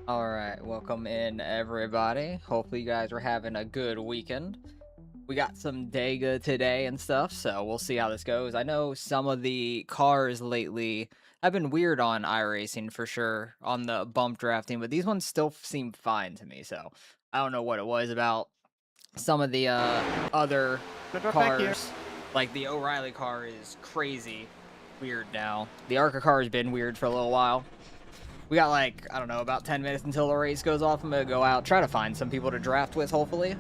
Alright, welcome in everybody. Hopefully you guys are having a good weekend. We got some Dega today and stuff, so we'll see how this goes. I know some of the cars lately have been weird on iRacing for sure, on the bump drafting, but these ones still seem fine to me, so I don't know what it was about some of the other cars. Like the O'Reilly car is crazy weird now. The ARCA car has been weird for a little while. We got like, I don't know, about 10 minutes until the race goes off. I'm going to go out, try to find some people to draft with, hopefully.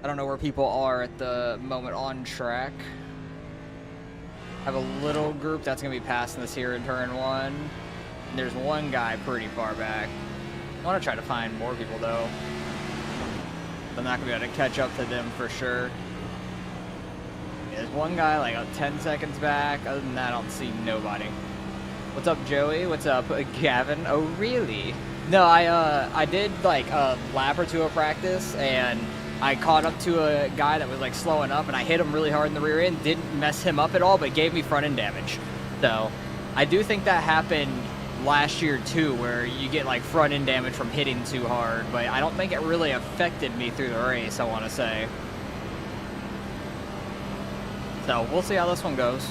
I don't know where people are at the moment on track. I have a little group that's going to be passing this here in turn 1. And there's one guy pretty far back. I want to try to find more people, though. I'm not going to be able to catch up to them for sure. There's one guy like 10 seconds back. Other than that, I don't see nobody. What's up, Joey? What's up, Gavin? Oh, really? No, I did like a lap or two of practice, and I caught up to a guy that was like slowing up, and I hit him really hard in the rear end. Didn't mess him up at all, but gave me front end damage. So I do think that happened last year too, where you get like front end damage from hitting too hard, but I don't think it really affected me through the race, I want to say. So we'll see how this one goes.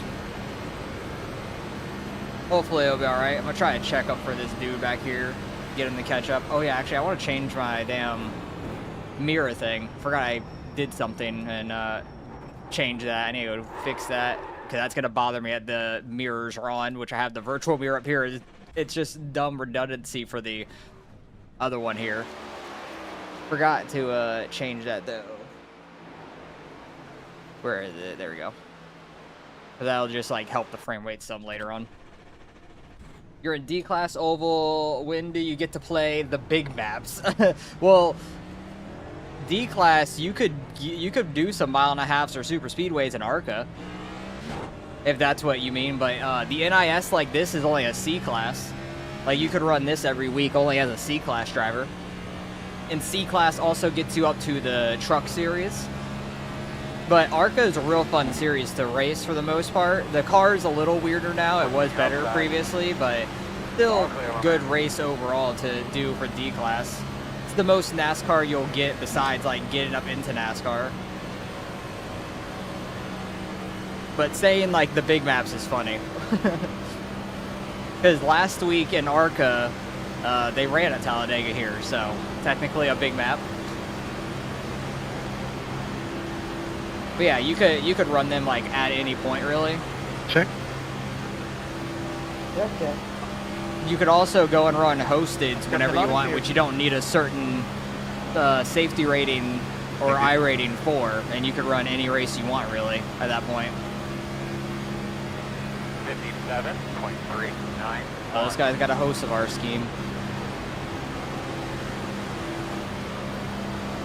Hopefully it'll be alright. I'm going to try to check up for this dude back here. Get him to catch up. Oh yeah, actually I want to change my damn mirror thing. Forgot I did something and change that. I need to go fix that, because that's going to bother me at the mirrors are on, which I have the virtual mirror up here. It's just dumb redundancy for the other one here. Forgot to change that though. Where is it? There we go. That'll just like help the frame rate some later on. You're in D-Class Oval. When do you get to play the big maps? Well, D-Class, you could do some 1.5 or super speedways in ARCA, if that's what you mean. But the NIS like this is only a C-Class. Like you could run this every week only as a C-Class driver. And C-Class also gets you up to the truck series. But ARCA is a real fun series to race for the most part. The car is a little weirder now. It was better previously, but still good race overall to do for D-Class. It's the most NASCAR you'll get besides like getting up into NASCAR. But saying like the big maps is funny. Because last week in ARCA, they ran at Talladega here, so technically a big map. But yeah, you could run them like at any point really. Check. Okay. You could also go and run hosted whenever you want, which you don't need a certain safety rating or I rating for, and you could run any race you want really at that point. 57.39. Oh, this guy's got a host of our scheme.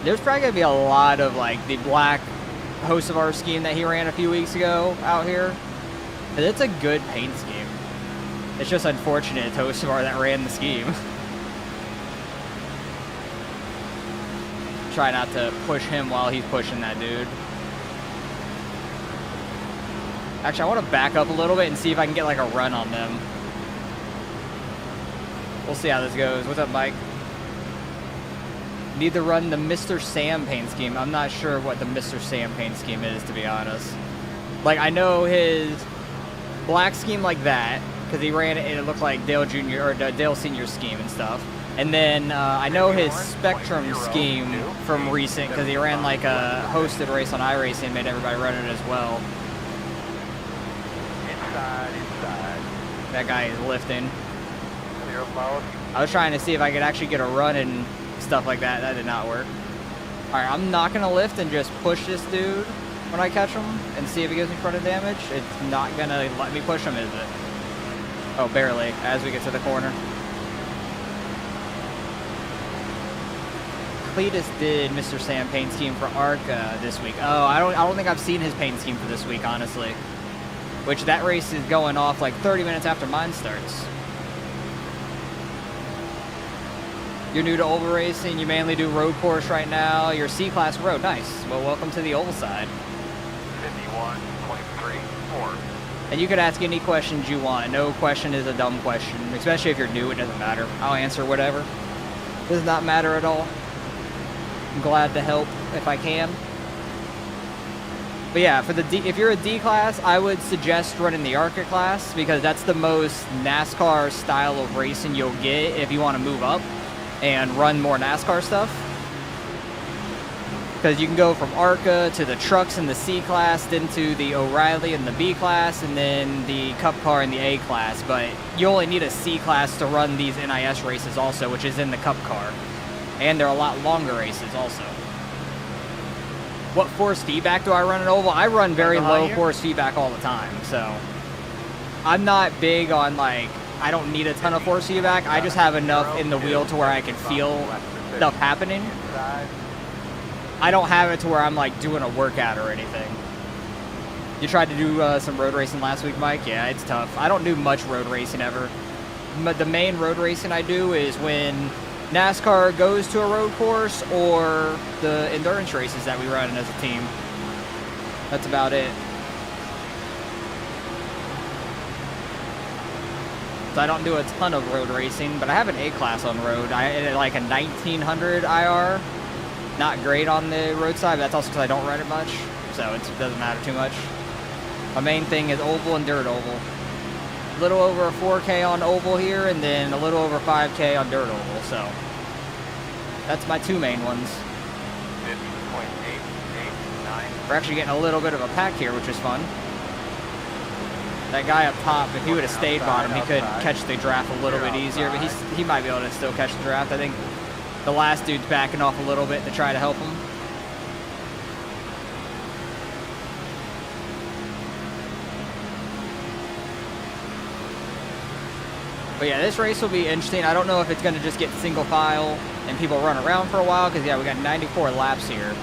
There's probably gonna be a lot of like the black host of our scheme that he ran a few weeks ago out here. And it's a good paint scheme. It's just unfortunate it's host of our that ran the scheme. Try not to push him while he's pushing that dude. Actually, I want to back up a little bit and see if I can get like a run on them. We'll see how this goes. What's up, Mike? Need to run the Mr. Sam paint scheme. I'm not sure what the Mr. Sam paint scheme is, to be honest. Like, I know his black scheme like that, because he ran it and it looked like Dale Jr. or Dale Sr. scheme and stuff. And then I know his Spectrum scheme from recent, because he ran like a hosted race on iRacing and made everybody run it as well. Inside. That guy is lifting. I was trying to see if I could actually get a run in stuff like that. That did not work. All right, I'm not gonna lift and just push this dude when I catch him and see if he gives me frontal damage. It's not gonna let me push him, is it? Oh, barely, as we get to the corner. Cleetus did Mr. Sam paint scheme for ARCA this week. Oh, I don't think I've seen his paint scheme for this week, honestly. Which that race is going off like 30 minutes after mine starts. You're new to oval racing, you mainly do road course right now. You're C-class road, nice. Well, welcome to the oval side. 51.34. And you could ask any questions you want. No question is a dumb question, especially if you're new, it doesn't matter. I'll answer whatever. Does not matter at all. I'm glad to help if I can. But yeah, for the if you're a D class, I would suggest running the ARCA class because that's the most NASCAR style of racing you'll get if you want to move up and run more NASCAR stuff. Because you can go from ARCA to the trucks in the C class, then to the O'Reilly in the B class, and then the Cup car in the A class. But you only need a C class to run these NIS races also, which is in the Cup car. And they're a lot longer races also. What force feedback do I run in oval? I run very low force feedback all the time, so I'm not big on like, I don't need a ton of force feedback. I just have enough in the wheel to where I can feel stuff happening. I don't have it to where I'm like doing a workout or anything. You tried to do some road racing last week, Mike? Yeah, it's tough. I don't do much road racing ever. But the main road racing I do is when NASCAR goes to a road course or the endurance races that we run as a team. That's about it. So I don't do a ton of road racing, but I have an A class on road. I like a 1900 IR. Not great on the roadside, but that's also because I don't run it much, so it doesn't matter too much. My main thing is oval and dirt oval. A little over a 4K on oval here, and then a little over 5K on dirt oval, so that's my two main ones. 50.889. We're actually getting a little bit of a pack here, which is fun. That guy up top, if he would have stayed bottom, he could catch the draft a little bit easier, but he might be able to still catch the draft. I think the last dude's backing off a little bit to try to help him. But yeah, this race will be interesting. I don't know if it's going to just get single file and people run around for a while, because yeah, we got 94 laps here.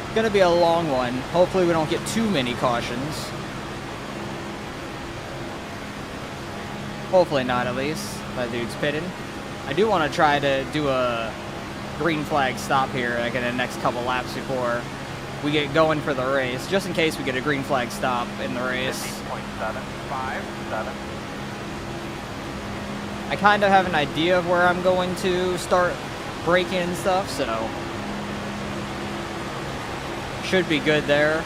It's going to be a long one. Hopefully we don't get too many cautions. Hopefully not, at least. That dude's pitting. I do want to try to do a green flag stop here like in the next couple laps before we get going for the race, just in case we get a green flag stop in the race. 50.757. I kind of have an idea of where I'm going to start braking and stuff, so should be good there.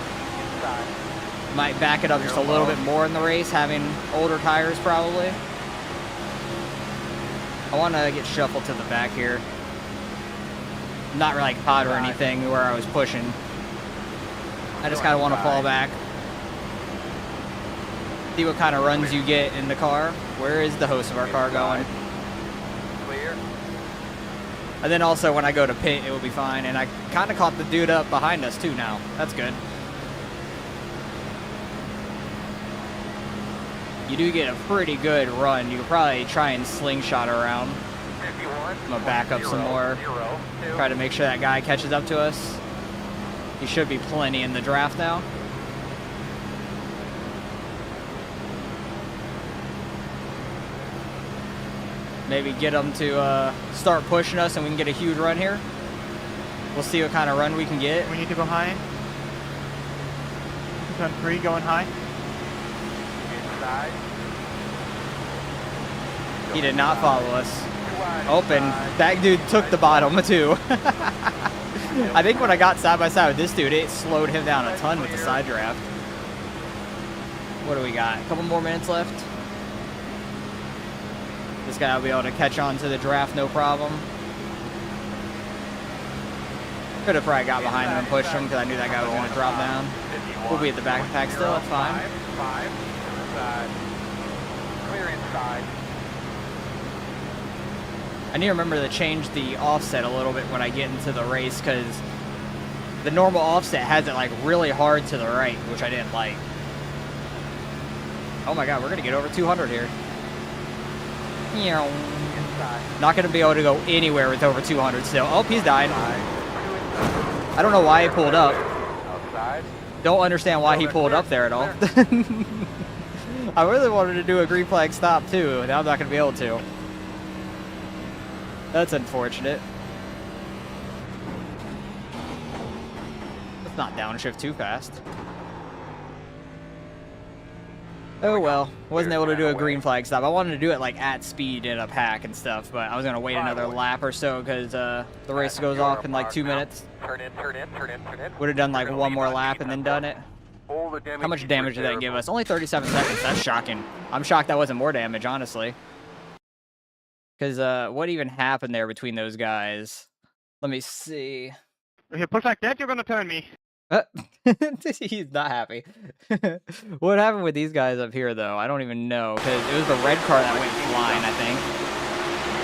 Might back it up just a little bit more in the race, having older tires probably. I want to get shuffled to the back here. Not like hot or anything where I was pushing. I just kind of want to fall back. See what kind of runs you get in the car. Where is the host of our car going? Clear. And then also when I go to pit, it will be fine. And I kind of caught the dude up behind us too now. That's good. You do get a pretty good run. You could probably try and slingshot around. 51. I'm gonna back up some more. Try to make sure that guy catches up to us. He should be plenty in the draft now. Maybe get him to start pushing us and we can get a huge run here. We'll see what kind of run we can get. We need to go high. Turn 3, going high. Inside. He did not follow us. Open. That dude took the bottom too. I think when I got side by side with this dude, it slowed him down a ton with the side draft. What do we got? A couple more minutes left. This guy will be able to catch on to the draft, no problem. Could have probably got behind him and pushed him because I knew that guy was going to drop down. We'll be at the backpack still, that's fine. 5, inside. Clear inside. I need to remember to change the offset a little bit when I get into the race, because the normal offset has it like really hard to the right, which I didn't like. Oh my god, we're gonna get over 200 here. Not gonna be able to go anywhere with over 200 still. Oh, he's died. I don't know why he pulled up. Don't understand why he pulled up there at all. I really wanted to do a green flag stop too. Now I'm not gonna be able to. That's unfortunate. Let's not downshift too fast. Oh well, wasn't able to do a green flag stop. I wanted to do it like at speed in a pack and stuff, but I was gonna wait another lap or so because the race goes off in like 2 minutes. Turn in. Would have done like one more lap and then done it. How much damage did that give us? Only 37 seconds. That's shocking. I'm shocked that wasn't more damage, honestly. Because what even happened there between those guys? Let me see. If you push like that, you're gonna turn me. He's not happy. What happened with these guys up here, though? I don't even know, because it was the red car that went flying, I think.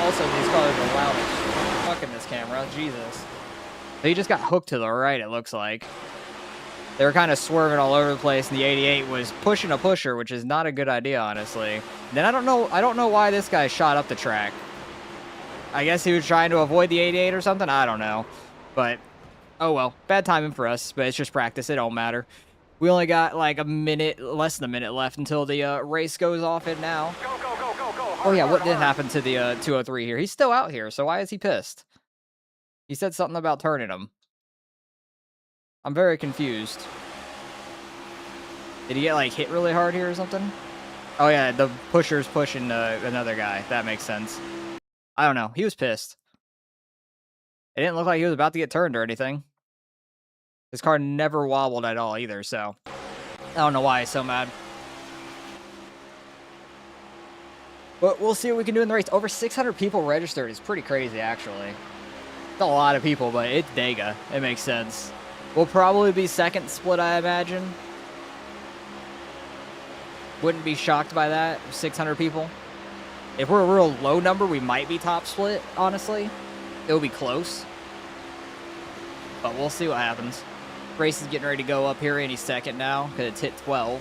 Also, these cars are loud as fuck in this camera. Jesus. They just got hooked to the right, it looks like. They were kind of swerving all over the place, and the 88 was pushing a pusher, which is not a good idea, honestly. Then I don't know why this guy shot up the track. I guess he was trying to avoid the 88 or something. I don't know, but oh well, bad timing for us. But it's just practice. It don't matter. We only got like a minute, less than a minute left until the race goes off. And now, Go. oh yeah, what did happen to the 203 here? He's still out here, so why is he pissed? He said something about turning him. I'm very confused. Did he get like hit really hard here or something? Oh yeah, the pusher's pushing another guy. That makes sense. I don't know. He was pissed. It didn't look like he was about to get turned or anything. His car never wobbled at all either, so I don't know why he's so mad. But we'll see what we can do in the race. Over 600 people registered is pretty crazy, actually. It's a lot of people, but it's Dega. It makes sense. We'll probably be second split, I imagine. Wouldn't be shocked by that. 600 people. If we're a real low number, we might be top split, honestly. It'll be close. But we'll see what happens. Race is getting ready to go up here any second now, because it's hit 12.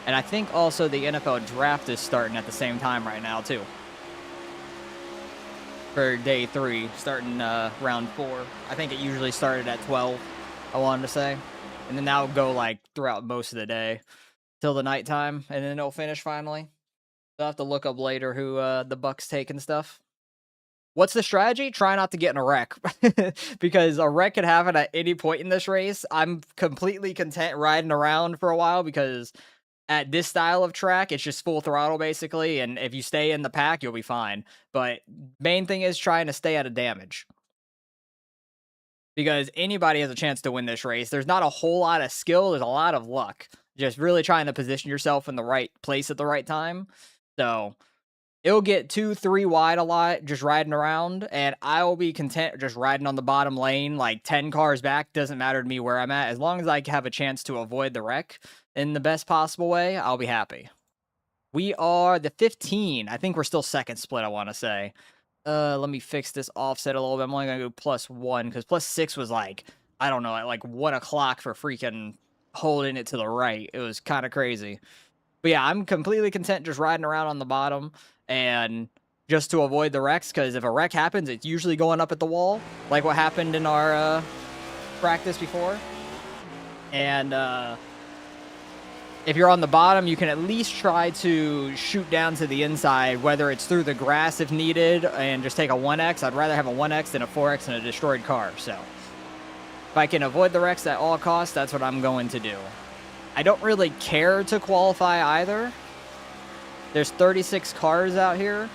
And I think also the NFL draft is starting at the same time right now, too. For day 3, starting round 4. I think it usually started at 12, I wanted to say. And then that'll go like throughout most of the day. Till the nighttime, and then it'll finish finally. I'll have to look up later who the Bucks take and stuff. What's the strategy? Try not to get in a wreck. Because a wreck could happen at any point in this race. I'm completely content riding around for a while because at this style of track, it's just full throttle basically. And if you stay in the pack, you'll be fine. But main thing is trying to stay out of damage. Because anybody has a chance to win this race. There's not a whole lot of skill. There's a lot of luck. Just really trying to position yourself in the right place at the right time. So it'll get 2-3 wide a lot just riding around, and I'll be content just riding on the bottom lane like 10 cars back. Doesn't matter to me where I'm at. As long as I have a chance to avoid the wreck in the best possible way, I'll be happy. We are the 15. I think we're still second split, I want to say. Let me fix this offset a little bit. I'm only going to go +1 because +6 was like, I don't know, at like 1 o'clock for freaking holding it to the right. It was kind of crazy. But yeah, I'm completely content just riding around on the bottom and just to avoid the wrecks, because if a wreck happens, it's usually going up at the wall, like what happened in our practice before. And if you're on the bottom, you can at least try to shoot down to the inside, whether it's through the grass if needed, and just take a 1X. I'd rather have a 1X than a 4X and a destroyed car, so if I can avoid the wrecks at all costs, that's what I'm going to do. I don't really care to qualify either. There's 36 cars out here.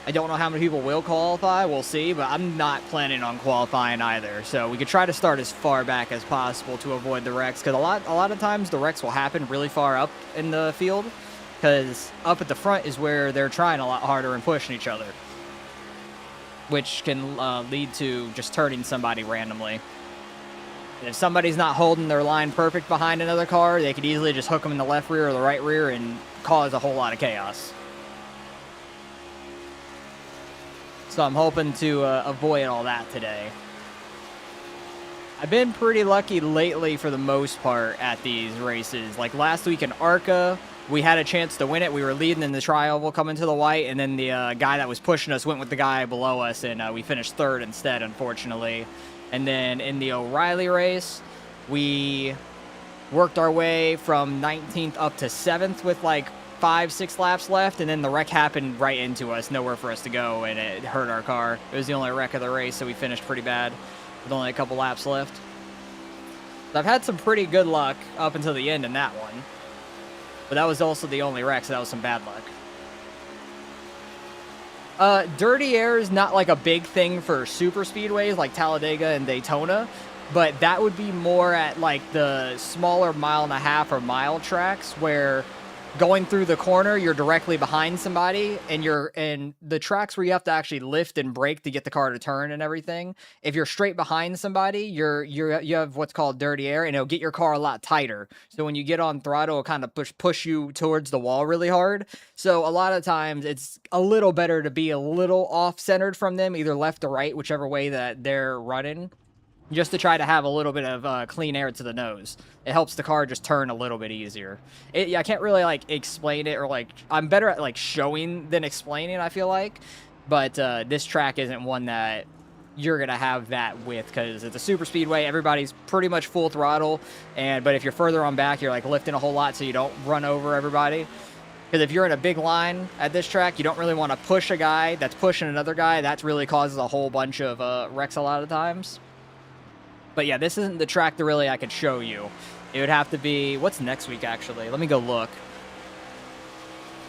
I don't know how many people will qualify. We'll see, but I'm not planning on qualifying either. So we could try to start as far back as possible to avoid the wrecks, because a lot of times the wrecks will happen really far up in the field, because up at the front is where they're trying a lot harder and pushing each other, which can lead to just turning somebody randomly. And if somebody's not holding their line perfect behind another car, they could easily just hook them in the left rear or the right rear and cause a whole lot of chaos. So I'm hoping to avoid all that today. I've been pretty lucky lately for the most part at these races. Like last week in ARCA, we had a chance to win it. We were leading in the tri-oval coming to the white, and then the guy that was pushing us went with the guy below us, and we finished third instead, unfortunately. And then in the O'Reilly race, we worked our way from 19th up to 7th with like 5-6 laps left, and then the wreck happened right into us, nowhere for us to go, and it hurt our car. It was the only wreck of the race, so we finished pretty bad with only a couple laps left. So I've had some pretty good luck up until the end in that one, but that was also the only wreck, so that was some bad luck. Dirty air is not like a big thing for super speedways like Talladega and Daytona, but that would be more at like the smaller 1.5 or mile tracks where going through the corner, you're directly behind somebody, and the tracks where you have to actually lift and brake to get the car to turn and everything. If you're straight behind somebody, you have what's called dirty air, and it'll get your car a lot tighter. So when you get on throttle, it'll kind of push you towards the wall really hard. So a lot of times it's a little better to be a little off-centered from them, either left or right, whichever way that they're running, just to try to have a little bit of clean air to the nose. It helps the car just turn a little bit easier. I can't really like explain it, or like I'm better at like showing than explaining, I feel like. But this track isn't one that you're gonna have that with, because it's a super speedway. Everybody's pretty much full throttle, but if you're further on back, you're like lifting a whole lot so you don't run over everybody. Because if you're in a big line at this track, you don't really want to push a guy that's pushing another guy. That really causes a whole bunch of wrecks a lot of times. But yeah, this isn't the track that really I could show you. It would have to be, what's next week actually? Let me go look.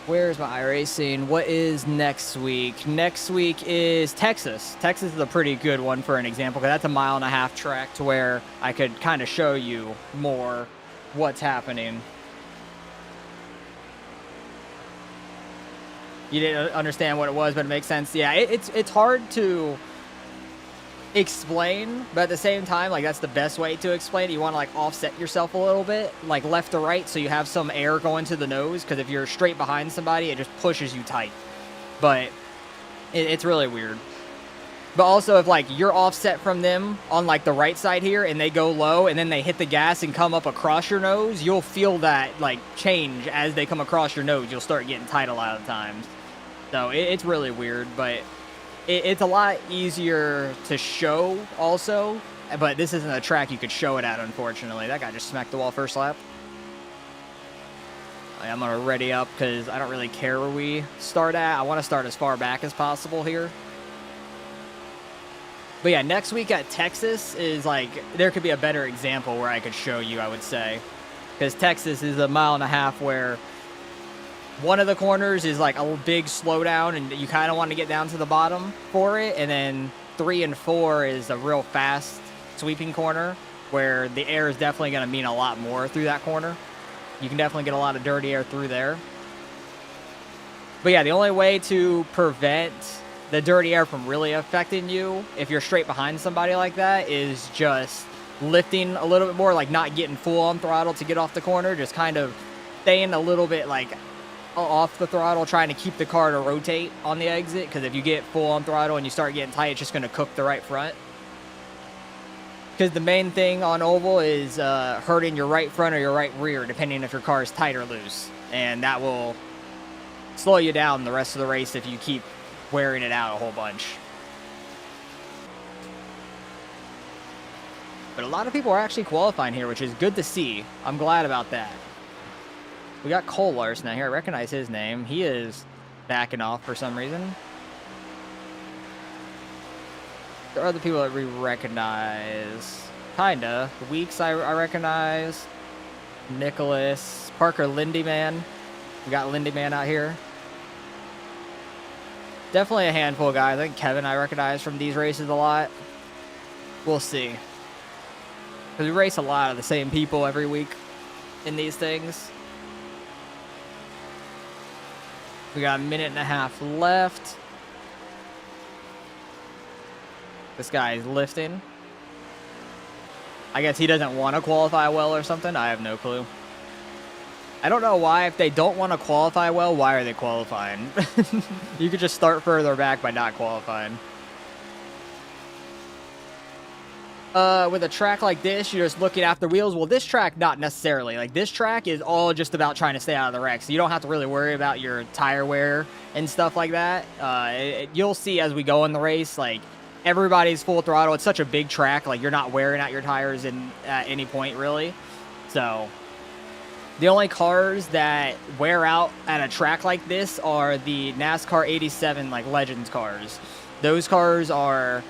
Where's my iRacing? What is next week? Next week is Texas. Texas is a pretty good one for an example, because that's a 1.5 track to where I could kind of show you more what's happening. You didn't understand what it was, but it makes sense. Yeah, it's hard to explain, but at the same time, like, that's the best way to explain it. You want to like offset yourself a little bit, like left to right, so you have some air going to the nose, because if you're straight behind somebody, it just pushes you tight. But it's really weird. But also, if like you're offset from them on like the right side here, and they go low, and then they hit the gas and come up across your nose, you'll feel that like change as they come across your nose. You'll start getting tight a lot of times. So it's really weird, but it's a lot easier to show also, but this isn't a track you could show it at, unfortunately. That guy just smacked the wall first lap. I'm going to ready up because I don't really care where we start at. I want to start as far back as possible here. But yeah, next week at Texas is like, there could be a better example where I could show you, I would say. Because Texas is a 1.5 miles where one of the corners is like a big slowdown, and you kind of want to get down to the bottom for it. And then 3 and 4 is a real fast sweeping corner where the air is definitely going to mean a lot more through that corner. You can definitely get a lot of dirty air through there. But yeah, the only way to prevent the dirty air from really affecting you if you're straight behind somebody like that is just lifting a little bit more, like not getting full on throttle to get off the corner, just kind of staying a little bit like off the throttle, trying to keep the car to rotate on the exit, because if you get full on throttle and you start getting tight, it's just going to cook the right front. Because the main thing on oval is hurting your right front or your right rear, depending if your car is tight or loose, and that will slow you down the rest of the race if you keep wearing it out a whole bunch. But a lot of people are actually qualifying here, which is good to see. I'm glad about that. We got Cole Larson out here. I recognize his name. He is backing off for some reason. There are other people that we recognize. Kinda. Weeks I recognize. Nicholas. Parker Lindyman. We got Lindyman out here. Definitely a handful of guys. I think Kevin I recognize from these races a lot. We'll see. Because we race a lot of the same people every week in these things. We got 1.5 minutes left. This guy is lifting. I guess he doesn't want to qualify well or something. I have no clue. I don't know why. If they don't want to qualify well, why are they qualifying? You could just start further back by not qualifying. With a track like this, you're just looking after wheels. Well, this track, not necessarily. Like, this track is all just about trying to stay out of the wreck. So you don't have to really worry about your tire wear and stuff like that. You'll see as we go in the race, like, everybody's full throttle. It's such a big track. Like, you're not wearing out your tires at any point, really. So the only cars that wear out at a track like this are the NASCAR 87, like, Legends cars. Those cars are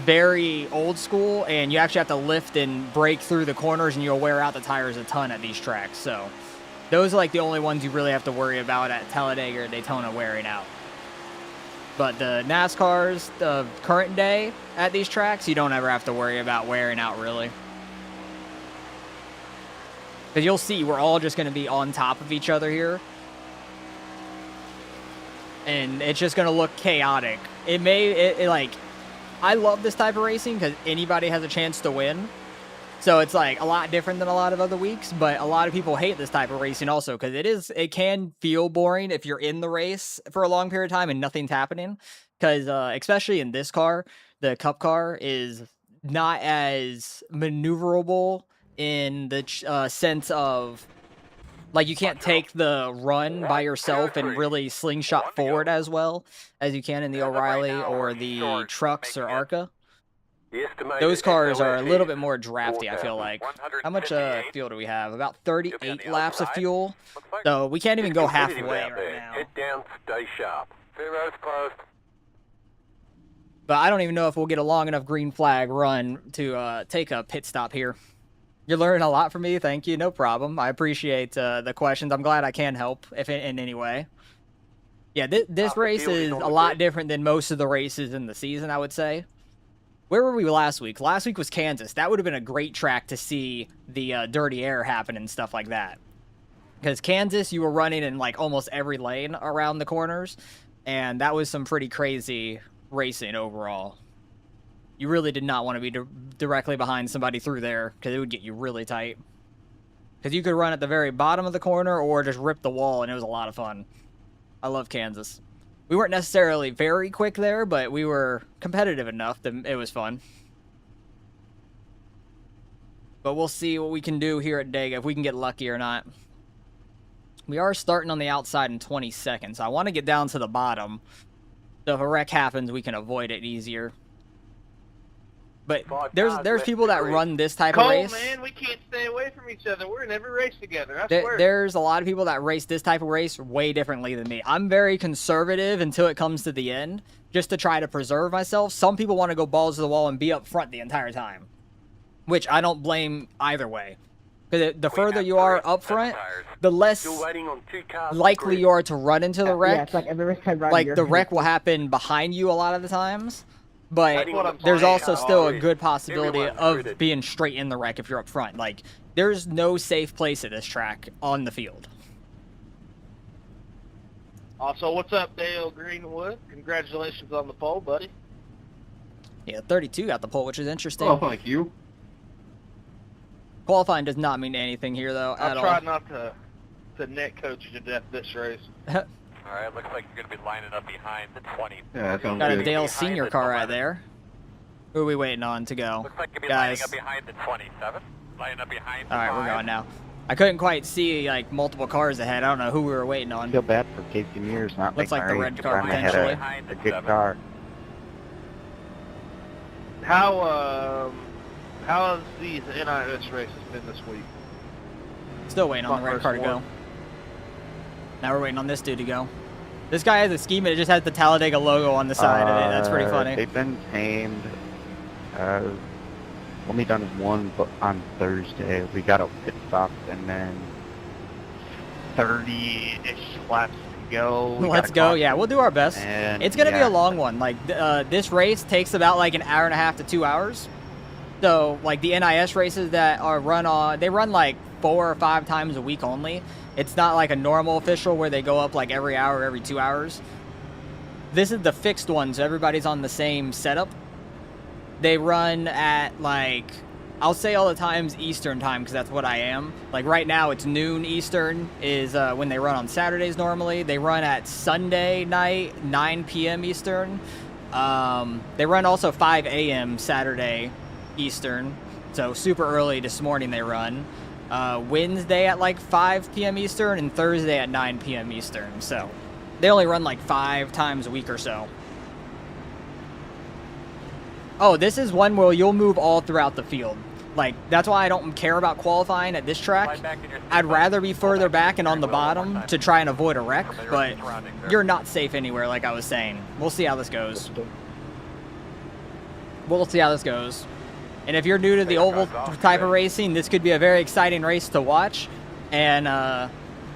very old school, and you actually have to lift and break through the corners, and you'll wear out the tires a ton at these tracks. So those are like the only ones you really have to worry about at Talladega or Daytona wearing out. But the NASCARs, the current day at these tracks, you don't ever have to worry about wearing out, really. Because you'll see we're all just going to be on top of each other here, and it's just going to look chaotic. Like, I love this type of racing because anybody has a chance to win. So it's like a lot different than a lot of other weeks, but a lot of people hate this type of racing also because it can feel boring if you're in the race for a long period of time and nothing's happening. Because especially in this car, the Cup car is not as maneuverable in the sense of, like, you can't take the run by yourself and really slingshot forward as well as you can in the O'Reilly or the trucks or ARCA. Those cars are a little bit more drafty, I feel like. How much fuel do we have? About 38 laps of fuel. So we can't even go halfway right now. Head down, stay sharp. Zero's closed. But I don't even know if we'll get a long enough green flag run to take a pit stop here. You're learning a lot from me. Thank you. No problem. I appreciate the questions. I'm glad I can help if in any way. Yeah, this race is a lot different than most of the races in the season, I would say. Where were we last week? Last week was Kansas. That would have been a great track to see the dirty air happen and stuff like that. Because Kansas, you were running in like almost every lane around the corners, and that was some pretty crazy racing overall. You really did not want to be directly behind somebody through there because it would get you really tight. Because you could run at the very bottom of the corner or just rip the wall, and it was a lot of fun. I love Kansas. We weren't necessarily very quick there, but we were competitive enough that it was fun. But we'll see what we can do here at Dega, if we can get lucky or not. We are starting on the outside in 20 seconds. I want to get down to the bottom, so if a wreck happens, we can avoid it easier. But there's people that run this type of race. Man, we can't stay away from each other. We're in every race together. I swear. There's a lot of people that race this type of race way differently than me. I'm very conservative until it comes to the end, just to try to preserve myself. Some people want to go balls to the wall and be up front the entire time, which I don't blame either way. Because the further you are up front, the less likely you are to run into the wreck. Yeah, it's like every race I run, Like, the wreck will happen behind you a lot of the times. But there's also still a good possibility of being straight in the wreck if you're up front. Like, there's no safe place at this track on the field. Also, what's up, Dale Greenwood? Congratulations on the pole, buddy. Yeah, 32 got the pole, which is interesting. Oh, thank you. Qualifying does not mean anything here, though, at all. I'll try not to net coach you to death this race. All right, looks like you're going to be lining up behind the 20. Yeah, that sounds Got a good. Dale Senior car right there. Who are we waiting on to go? Looks like you'll be Guys. lining up behind the 27. Lining up behind the All right, we're 5. going now. I couldn't quite see, like, multiple cars ahead. I don't know who we were waiting on. I feel bad for Casey Mears not Looks making like the my red race. car, I had potentially. a good car. How has these NIS races been this week? Still waiting on the red First car to go. one. Now we're waiting on this dude to go. This guy has a scheme, and it just has the Talladega logo on the side of it. That's pretty funny. They've been tamed. Only done one, but on Thursday we got a pit stop, and then 30-ish laps to go. Let's go. Yeah, we'll do our best. And It's going to be yeah, a long one. Like, this race takes about, like, an hour and a half to 2 hours. So, like, the NIS races that are they run, like, 4 or 5 times a week only. It's not like a normal official where they go up, like, every hour, every 2 hours. This is the fixed one, so everybody's on the same setup. They run at, like, I'll say all the times Eastern time because that's what I am. Like right now it's noon Eastern is when they run on Saturdays normally. They run at Sunday night, 9 p.m. Eastern. They run also 5 a.m. Saturday Eastern. So super early this morning they run. Wednesday at like 5 p.m. Eastern and Thursday at 9 p.m. Eastern. So they only run like 5 times a week or so. Oh, this is one where you'll move all throughout the field. Like, that's why I don't care about qualifying at this track. I'd rather be further back and on the bottom to try and avoid a wreck, but you're not safe anywhere, like I was saying. We'll see how this goes. We'll see how this goes. And if you're new to the oval type of racing, this could be a very exciting race to watch. And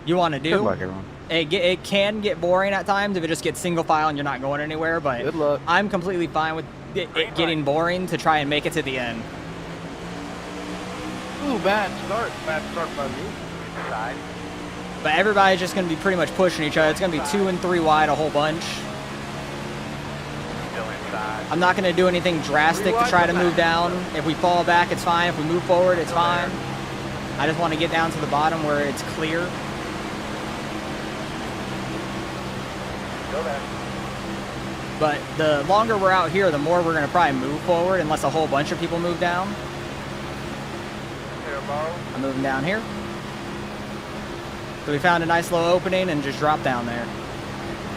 you want to do. Good luck, everyone. It can get boring at times if it just gets single file and you're not going anywhere, but Good luck. I'm completely fine with it getting boring to try and make it to the end. Ooh, bad start. Bad start by me. Side. But everybody's just going to be pretty much pushing each other. It's going to be 2 and 3 wide a whole bunch. Still inside. I'm not going to do anything drastic to try to move down. If we fall back, it's fine. If we move forward, it's fine. I just want to get down to the bottom where it's clear. Go there. But the longer we're out here, the more we're going to probably move forward unless a whole bunch of people move down. Clear low. I'm moving down here. So we found a nice little opening and just drop down there.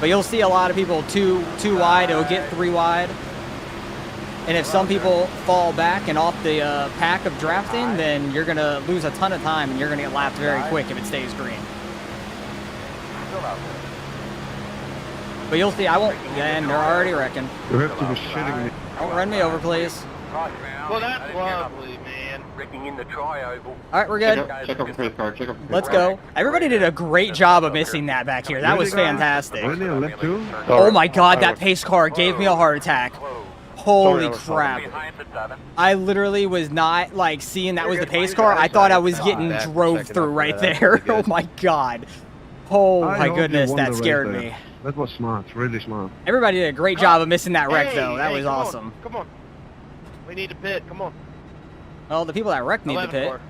But you'll see a lot of people two wide, it'll get 3 wide. And if some people fall back and off the pack of drafting, then you're going to lose a ton of time and you're going to get lapped very quick if it stays green. Still out there. But you'll see, I won't, and they're already wrecking. You have to be shitting me. Don't run me over, please. Well, that's lovely, man. Wrecking in the tri-oval. All right, we're good. Check up for the car. Check up. Let's go. Everybody did a great job of missing that back here. That was fantastic. Really, left too? Oh my god, that pace car gave me a heart attack. Holy Sorry, crap. Behind the 7. I literally was not like seeing that was the pace car. I thought I was getting drove through right there. Oh my god. Oh my goodness, that scared me. That was smart, really smart. Everybody did a great job of missing that wreck Hey, though. That hey, was come on, awesome. Come on. We need to pit. Come on. Well, the people that wrecked need to 11 pit. car.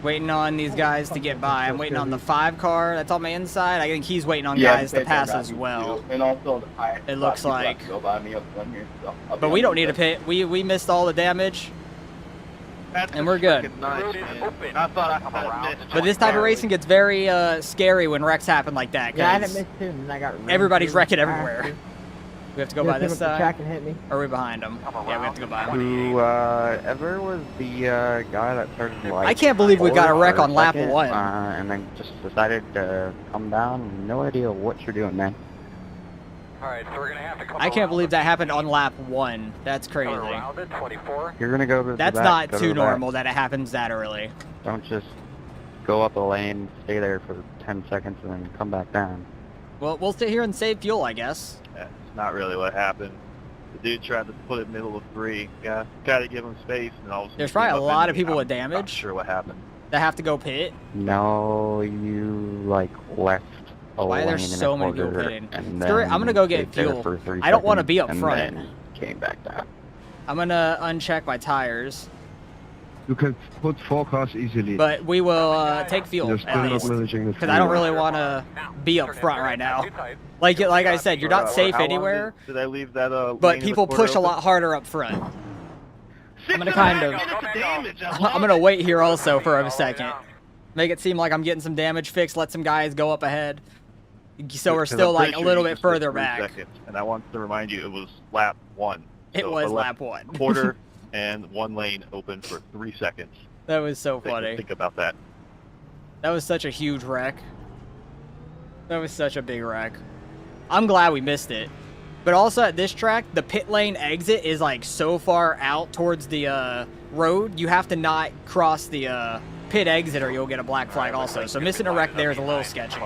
Waiting on these guys to get by. I'm waiting on the 5 car that's on my inside. I think he's waiting on guys to pass as well. And also, It looks like. Go by me up one here, so I'll be But we on don't the need a pit. pit. We missed all the damage. That's And we're good. freaking nice, man. I thought I had missed. But this type of racing gets very scary when wrecks happen like that. Yeah, I Because didn't miss too, and I got removed. everybody's wrecking everywhere. We have to go by this Track side. and hit me. Or are we behind them? Yeah, we have to go by them. Who ever was the guy that started like? I can't believe we got a wreck on lap 1, 1. and then just decided to come down. No idea what you're doing, man. Alright, so we're going to have to come I can't around believe the- that happened on lap 1. That's Come crazy. around it, 24. You're gonna go to the That's back, not go to too the back. normal that it happens that early. Don't just go up a lane, stay there for 10 seconds, and then come back down. Well, we'll sit here and save fuel, I guess. That's not really what happened. The dude tried to put it middle of 3. Yeah, gotta give him space, and all of a sudden There's he probably came a up lot in of me. people with I'm not damage. sure what happened. That have to go pit. No, you like left a Why are there lane and so a many people quarter, pitting? and Screw it, then I'm gonna go get stayed there fuel. for 3 I don't wanna seconds be up and front. then came back down. I'm gonna uncheck my tires. You can put 4 cars easily. But we will take fuel, You're still at not least. managing the Because I don't fuel. really want to be up front right now. Too tight. Like I said, you're not safe How long anywhere, Did I leave that lane but in the people quarter push a open? lot harder up front. I'm gonna kind of- I'm gonna wait here also for a second. Make it seem like I'm getting some damage fixed, let some guys go up ahead. So we're Because still I'm like pretty a sure little you bit just did further 3 back. seconds, and I want to remind you, it was lap 1. It So was I left lap 1. quarter and 1 lane open for 3 seconds. That was so funny. Think about that. That was such a huge wreck. That was such a big wreck. I'm glad we missed it. But also at this track, the pit lane exit is like so far out towards the road, you have to not cross the pit exit or you'll get a black flag also. So missing a wreck there is a little sketchy.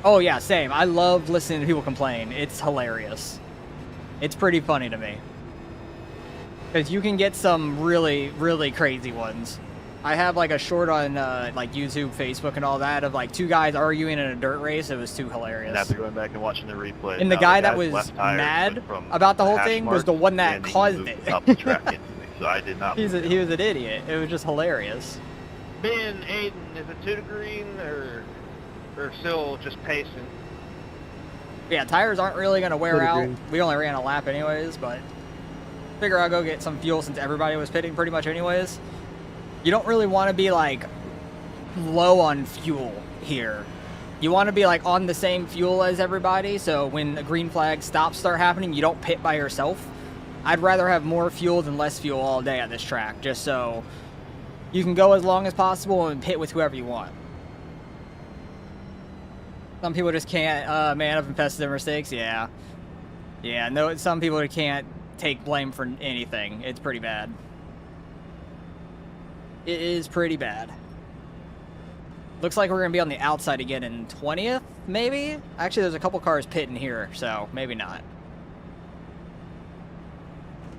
Oh yeah, same. I love listening to people complain. It's hilarious. It's pretty funny to me. Because you can get some really, really crazy ones. I have like a short on like YouTube, Facebook, and all that of like two guys arguing in a dirt race. It was too hilarious. And after going back and watching the replay, And the now guy that guy's was left tire mad went from about the whole hash thing was marks the one that and he caused moved it. up the track into me, so I did not. He was an idiot. It was just hilarious. Ben, Aiden, is it 2 to green or still just pacing? Yeah, tires aren't really gonna wear Pretty out. green. We only ran a lap anyways, but figure I'll go get some fuel since everybody was pitting pretty much anyways. You don't really want to be like low on fuel here. You want to be like on the same fuel as everybody, so when the green flag stops start happening, you don't pit by yourself. I'd rather have more fuel than less fuel all day at this track, just so you can go as long as possible and pit with whoever you want. Some people just can't, man, I've infested their mistakes, yeah. Yeah, no, some people can't take blame for anything. It's pretty bad. It is pretty bad. Looks like we're going to be on the outside again in 20th, maybe? Actually, there's a couple cars pitting here, so maybe not.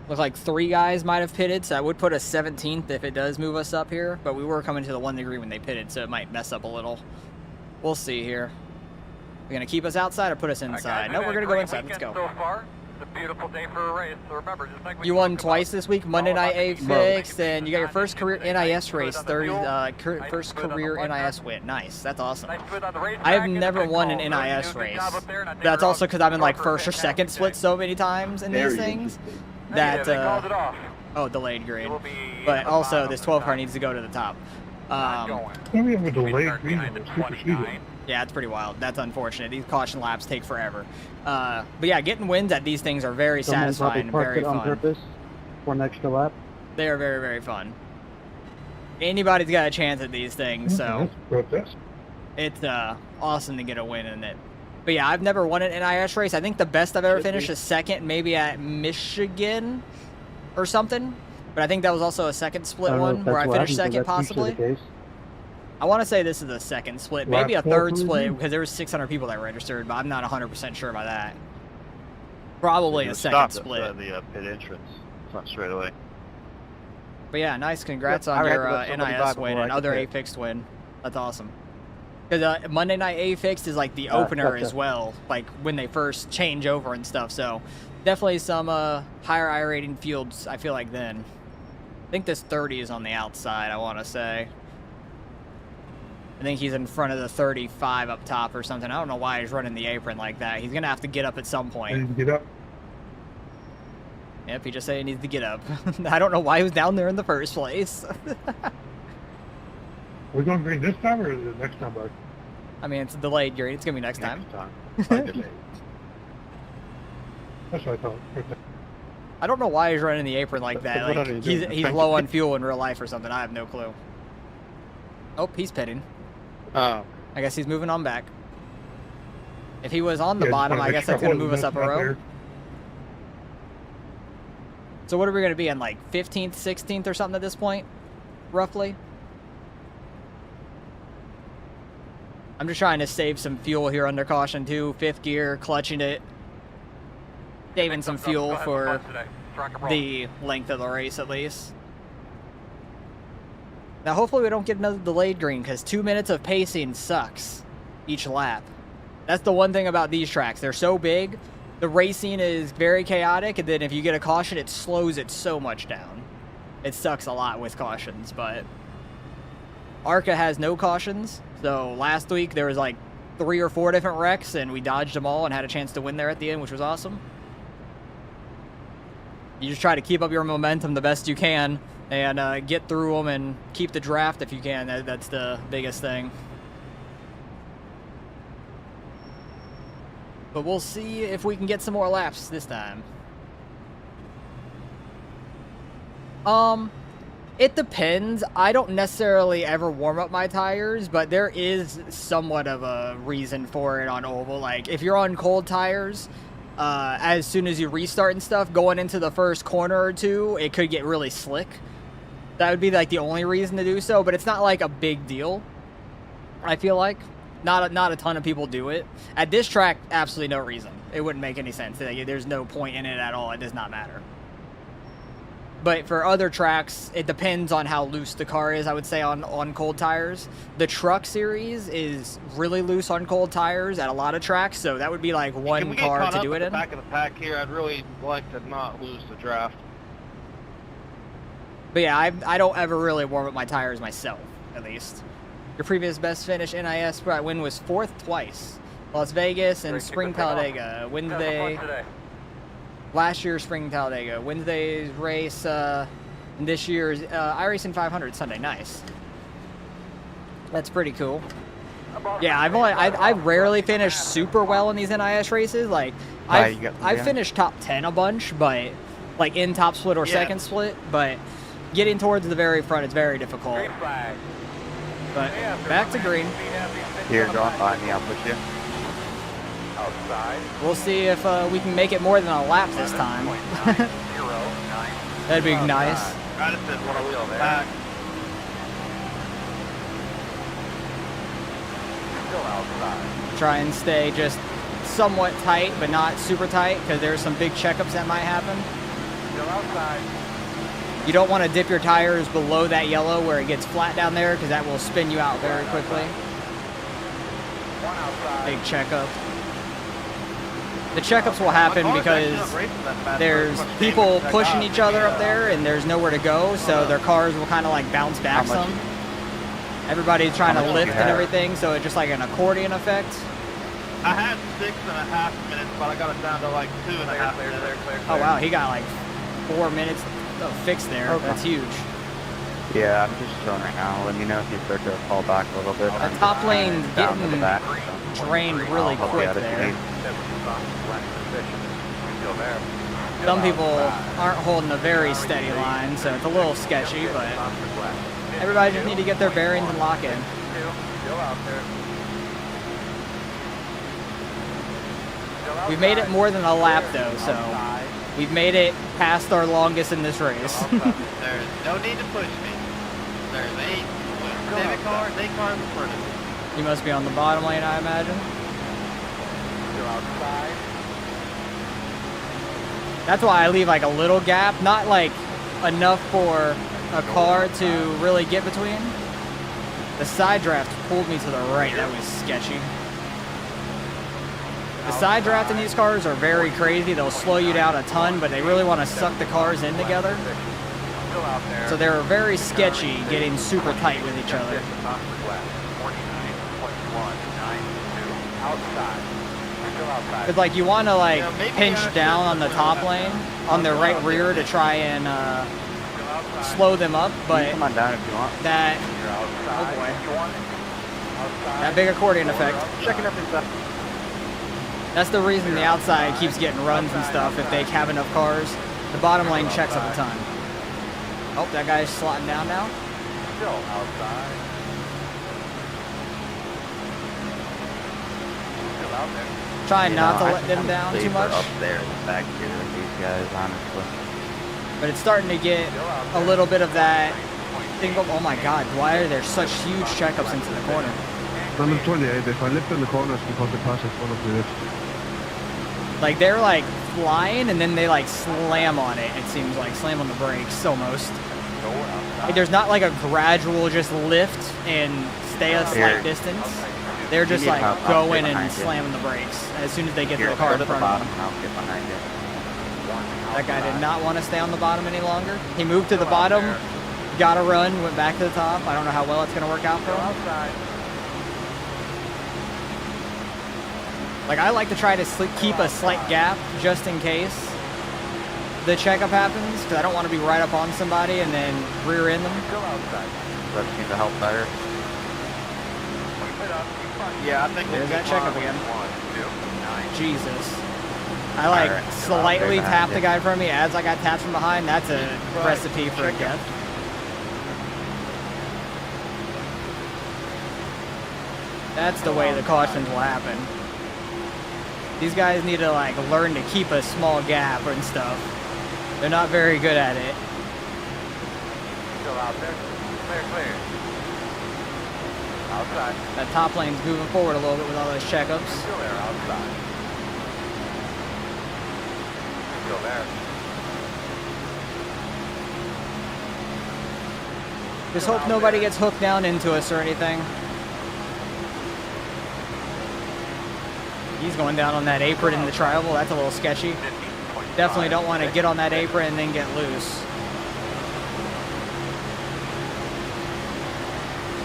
Looks like 3 guys might have pitted, so that would put us 17th if it does move us up here. But we were coming to the 1 degree when they pitted, so it might mess up a little. We'll see here. They're going to keep us outside or put us inside? No, we're going to go inside. Let's go. So far, it's a beautiful day for a race. So remember, just like we You won talked twice about, this week. Monday all about night A making sure fixed, and you got your first career NIS race. First put on the career one NIS win. Nice. That's awesome. Nice split on the racetrack, I have and a never good won call. an Really NIS do a good race. job up there, and I think That's we're also off because I'm in like for a first or second fantastic split day. so many times in these Very things interesting. Yeah, that they called it off. oh, delayed green. It will be But at the also bottom this of 12 the car top. needs to go to the top. Not going. Maybe I'm a We delayed start green behind the or superseded. 29. Yeah, it's pretty wild. That's unfortunate. These caution laps take forever. But yeah, getting wins at these things are very satisfying and very fun. for an extra lap. They are very, very fun. Anybody's got a chance at these things, so Protest. it's awesome to get a win in it. But yeah, I've never won an NIS race. I think the best I've ever finished is second, maybe at Michigan or something. But I think that was also a second split one where I finished second possibly. I want to say this is a second split, maybe a Lap third four, split maybe? because there was 600 people that registered, but I'm not 100% sure about that. Probably They a were second stopped split. at the pit entrance. It's not straight away. But yeah, nice. Congrats Yep, I on would your have to let somebody NIS by win, before I another could A pit. fixed win. That's awesome. Because Monday night A fixed is like the opener gotcha. as well, like when they first change over and stuff. So definitely some higher I rating fields. I feel like then. I think this 30 is on the outside. I want to say. I think he's in front of the 35 up top or something. I don't know why he's running the apron like that. He's gonna have to get up at some I point. need to get up. Yep, he just said he needs to get up. I don't know why he was down there in the first place. We're going green this time or the next time, bud? I mean, it's a delayed green. It's gonna be next time. Next time. Delayed. That's what I thought. Okay. I don't know why he's running the apron like that. What Like are you he's doing? low on fuel in real life or something. I have no clue. Oh, he's pitting. Oh. I guess he's moving on back. If he was on the Yeah, just bottom, wanna I make guess sure that's gonna I move us up wasn't a row. there. So what are we gonna be in, like 15th, 16th, or something at this point, roughly? I'm just trying to save some fuel here under caution too. 5th gear, clutching it, saving some fuel for the length of the race at least. Now hopefully we don't get another delayed green because 2 minutes of pacing sucks each lap. That's the one thing about these tracks. They're so big, the racing is very chaotic, and then if you get a caution, it slows it so much down. It sucks a lot with cautions, but ARCA has no cautions. So last week there was like 3 or 4 different wrecks and we dodged them all and had a chance to win there at the end, which was awesome. You just try to keep up your momentum the best you can and get through them and keep the draft if you can. That's the biggest thing. But we'll see if we can get some more laps this time. It depends. I don't necessarily ever warm up my tires, but there is somewhat of a reason for it on oval. Like, if you're on cold tires, as soon as you restart and stuff, going into the first corner or two, it could get really slick. That would be, like, the only reason to do so, but it's not, like, a big deal, I feel like. Not a ton of people do it. At this track, absolutely no reason. It wouldn't make any sense. Like, there's no point in it at all. It does not matter. But for other tracks, it depends on how loose the car is, I would say, on cold tires. The truck series is really loose on cold tires at a lot of tracks, so that would be like one car to do it in. Back of the pack here, I'd really like to not lose the draft. But yeah, I don't ever really warm up my tires myself, at least. Your previous best finish NIS win was 4th twice. Las Vegas and Spring Talladega. Wednesday. Last year's Spring Talladega. Wednesday's race, and this year's iracing 500 Sunday. Nice. That's pretty cool. Yeah, I rarely finish super well in these NIS races. Like I've finished top 10 a bunch, but like in top split or second split, but getting towards the very front is very difficult. But back to green. Here, go on by me. I'll push you. Outside. We'll see if we can make it more than a lap this time. That'd be nice. Radisson, one of wheel back. Still outside. Try and stay just somewhat tight, but not super tight, because there's some big checkups that might happen. Still outside. You don't want to dip your tires below that yellow where it gets flat down there, because that will spin you out very quickly. One outside. Big checkup. The checkups will happen because there's people pushing each other up there and there's nowhere to go, so their cars will kind of like bounce back some. Everybody's trying to lift and everything, so it's just like an accordion effect. I had 6.5 minutes, but I got it down to like 2.5 minutes. Oh wow, he got like 4 minutes fixed there. Okay. That's huge. Yeah, I'm just chilling right now. Let me know if you start to fall back a little bit. The top lane's Down to the getting back. drained really I'll help you quick out if you there. need. Still there. Some people aren't holding a very steady line, so it's a little sketchy, but everybody just need to get their bearings and lock in. Still out there. We've made it more than a lap though, so we've made it past our longest in this race. There's no need to push me. There's 8 cars in front of me. You must be on the bottom lane, I imagine. Still outside. That's why I leave like a little gap, not like enough for a car to really get between. The side draft pulled me to the right. That was sketchy. The side draft in these cars are very crazy. They'll slow you down a ton, but they really want to suck the cars in together. Still out there. So they're very sketchy, getting super tight with each other. 49.192 outside. Still outside. Because like you want to like Yeah, maybe I pinch should down on the put top that lane, on their right rear to try and Still outside. slow them up, but Come on down if you want. that You're outside. Oh, boy. You want it? Outside. that big accordion effect. Checking everything stuff. That's the reason the outside keeps getting runs and stuff if they have enough cars. The bottom lane checks up a ton. Oh, that guy's slotting down now. Still outside. Still out there. Trying not to I let them think down I'm too safer much. up there than back here with these guys, honestly. But it's starting to get a little bit of that thing. Oh my god, why are there such huge checkups into the corner? I'm 28. If I lift in the corners because they pass in front of me, Like they're like flying and then they like slam on it. It seems like slam on the brakes almost. Like, there's not like a gradual just lift and stay a slight distance. They're just need like help, I'll going get and behind you. slamming the brakes as soon as they get Here, to the car go in to the front of bottom them. and I'll get behind you. That guy did not want to stay on the bottom any longer. He moved to the bottom, got a run, went back to the top. I don't know how well it's going to work out for him. Outside. Like I like to try to keep a slight gap just in case the checkup happens, because I don't want to be right up on somebody and then rear end them. Still outside. Does that seem to help better? Keep it up. Keep running. Yeah, I think There's that checkup again. 1, 2, 9. Jesus. I like Alright, slightly behind tapped you. the guy from me as I got tapped from behind. That's a recipe for a death. That's the way the cautions will happen. These guys need to like learn to keep a small gap and stuff. They're not very good at it. Still out there. Clear. Outside. That top lane's moving forward a little bit with all those checkups. Still there. Outside. Still there. Just hope nobody gets hooked down into us or anything. He's going down on that apron in the tribal. That's a little sketchy. Definitely don't want to get on that apron and then get loose.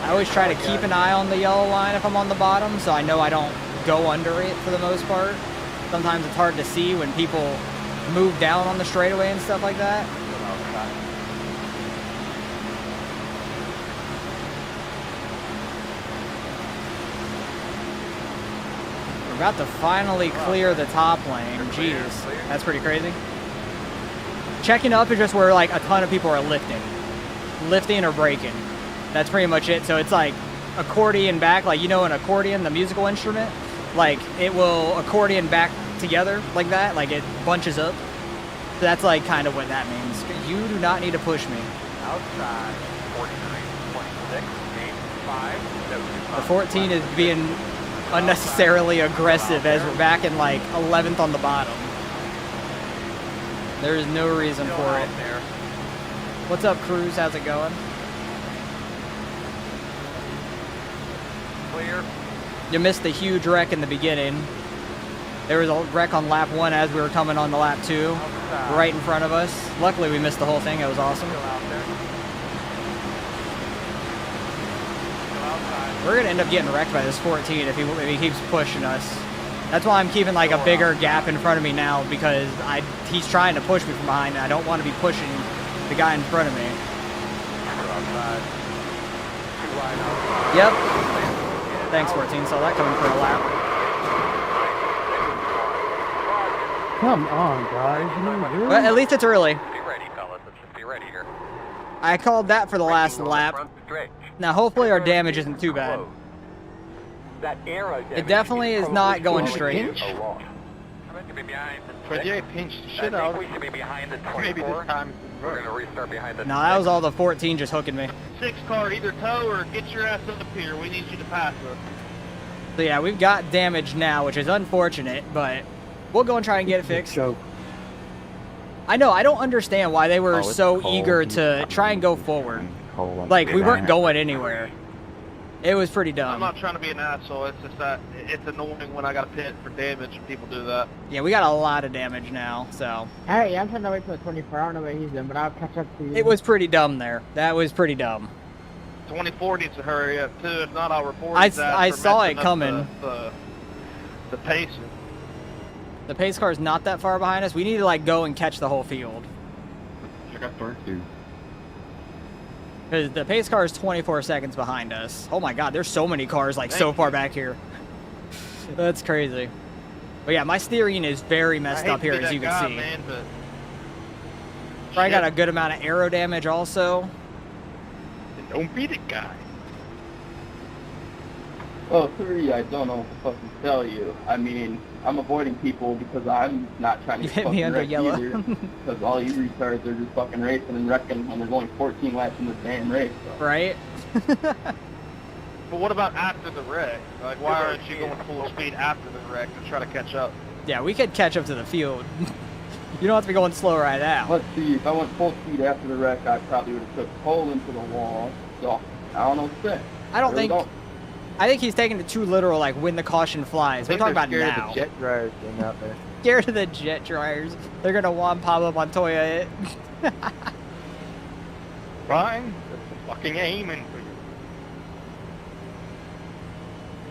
I always try to keep an eye on the yellow line if I'm on the bottom, so I know I don't go under it for the most part. Sometimes it's hard to see when people move down on the straightaway and stuff like that. We're about to finally clear the top lane. Jeez, that's pretty crazy. Checking up is just where like a ton of people are lifting or braking. That's pretty much it. So it's like accordion back, like, you know, an accordion, the musical instrument, like it will accordion back together like that, like it bunches up. So that's like kind of what that means. You do not need to push me. Outside, 49, 26, 85, The 14 is being unnecessarily aggressive as we're back in like 11th on the bottom. There is no reason for it. What's up, Cruz? How's it going? Clear. You missed the huge wreck in the beginning. There was a wreck on lap 1 as we were coming on to lap 2, right in front of us. Luckily, we missed the whole thing. It was awesome. We're going to end up getting wrecked by this 14 if he keeps pushing us. That's why I'm keeping like a bigger gap in front of me now, because he's trying to push me from behind, and I don't want to be pushing the guy in front of me. Yep. Thanks, 14. Saw that coming for a lap. Come on, guys. You know, really? But at least it's early. Be ready, fellas. Let's just be ready here. I called that for the last lap. Now, hopefully our damage isn't too bad. That arrow It definitely is not going straight. Freddy pinched the shit I out. think we should be behind the 24. Maybe this time. We're going to restart behind the No, that was all the 14 just hooking me. 6 car, either tow or get your ass up here. We need you to pass us. So yeah, we've got damage now, which is unfortunate, but we'll go and try and get it fixed. Joke. I know, I don't understand why they were Oh, it's so cold. eager to try and go forward. Cold. Like, we weren't going anywhere. It was pretty I'm dumb. not trying to be an asshole. It's just that it's annoying when I got to pit for damage and people do that. Yeah, we got a lot of damage now, so. Hey, I'm trying to wait for the 24. I don't know what he's doing, but I'll catch up to you. It was pretty dumb there. That was pretty dumb. 24 needs to hurry up too. If not, I'll report I his ass I for saw it messing up coming. The pacing. The pace car's not that far behind us. We need to like go and catch the whole field. I got burnt too. Because the pace car is 24 seconds behind us. Oh my god, there's so many cars like so far back here. That's crazy. But yeah, my steering is very messed up here, as you can see. Man, but Probably got a good amount of aero damage also. Don't be the guy. Well, 3, I don't know what to fucking tell you. I mean, I'm avoiding people because I'm not trying to You get hit me fucking under wrecked yellow. Because all you retards are just fucking racing and wrecking when there's only 14 laps in this damn race. So. Right? But what about after the wreck? Like, why aren't you going full speed after the wreck to try to catch up? Yeah, we could catch up to the field. You don't have to be going slow right now. Let's see, if I went full speed after the wreck, I probably would have took pole into the wall. So, I don't know what to say. I don't really think... I think he's taking it too literal, like when the caution flies. We're talking about now. The jet drivers being out there. Scared of the jet dryers. They're gonna want pop up on Toya it. Fine. That's fucking aiming for you.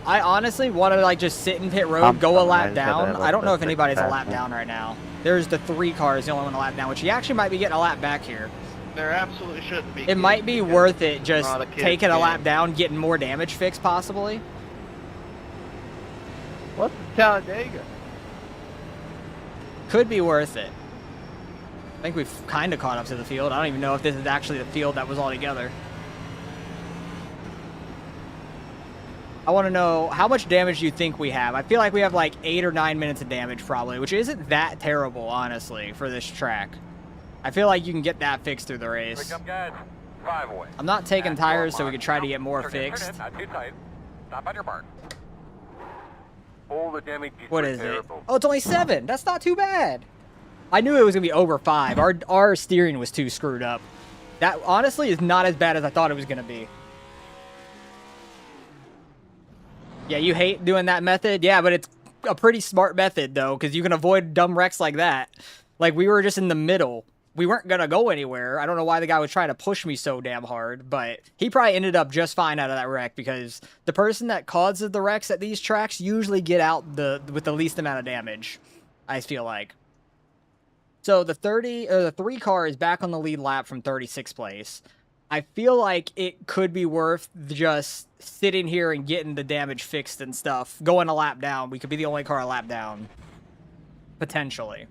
I honestly want to like just sit in pit road, I'm go a sorry, I lap just had down. to have, I don't know if the anybody's a fast lap one. down right now. There's the 3 cars, the only one a lap down, which he actually might be getting a lap back here. There absolutely shouldn't be. It might be because worth it just not a kid's taking a game. lap down, getting more damage fixed possibly. What's the Talladega? Could be worth it. I think we've kind of caught up to the field. I don't even know if this is actually the field that was all together. I want to know, how much damage do you think we have? I feel like we have like 8 or 9 minutes of damage probably, which isn't that terrible, honestly, for this track. I feel like you can get that fixed through the Here we race. come, guys. 5 away. I'm not taking And tires go so we on. can try to get more Turn in, fixed. not too tight. Stop on your mark. All the damage is What is it? repairable. Oh, it's only 7. That's not too bad. I knew it was going to be over 5. Our steering was too screwed up. That honestly is not as bad as I thought it was going to be. Yeah, you hate doing that method? Yeah, but it's a pretty smart method, though, because you can avoid dumb wrecks like that. Like, we were just in the middle. We weren't going to go anywhere. I don't know why the guy was trying to push me so damn hard, but he probably ended up just fine out of that wreck, because the person that causes the wrecks at these tracks usually get out with the least amount of damage, I feel like. So the 3 car is back on the lead lap from 36th place. I feel like it could be worth just sitting here and getting the damage fixed and stuff. Going a lap down. We could be the only car a lap down. Potentially.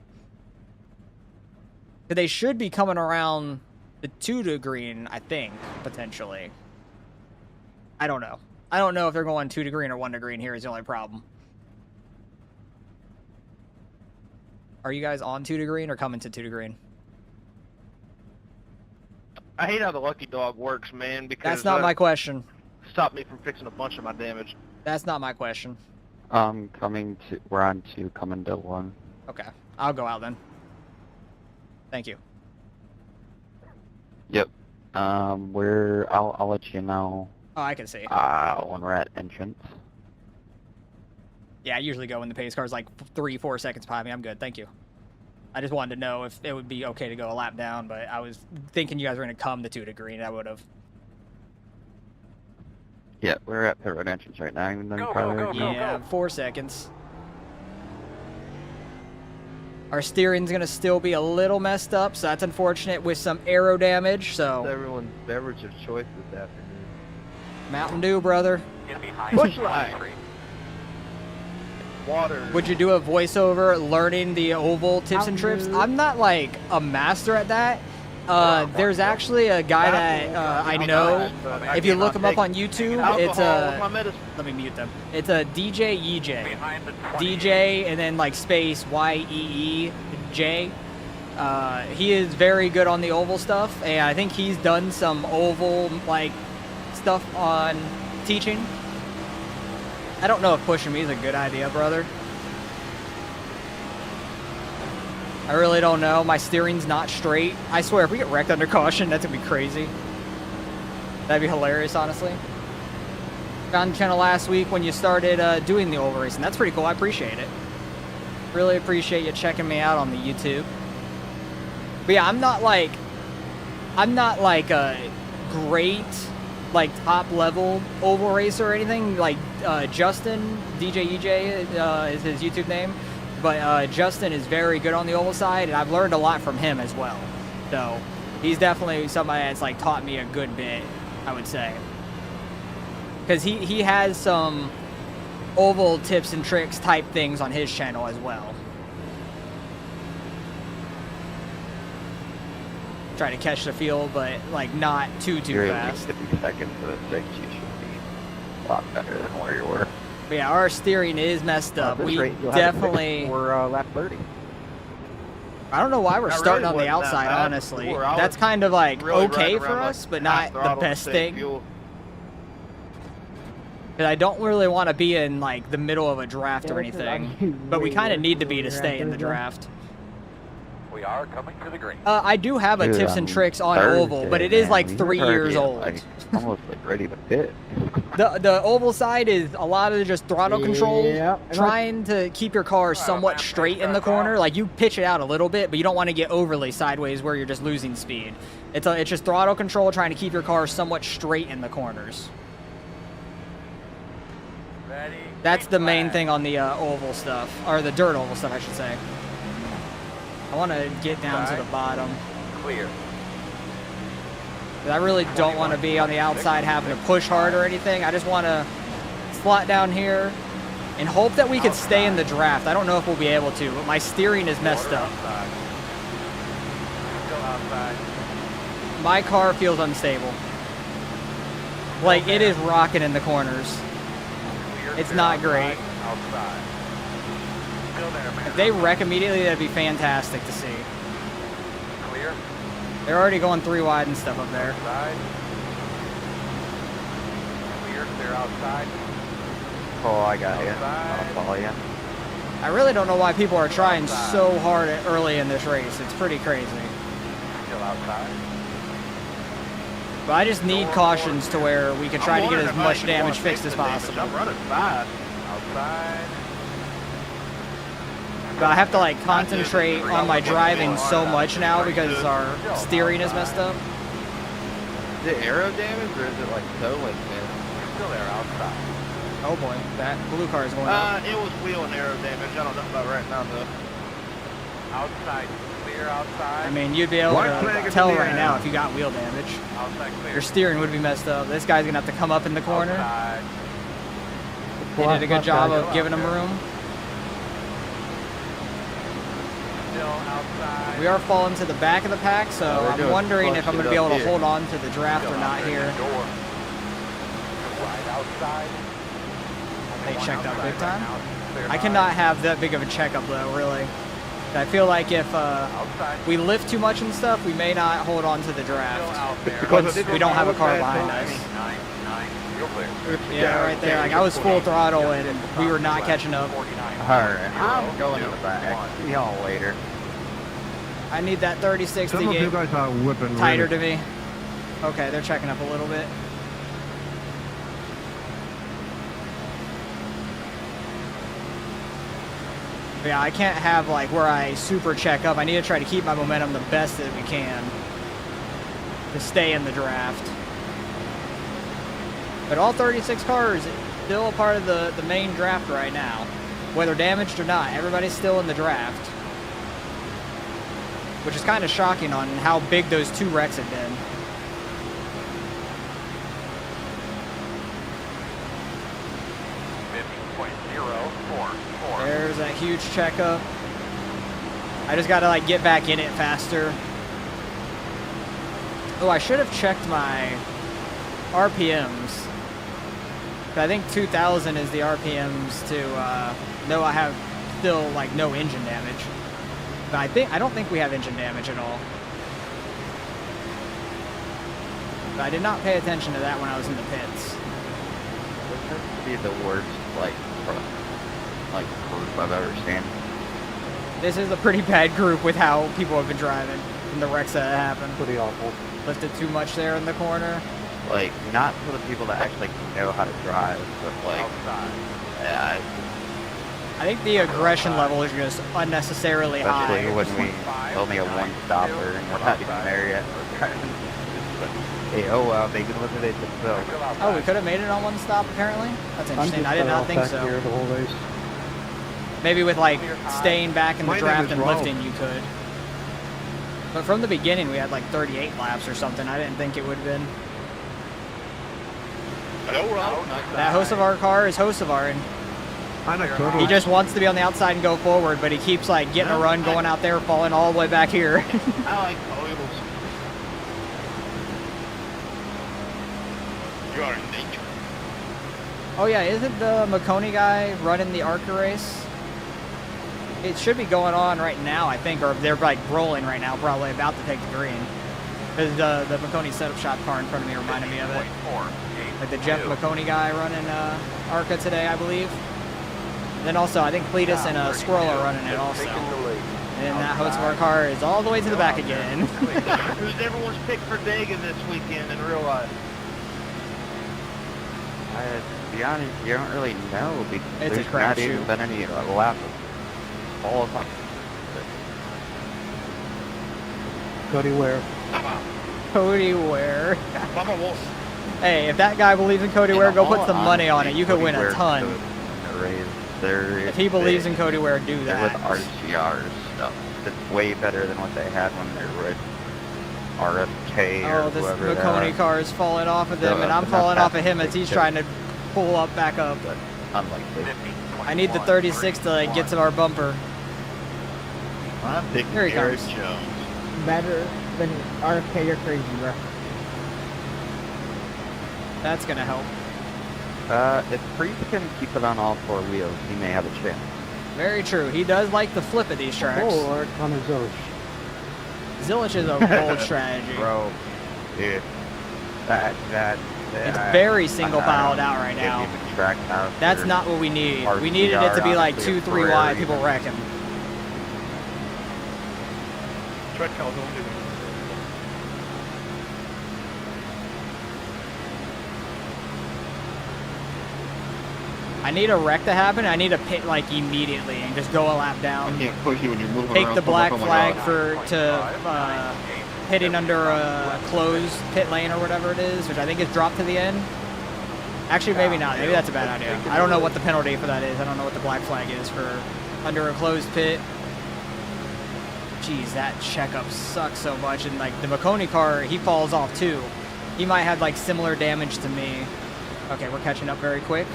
But they should be coming around the 2 to green, I think, potentially. I don't know. I don't know if they're going 2 to green or 1 to green here is the only problem. Are you guys on 2 to green or coming to 2 to green? I hate how the lucky dog works, man, because That's not my question. stopped me from fixing a bunch of my damage. That's not my question. We're on 2, coming to 1. Okay. I'll go out then. Thank you. Yep. I'll let you know. Oh, I can see. When we're at entrance. Yeah, I usually go when the pace car's like 3-4 seconds behind me. I'm good. Thank you. I just wanted to know if it would be okay to go a lap down, but I was thinking you guys were going to come to 2 to green. I would have. Yeah, we're at pit road entrance right now. Even though Go, probably go, go. Yeah, 4 seconds. Our steering's going to still be a little messed up, so that's unfortunate with some aero damage, so... Everyone's beverage of choice this afternoon. Mountain Dew, brother. In behind Push the line. tree. Water. Would you do a voiceover learning the oval tips and trips? Mountain Dew. I'm not, like, a master at that. There's actually a guy that I know. If you look him up on YouTube, it's my medicine. let me mute them. It's a DJ EJ. Behind the 20. DJ and then like space YEEJ. He is very good on the oval stuff, and I think he's done some oval like stuff on teaching. I don't know if pushing me is a good idea, brother. I really don't know. My steering's not straight. I swear, if we get wrecked under caution, that's gonna be crazy. That'd be hilarious, honestly. Found the channel last week when you started doing the oval racing. That's pretty cool. I appreciate it. Really appreciate you checking me out on the YouTube. But yeah, I'm not like a great, like top level oval racer or anything. Like Justin, DJ EJ is his YouTube name. But Justin is very good on the oval side, and I've learned a lot from him as well. So he's definitely somebody that's like taught me a good bit, I would say. Because he has some oval tips and tricks type things on his channel as well. Try to catch the feel, but like not too You're at fast. least 50 seconds for the 6. You should be a lot better than where you were. But yeah, our steering is messed up. We definitely. For lap 30. I don't know why we're That starting really on the wasn't that outside, bad honestly. before. I That's was kind of like really okay riding for around, us, like, but not half the throttle, best same thing. fuel. Because I don't really want to be in like the middle of a draft or anything. But we kind of need to be to stay in the draft. We are coming to the green. I do have a Dude, tips and on tricks on oval, but it is Thursday, like man, 3 we were years already, old. like, almost like ready to pit. The oval side is a lot of just throttle control, Yeah. trying to keep your car somewhat straight in the corner. Like you pitch it out a little bit, but you don't want to get overly sideways where you're just losing speed. It's just throttle control, trying to keep your car somewhat straight in the corners. Ready. That's the green main flag. thing on the oval stuff, or the dirt oval stuff, I should say. I want to get down to the bottom. Clear. 'Cause I really don't want to be on the outside having to push hard or anything. I just want to slot down here and hope that we can stay in the draft. I don't know if we'll be able to, but my steering is messed Water up. outside. Still outside. My car feels unstable. Like, it is rocking in the corners. Clear, It's clear not outside, great. Outside. Still there, man. If they wreck immediately, that'd be fantastic to see. Clear. They're already going 3 wide and stuff up there. Outside. Clear, clear outside. Oh, I got you. Outside. I'll follow you. I really don't know why people are trying so hard early in this race. It's pretty crazy. Still outside. But I just need cautions to where we can try to get as much damage fixed as possible. I'm running fast. Outside. But I have to like concentrate on my driving so much now because our steering is messed up. Is it aero damage or is it like toe damage? Still there, outside. Oh boy, that blue car is going up. It was wheel and aero damage. I don't know about right now though. Outside, clear outside. I mean, you'd be able White flag to in tell the right air. now if you got wheel damage. Outside clear. Your steering would be messed up. This guy's gonna have to come up in the corner. Outside. He did a good job of giving him room. Still outside. We are falling to the back of the pack, so we're I'm doing wondering if I'm bunch going to be it able up to here. hold on to the draft or not here. Door. Right outside. They checked out big time. Clear I cannot have that big of a checkup though, really. I feel like if outside. we lift too much and stuff, we may not hold on to the Still draft. out there. Once we don't have a car behind us. 9, real clear. Yeah, right there. Like I was full throttle and we were not catching up. 49. Alright, I'm going in the back. See y'all later. I need that 30-60 Some of you get guys are whipping tighter really. to me. Okay, they're checking up a little bit. Yeah, I can't have like where I super check up. I need to try to keep my momentum the best that we can to stay in the draft. But all 36 cars still a part of the main draft right now. Whether damaged or not, everybody's still in the draft. Which is kind of shocking on how big those two wrecks have been. There's that huge checkup. I just gotta like get back in it faster. Oh, I should have checked my RPMs. I think 2,000 is the RPMs to know I have still like no engine damage. But I don't think we have engine damage at all. But I did not pay attention to that when I was in the pits. This has to be the worst, like group I've ever seen. This is a pretty bad group with how people have been driving and the wrecks that happened. Pretty awful. Lifted too much there in the corner. Like, not for the people that actually know how to drive, but like, yeah, I think the aggression level is just unnecessarily especially high. when we only a one-stopper and we're not even there yet. Hey, oh well, they can eliminate themselves. Oh, we could have made it on one stop apparently? That's interesting. I did not think so. The whole race. Maybe with like staying back in the My name draft is and Rob. lifting you could. But from the beginning we had like 38 laps or something. I didn't think it would have been. That Hocevar car is Hocevar and I like turtles. he just wants to be on the outside and go forward, but he keeps like getting a run going out there, falling all the way back here. I like oils. You are in nature. Oh yeah, isn't the Maconi guy running the ARCA race? It should be going on right now, I think, or they're like rolling right now, probably about to take the green. Because the Maconi setup shot car in front of me reminded me of it. Like the Jeff Maconi guy running ARCA today, I believe. And then also, I think Cleetus and Squirrel are running it also. And then that Hocevar car is all the way to the back again. Who's everyone's pick for Dega this weekend in real life? To be honest, you don't really know because It's a there's not even crapshoot. been any lap of qualifying. Cody Ware. Cody Ware. Mama Wolf. Hey, if that guy believes in Cody Ware, go put some money on it. You could Cody win a Ware's ton. the race. They're- If he believes in Cody Ware, do they're with that. RCR stuff. It's way better than what they had when they were with RFK or Oh, this whoever they Maconi are. car is falling off of them, No, and I'm not falling that off of him as he's big trying to pull up back up. But unlikely. I need the 36 to like, get to our bumper. I'm picking Here he Eric comes. Jones. Better than RFK, you're crazy, bro. That's gonna help. If Priest can keep it on all four wheels, he may have a chance. Very true. He does like the flip of these tracks. Or Connor Zosh. Zillich is a bold strategy. Bro, dude, It's very single piled out right now. That's not what we need. We needed it to be like 2-3 wide, people wrecking. Tread Calhoun did I need a wreck to happen. I need to pit like immediately and just go a lap down. I can't push you when you're moving Take around the so black much. Oh my flag God. to pitting under a closed pit lane or whatever it is, which I think is dropped to the end. Actually, maybe not. Maybe that's a bad idea. I don't know what the penalty for that is. I don't know what the black flag is for under a closed pit. Jeez, that checkup sucks so much. And like the McConey car, he falls off too. He might have like similar damage to me. Okay, we're catching up very quick.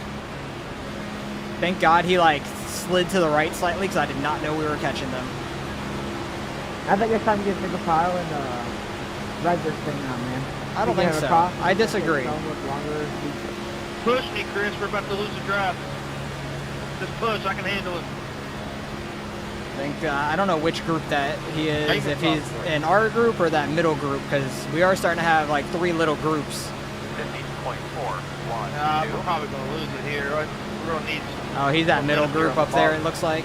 Thank God he like slid to the right slightly because I did not know we were catching them. I think it's time to get Big Pile and ride this thing out, man. I don't We can think have a so. coffee, I disagree. get some with longer seats. Push me, Chris. We're about to lose the draft. Just push. I can handle it. I think I don't know which group that he is, if he's in our group or that middle group, because we are starting to have like 3 little groups. 50.4. We're probably going to lose it here. We're going to need some. Oh, he's that middle group up there, it looks like.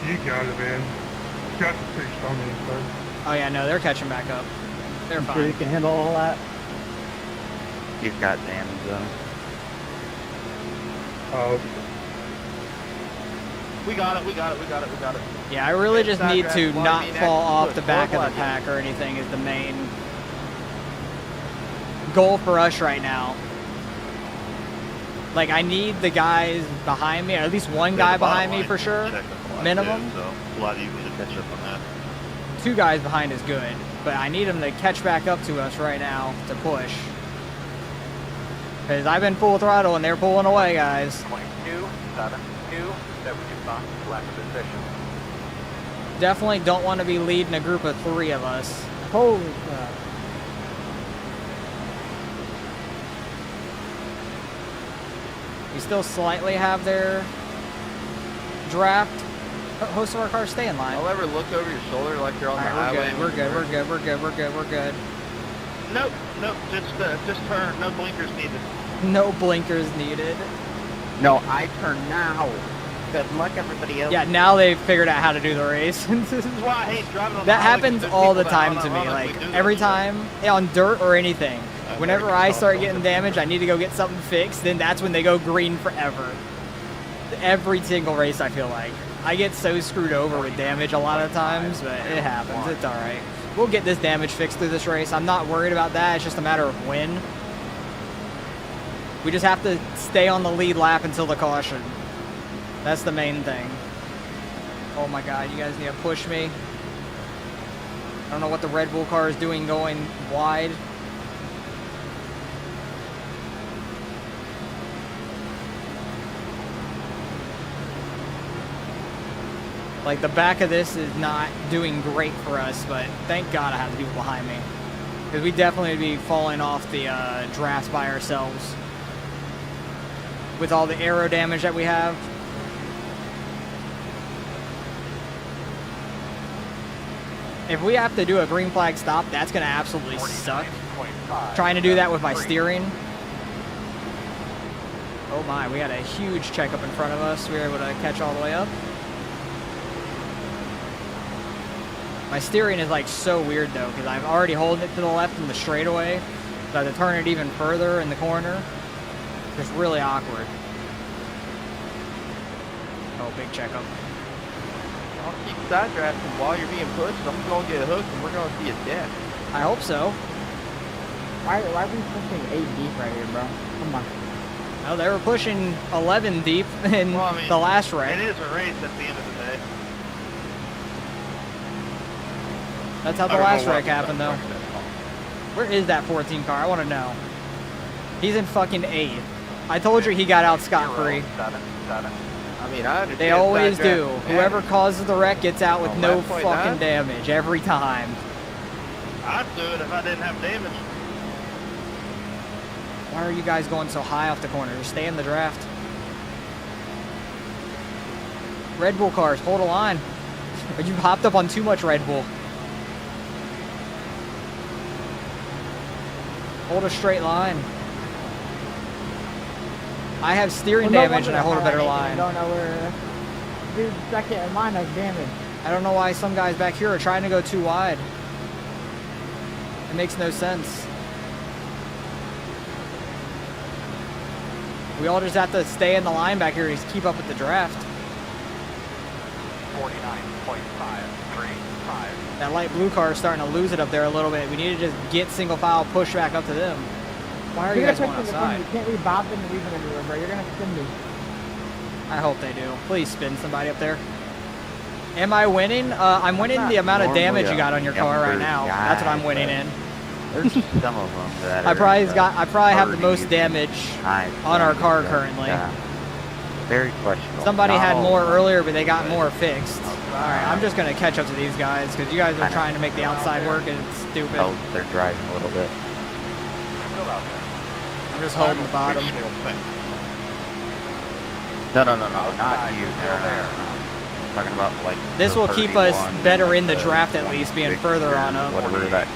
You got it, man. Got the pretty strong inside. Oh yeah, no, they're catching back up. They're I'm sure you fine. can handle all that. He's got damage though. Oh, We got it. We got it. We got it. We got it. Yeah, I really just need to Well, not I mean, fall off look, the back of the look. pack or anything is the main goal for us right now. Like, I need the guys behind me, or at least one guy behind me for sure, minimum. So it's a lot easier to catch up on that. 2 guys behind is good, but I need them to catch back up to us right now to push. Because I've been full throttle and they're pulling away, guys. 0.272 that we can find lack of position. Definitely don't want to be leading a group of 3 of us. Holy crap. We still slightly have their draft. Most of our cars stay in line. Don't ever look over your shoulder like you're on the Alright, highway. we're good. We're good. We're good. We're good. We're good. Nope. Nope. Just turn. No blinkers needed. No blinkers needed. No, I turn now. Good luck, everybody else. Yeah, now they've figured out how to do the race. This is why I hate driving on the That highway, 'cause happens there's all the people that time run to me. around Like we do every this shit. time on dirt or anything. Whenever I start getting damaged, I need to go get something fixed. Then that's when they go green forever. Every single race, I feel like I get so screwed over with damage a lot of times, but it happens. It's all right. We'll get this damage fixed through this race. I'm not worried about that. It's just a matter of when. We just have to stay on the lead lap until the caution. That's the main thing. Oh my God, you guys need to push me. I don't know what the Red Bull car is doing going wide. Like the back of this is not doing great for us, but thank God I have the people behind me. Because we definitely would be falling off the drafts by ourselves. With all the aero damage that we have. If we have to do a green flag stop, that's going to absolutely suck. 49.5. Trying to do that with my steering. Oh my, we had a huge checkup in front of us. We were able to catch all the way up. My steering is like so weird though, because I'm already holding it to the left in the straightaway. So I have to turn it even further in the corner. It's really awkward. Oh, big checkup. I'll keep side drafting while you're being pushed. I'm going to get hooked and we're going to see a death. I hope so. Why are we pushing 8 deep right here, bro? Come on. No, they were pushing 11 deep in Well, I mean, the last It wreck. is a race at the end of the day. That's how the I don't last know wreck what happened though. that wreck is. Where is that 14 car? I want to know. He's in fucking 8th. I told you he got out scot-free. 0.77. I mean, I understand. They always side do. draft. Whoever causes the wreck gets out with Oh, no 1.9? fucking damage every time. I'd do it if I didn't have damage. Why are you guys going so high off the corner? Just stay in the draft. Red Bull cars, hold a line. You hopped up on too much Red Bull. Hold a straight line. I have steering Well, no damage and I wonder hold a better the line. Don't know where. Dude, second in line has damage. I don't know why some guys back here are trying to go too wide. It makes no sense. We all just have to stay in the line back here and just keep up with the draft. 49.535. That light blue car is starting to lose it up there a little bit. We need to just get single file, push back up to them. Why are you guys going outside? You can't leave Bob and leave him in the river. You're gonna have to spin me. I hope they do. Please spin somebody up there. Am I winning? I'm winning the amount of damage you got on your car right now. That's what I'm winning in. There's some of them that I are probably have the most 30s, damage high on our car 20s, currently. Very questionable. Somebody Not had all more of them. earlier, but they got more fixed. Alright, I'm just gonna catch up to these guys because you guys are trying to make the outside work and it's stupid. Oh, they're driving a little bit. I'm just holding the bottom. No, not you. No. Talking about like. This the will keep us 31, better in the like draft at least, being Victor, further on up. Whatever that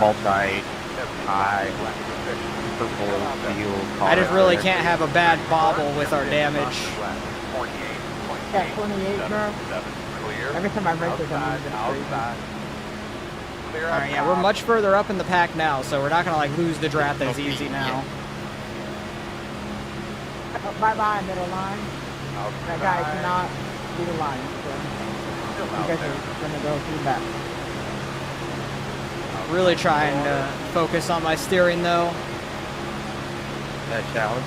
multi-high purple field car. I just really can't have a bad bobble with our damage. Yeah, 28, bro. Every time I race this, I'm losing crazy. Alright, yeah, we're much further up in the pack now, so we're not gonna like lose the draft as easy now. Bye-bye, middle line. That guy cannot see the line, so you guys are gonna go through that. Really trying to focus on my steering though. That challenge.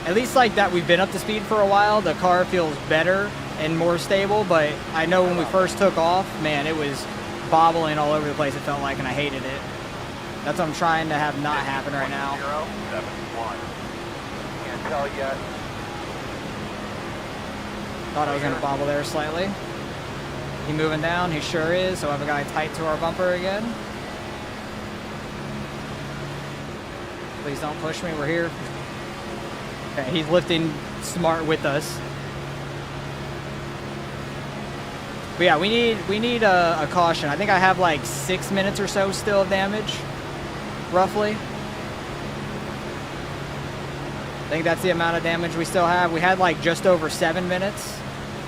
At least like that we've been up to speed for a while, the car feels better and more stable, but I know when we first took off, man, it was bobbling all over the place, it felt like, and I hated it. That's what I'm trying to have not happen right now. 071. Can't tell yet. Thought I was gonna bobble there slightly. He moving down, he sure is, so I have a guy tight to our bumper again. Please don't push me, we're here. Okay, he's lifting smart with us. But yeah, we need a caution. I think I have like 6 minutes or so still of damage, roughly. I think that's the amount of damage we still have. We had like just over 7 minutes.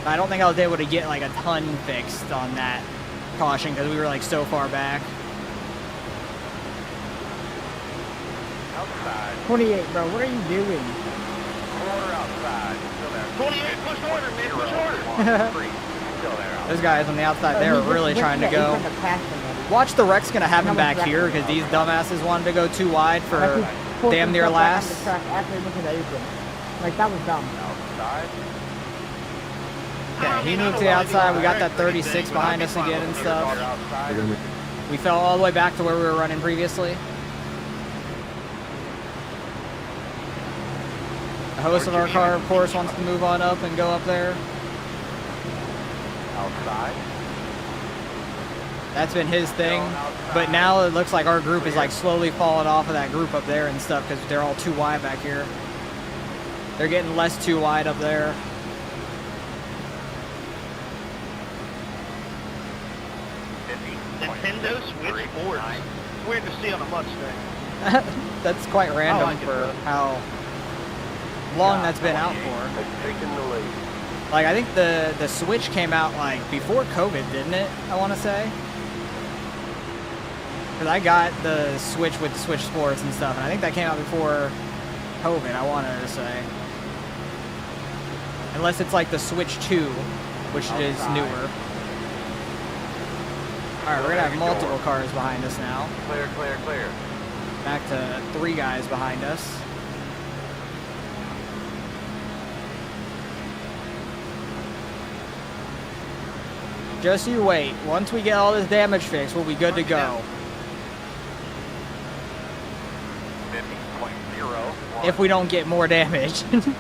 I don't think I was able to get like a ton fixed on that caution because we were like so far back. 28, bro, what are you doing? Quarter outside. Still there. 28, push order, man, push order. Still there. Those guys on the outside, they were really trying to go. He's gonna Watch the wreck's gonna have him back here because these dumbasses wanted to go too wide for damn near last. After he went to the apron. Like, that was dumb. Outside. Okay, he moved to the outside. We got that 36 behind us again and stuff. We fell all the way back to where we were running previously. The host of our car, of course, wants to move on up and go up there. Outside. That's been his thing. But now it looks like our group is like slowly falling off of that group up there and stuff because they're all too wide back here. They're getting less too wide up there. Nintendo Switch Sports. Weird to see on a Mustang. That's quite random like it, for though. how long that's been out for. Taking the lead. Like, I think the Switch came out, like, before COVID, didn't it? I want to say. Because I got the Switch with the Switch Sports and stuff, and I think that came out before COVID, I wanted to say. Unless it's, like, the Switch 2, which is newer. Alright, we're going to have multiple cars behind us now. Clear, clear, clear. Back to 3 guys behind us. Just you wait. Once we get all this damage fixed, we'll be good to go. 50.01. If we don't get more damage. Because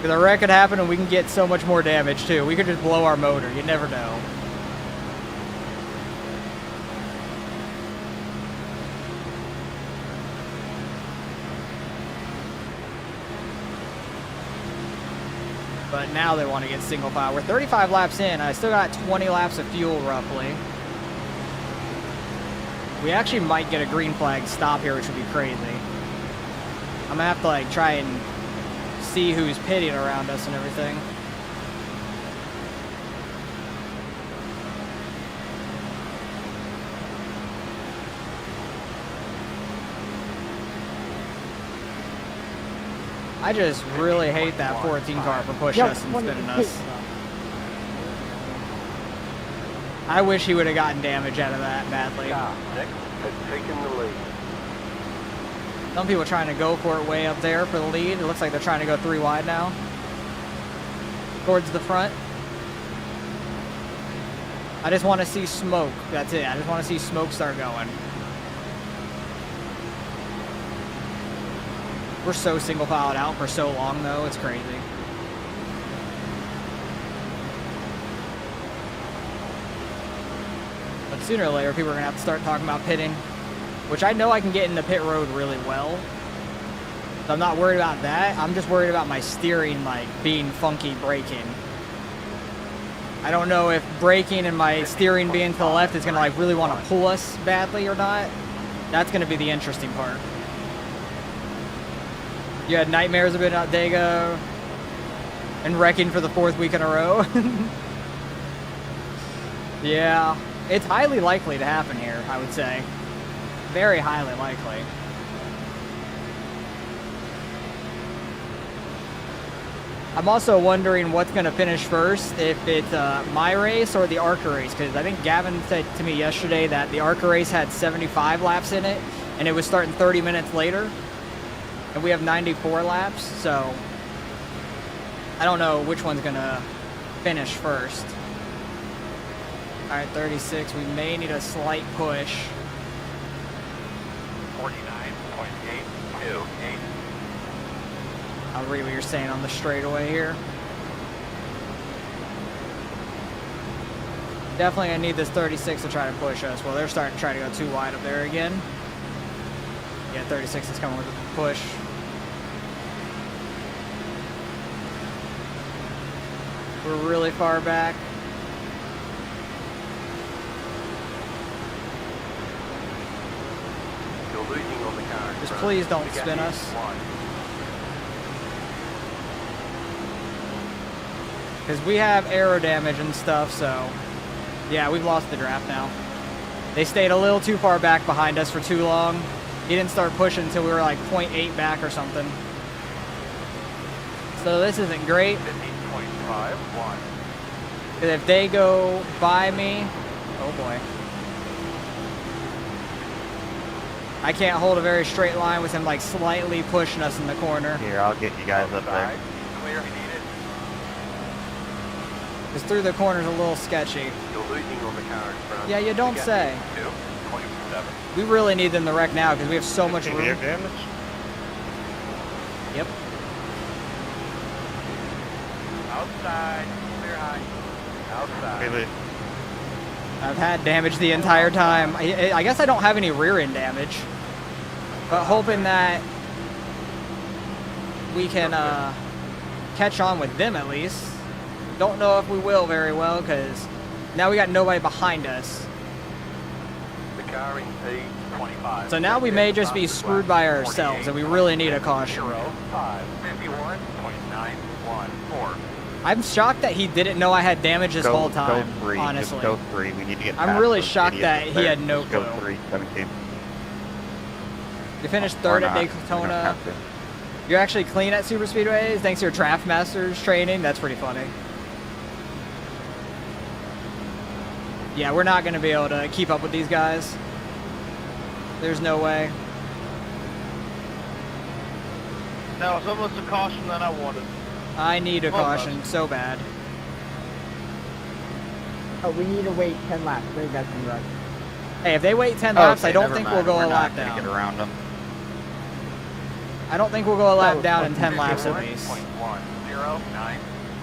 a wreck could happen and we can get so much more damage too. We could just blow our motor. You never know. But now they want to get single file. We're 35 laps in. I still got 20 laps of fuel roughly. We actually might get a green flag stop here, which would be crazy. I'm gonna have to like try and see who's pitting around us and everything. I just really hate that 14 car for pushing us and spinning us. I wish he would have gotten damage out of that badly. Taking the lead. Some people trying to go for it way up there for the lead. It looks like they're trying to go 3 wide now. Towards the front. I just want to see smoke. That's it. I just want to see smoke start going. We're so single filed out for so long though, it's crazy. But sooner or later, people are gonna have to start talking about pitting, which I know I can get in the pit road really well. So I'm not worried about that. I'm just worried about my steering, like, being funky braking. I don't know if braking and my steering being to the left is gonna, like, really want to pull us badly or not. That's gonna be the interesting part. You had nightmares about Talladega and wrecking for the 4th week in a row. Yeah, it's highly likely to happen here, I would say. Very highly likely. I'm also wondering what's going to finish first, if it's my race or the ARCA race, because I think Gavin said to me yesterday that the ARCA race had 75 laps in it, and it was starting 30 minutes later. And we have 94 laps, so I don't know which one's gonna finish first. All right, 36, we may need a slight push. 49.828. I'll read what you're saying on the straightaway here. Definitely gonna need this 36 to try to push us. Well, they're starting to try to go too wide up there again. Yeah, 36 is coming with a push. We're really far back. You're losing on the car. Just please don't spin us. Because we have aero damage and stuff, so yeah, we've lost the draft now. They stayed a little too far back behind us for too long. He didn't start pushing until we were like 0.8 back or something. So this isn't great. 15.51. Because if they go by me, oh boy. I can't hold a very straight line with him like slightly pushing us in the corner. Here, I'll get you guys up there. Clear if you need it. Because through the corner's a little sketchy. You're losing on the car in front. Yeah, you don't say. 27. We really need them to wreck now because we have so much room. Air damage? Yep. Outside. Clear high. Outside. Hey, Lee. I've had damage the entire time. I guess I don't have any rear end damage. But hoping that we can catch on with them at least. Don't know if we will very well because now we got nobody behind us. The car in P25. So now we may just be screwed by ourselves and we really need a caution. 51.914. I'm shocked that he didn't know I had damage this whole time, Go 3, honestly. just go 3. We need to get I'm past really those shocked idiots that up he there. had no Just go clue. 3, 17. You finished Or third at not. We don't Daytona. have to. You're actually clean at super speedways thanks to your draft masters training. That's pretty funny. Yeah, we're not going to be able to keep up with these guys. There's no way. That was almost a caution that I wanted. I need a Almost. caution so bad. Oh, we need to wait 10 laps. They got some rush. Hey, if they wait 10 laps, Okay, I don't never think mind. we'll go We're a not lap gonna down. Get around them. I don't think we'll go a lap No, down in 10 laps at least. 51.09.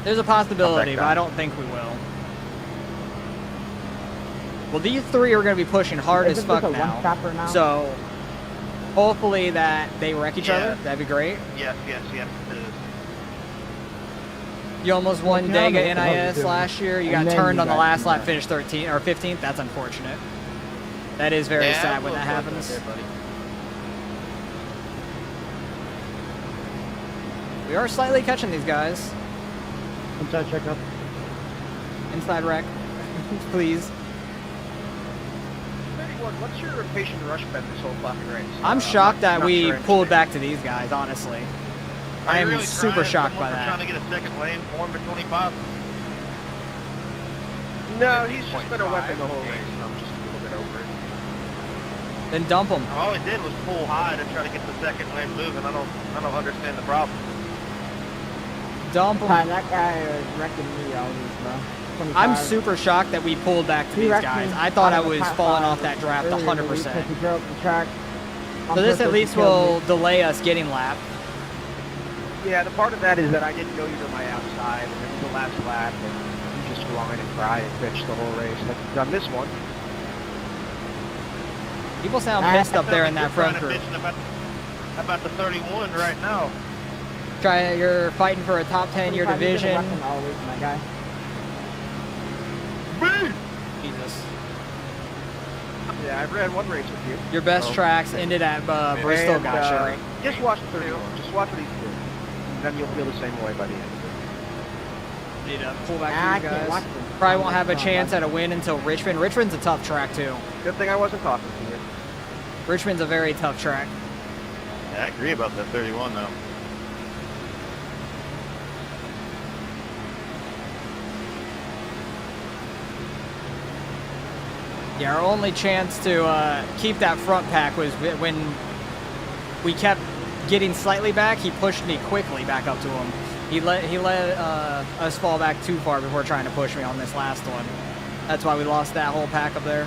There's a possibility, Come but back I down. don't think we will. Well, these three are going to be pushing hard as Isn't fuck this a now. one-stopper now? So, hopefully that they wreck each Yeah. other. That'd be great. Yes, it is. You almost won Yeah, I don't know Dega what the hell you're NIS doing. last year. You And got then turned you on the guys last do lap, that. finished 13th or 15th. That's unfortunate. That is very Yeah, sad when that we'll happens. there, buddy. We are slightly catching these guys. Inside checkup. Inside wreck, please. What's your patient rush been this whole fucking race? I'm shocked that not we sure pulled anything. back to these guys, honestly. I Are you am really super trying? shocked by Someone that. Trying to get a second lane formed for 25. No, he's just been a weapon the whole race, and I'm just a little bit over it. Then dump him. All he did was pull high to try to get the second lane moving. I don't understand the problem. Dump him. That guy is wrecking me always, bro. 25. I'm super shocked that we pulled back to He these wrecked guys. me I thought I out of the was top falling five off that draft earlier in the week 100%. because he drove the track. So this at least will delay us getting lapped. Yeah, the part of that is that I didn't go to my outside, and it was the last lap, and you just whine and cry and bitch the whole race. I've done this one. People sound pissed up there in that front group. About the 31 right now. You're fighting for a top 10 in your division. Always, my guy. Jesus. Yeah, I've ran one race with you. Your best tracks ended at Bristol, gotcha. Just watch the 31. Just watch what he's doing. And then you'll feel the same way by the end of it. Need to pull back I to you can't watch guys. them. Probably won't have a chance at a win until Richmond. Richmond's a tough track too. Good thing I wasn't talking to you. Richmond's a very tough track. Yeah, I agree about that 31 though. Yeah, our only chance to keep that front pack was when we kept getting slightly back. He pushed me quickly back up to him. He let us fall back too far before trying to push me on this last one. That's why we lost that whole pack up there.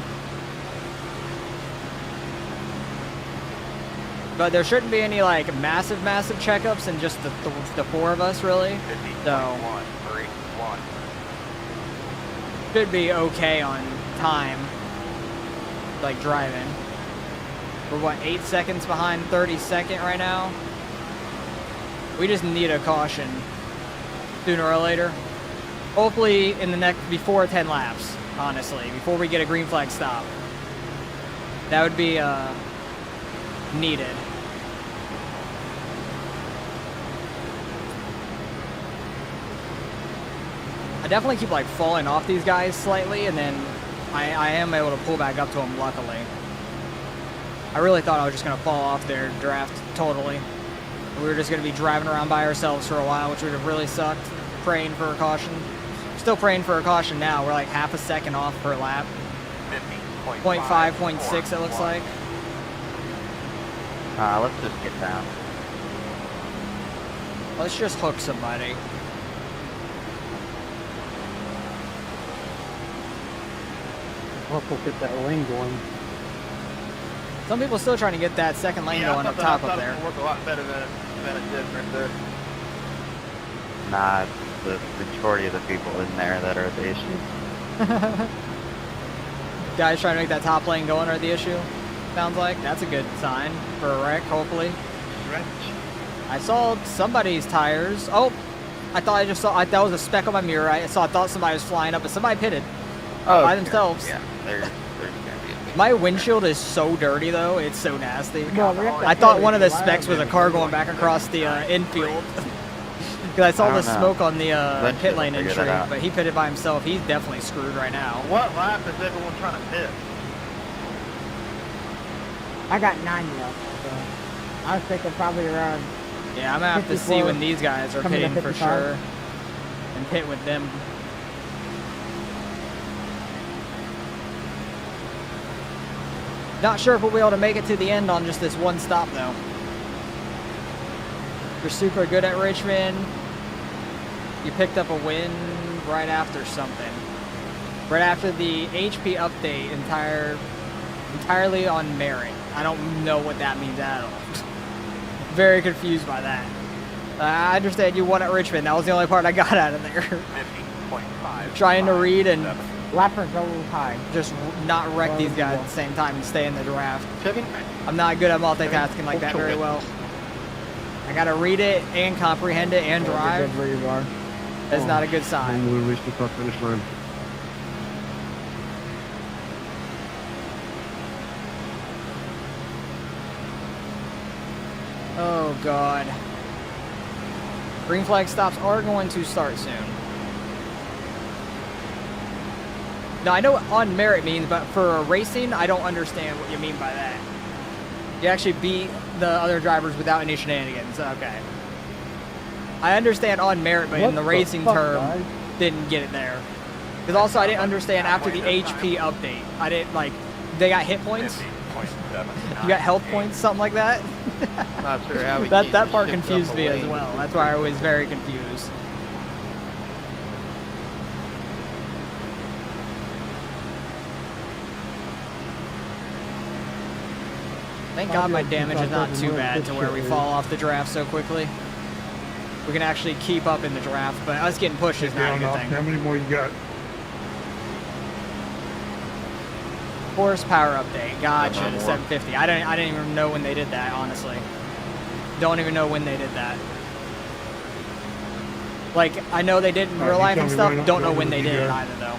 But there shouldn't be any like massive checkups in just the four of us really. 50.1, So 3-1. should be okay on time. Like driving. We're what, 8 seconds behind 32nd right now? We just need a caution sooner or later. Hopefully in the next, before 10 laps, honestly, before we get a green flag stop. That would be needed. I definitely keep like falling off these guys slightly, and then I am able to pull back up to them, luckily. I really thought I was just going to fall off their draft totally. We were just going to be driving around by ourselves for a while, which would have really sucked. Praying for a caution. Still praying for a caution now. We're like half a second off per lap. 50.5, 0.5, 0.6 it looks like. Let's just get down. Let's just hook somebody. We'll get that lane going. Some people still trying to get that second lane going up top up there. It worked a lot better than it did right there. Nah, it's the majority of the people in there that are the issue. Guys trying to make that top lane going are the issue. Sounds like that's a good sign for a wreck, hopefully. I saw somebody's tires. Oh, I thought I just saw. That was a speck on my mirror. I thought somebody was flying up, but somebody pitted by themselves. Yeah, there's gonna be a My windshield is so dirty though; it's so nasty. No, we have to I thought pit one of the it. specs was a car going back across the infield. Because I saw I the don't know. smoke on the Eventually pit lane we'll figure entry, that out. but he pitted by himself. He's definitely screwed right now. What lap is everyone trying to pit? I got 9 left, so I was thinking probably around. Yeah, I'm gonna have to see 54, when these guys are coming to pitting for 55. sure, and pit with them. Not sure if we'll be able to make it to the end on just this one stop though. You're super good at Richmond. You picked up a win right after something. Right after the HP update entirely on merit. I don't know what that means at all. Very confused by that. I understand you won at Richmond. That was the only part I got out of there. 50.5. Trying to read and Lapper goes high. just not wreck these guys at the same time and stay in the draft. I'm not good at multitasking like that very well. I gotta read it and comprehend it and drive. Where you are. That's not a good sign. And we'll reach the top finish line. Oh god. Green flag stops are going to start soon. Now I know what on merit means, but for racing, I don't understand what you mean by that. You actually beat the other drivers without any shenanigans. Okay. I understand on merit, but in the racing term, didn't get it there. Because also I didn't understand after the HP update. I didn't like, they got hit points. You got health points, something like that. Not sure how we that part confused me as well. That's why I was very confused. Thank God my damage is not too bad to where we fall off the draft so quickly. We can actually keep up in the draft, but us getting pushed is not a good thing. How many more you got? Horsepower update. Gotcha, the 750. I didn't even know when they did that, honestly. Don't even know when they did that. Like, I know they did in real life and stuff. Don't know when they did it either, though.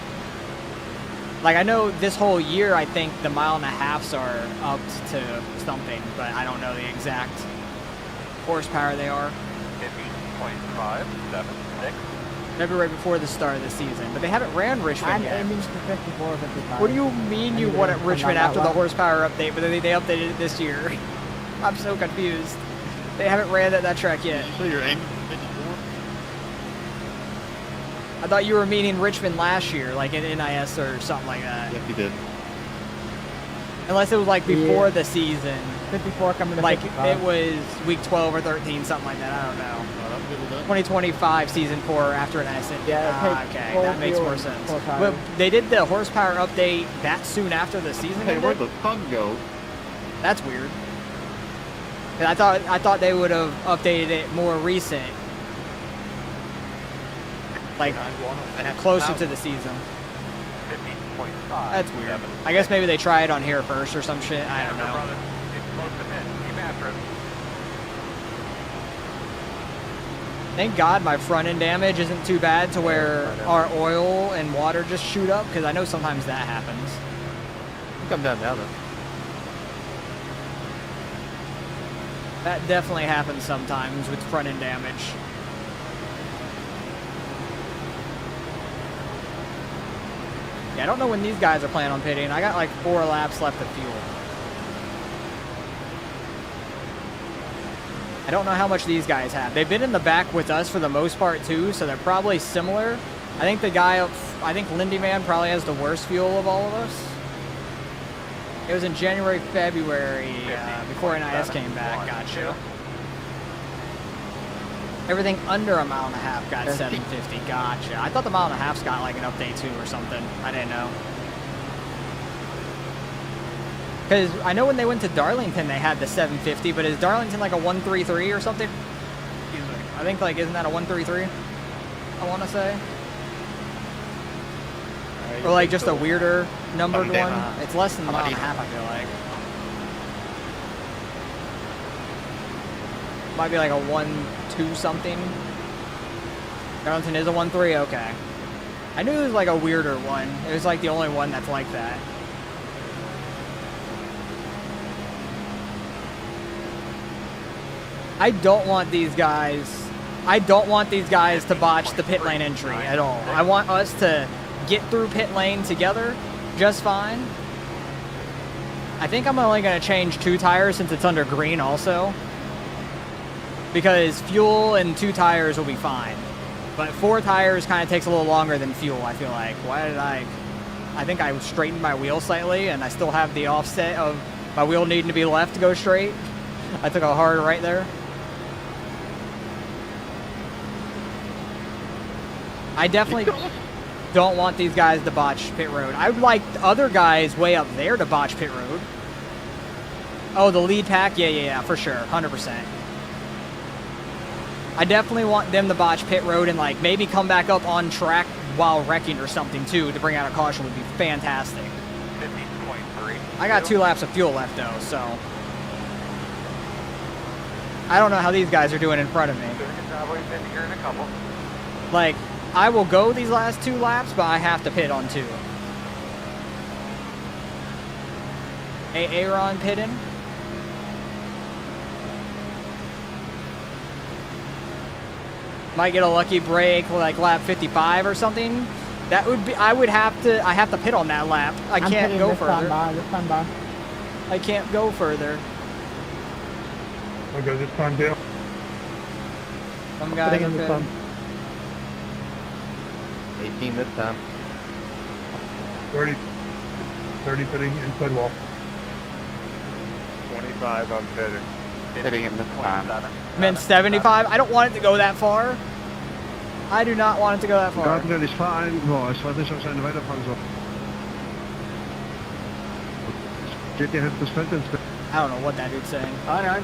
Like, I know this whole year, I think the mile-and-a-halfs are upped to something, but I don't know the exact horsepower they are. 50.576. February before the start of the season, but they haven't ran Richmond I'm yet. aiming for 54, 55. What do you mean you want Richmond after the horsepower update, but they updated it this year? I'm so confused. They haven't ran that track yet. So you're aiming for 54? I thought you were meaning Richmond last year, like in NIS or something like that. Yes, you did. Unless it was like before the season. 54 coming to Like 55. it was week 12 or 13, something like that. I don't know. 2025 season 4 after an accident. Yeah, okay, that makes more sense. But they did the horsepower update that soon after the season. Hey, where'd the pug go? That's weird. 'Cause I thought they would have updated it more recent, like closer to the season. 50.5. That's weird. I guess maybe they try it on here first or some shit. I don't know. It's close to mid. Keep after it. Thank God my front end damage isn't too bad to where our oil and water just shoot up, because I know sometimes that happens. Come down now, though. That definitely happens sometimes with front end damage. Yeah, I don't know when these guys are planning on pitting. I got like 4 laps left of fuel. I don't know how much these guys have. They've been in the back with us for the most part too, so they're probably similar. I think the guy up, I think Lindy Man probably has the worst fuel of all of us. It was in January, February, before NIS came back. Gotcha. Everything under a mile and a half got 750. Gotcha. I thought the mile and a half's got like an update too or something. I didn't know. Because I know when they went to Darlington, they had the 750, but is Darlington like a 133 or something? I think like, isn't that a 133? I want to say. Or like just a weirder numbered one. It's less than a mile and a half, I feel like. Might be like a 1.2 something. Darlington is a 1.3, okay. I knew it was like a weirder one. It was like the only one that's like that. I don't want these guys to botch the pit lane entry at all. I want us to get through pit lane together just fine. I think I'm only going to change 2 tires since it's under green also, because fuel and 2 tires will be fine. But 4 tires kind of takes a little longer than fuel, I feel like. Why did I think I straightened my wheel slightly and I still have the offset of my wheel needing to be left to go straight. I took a hard right there. I definitely don't want these guys to botch pit road. I would like other guys way up there to botch pit road. Oh, the lead pack? Yeah, for sure. 100%. I definitely want them to botch pit road and like maybe come back up on track while wrecking or something too to bring out a caution would be fantastic. 50.3. I got 2 laps of fuel left though, so I don't know how these guys are doing in front of me. Here in a couple. Like, I will go these last 2 laps, but I have to pit on 2. Aaron pitting. Might get a lucky break like lap 55 or something. That would be, I have to pit on that lap. I can't go further. I can't go further. Okay, this time down. Some guys Putting are in the good. sun. 18 this time. 30 pitting inside wall. 25 on pitting. Hitting him this time. I'm in 75. I don't want it to go that far. I do not want it to go that far. Gabriel, ich fahre ein. Boah, ich weiß nicht, ob ich eine weiterfahren soll. Geht dir das Feld ins Bett? I don't know what that dude's saying. I know.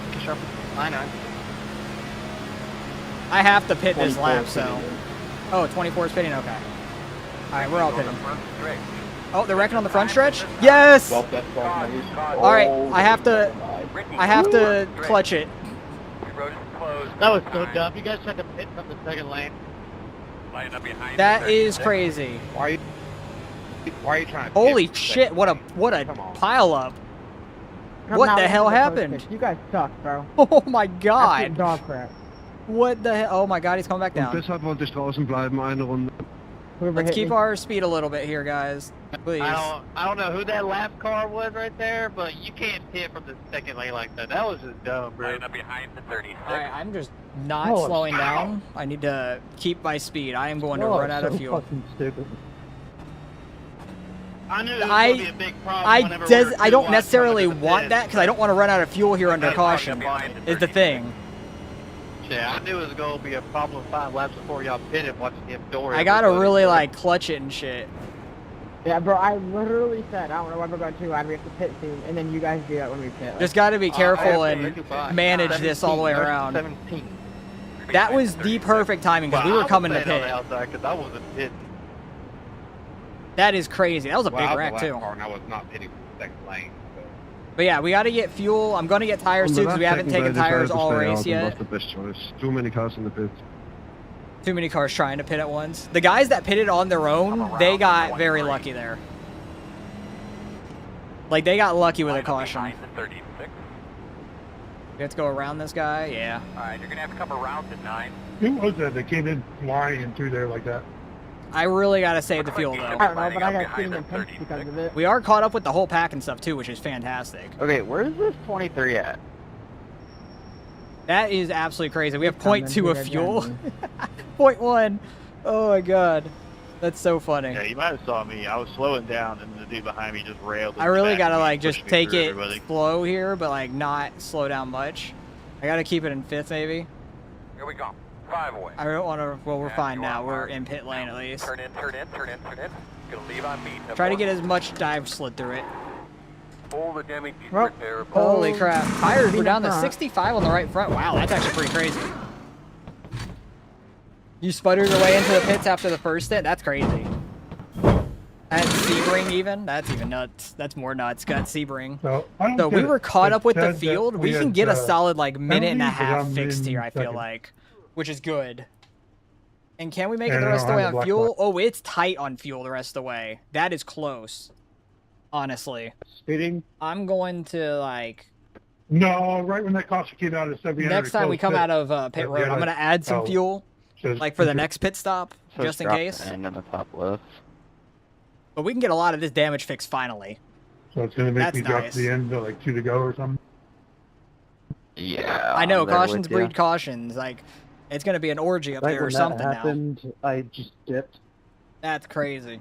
I know. I have to pit this 24 lap, is so. pitting. Oh, 24 is pitting? Okay. Alright, we're all pitting. Oh, they're wrecking on the front stretch? Yes! Well, that's all nice. Alright, Oh, I have to my. I have to clutch it. Road is closed. That was so dumb. You guys tried to pit from the second lane. Lining up behind. That is 36. crazy. Why are you trying to? Holy shit, what a Come on. pile up. Come What out the into hell post happened? pitch. You guys suck, bro. Oh my Absolute god. dog crap. What the hell? Oh my god, he's coming back Und down. deshalb wollte ich draußen bleiben, eine Runde. Whoever Let's hit keep me. our speed a little bit here, guys. Please. I don't know who that lap car was right there, but you can't pit from the second lane like that. That was just dumb, bro. Lining up behind the 36. Alright, I'm just not Oh, slowing down. I need to keep my speed. I am going to run out of fuel. Fucking stupid. I knew it was going to be a big problem whenever we were I too don't wide necessarily coming to the want pit. that because I don't want to run out of fuel here under Okay, caution. okay, Is the thing. Yeah, I knew it was going to be a problem 5 laps before y'all pitted watching him door. I gotta really like clutch it and shit. Yeah, bro, I literally said, I don't know when we're going too loud, we have to pit soon, and then you guys do that when we pit. Just gotta be careful I and have to make it by. manage this all the way 17, around. 17. That was the perfect timing because we were coming to pit. Because I wasn't pitting. That is crazy. That was a Well, big I was wreck the too. last car and I was not pitting from the second lane. So. But yeah, we gotta get fuel. I'm gonna get tires too because we haven't taken tires all race Was yet. the best choice. Too many cars in the pits. Too many cars trying to pit at once. The guys that pitted on their own, they got very lucky there. Like they got lucky with a caution. Behind the 36. We have to go around this guy. Yeah. Alright, you're gonna have to come around to 9. Who was that that came in flying through there like that? I really gotta save the fuel though. I don't know, but I got sitting in pinch because of it. We are caught up with the whole pack and stuff too, which is fantastic. Okay, where's this 23 at? That is absolutely crazy. We have Coming 0.2 to of the fuel. gun. 0.1. Oh my god. That's so funny. Yeah, you might have saw me. I was slowing down, and the dude behind me just railed. I really back gotta and like pushed just me take through it everybody. slow here, but like not slow down much. I gotta keep it in 5th maybe. Here we go. 5 away. I don't want to. Well, we're Yeah, fine you now. are We're marked. in pit lane at least. Turn in, turn in, turn in, turn in. Gonna leave on me. Try to get as much dive slid through it. All the damage is Well, repairable. Holy crap! Tires were Being down to front. 65 on the right front. Wow, that's actually pretty crazy. You sputtered your way into the pits after the first stint? That's crazy. That's Sebring even? That's even nuts. That's more nuts. Got Sebring. So we were caught up with the field. We can get a solid like minute and a half fixed here, I feel like. Which is good. And can we make it the rest of the way on fuel? Oh, it's tight on fuel the rest of the way. That is close. Honestly. Speeding? I'm going to like... No, right when that caution came out at 700. Next time we come out of pit road, I'm going to add some fuel. Like for the next pit stop, So just in drop case. the end on the top left. But we can get a lot of this damage fixed finally. So it's going to make That's me drop nice. to the end, like 2 to go or something. Yeah. I know, I'm there cautions with ya. breed cautions. Like, it's going to be an orgy up there or something now. I just dipped. That's crazy.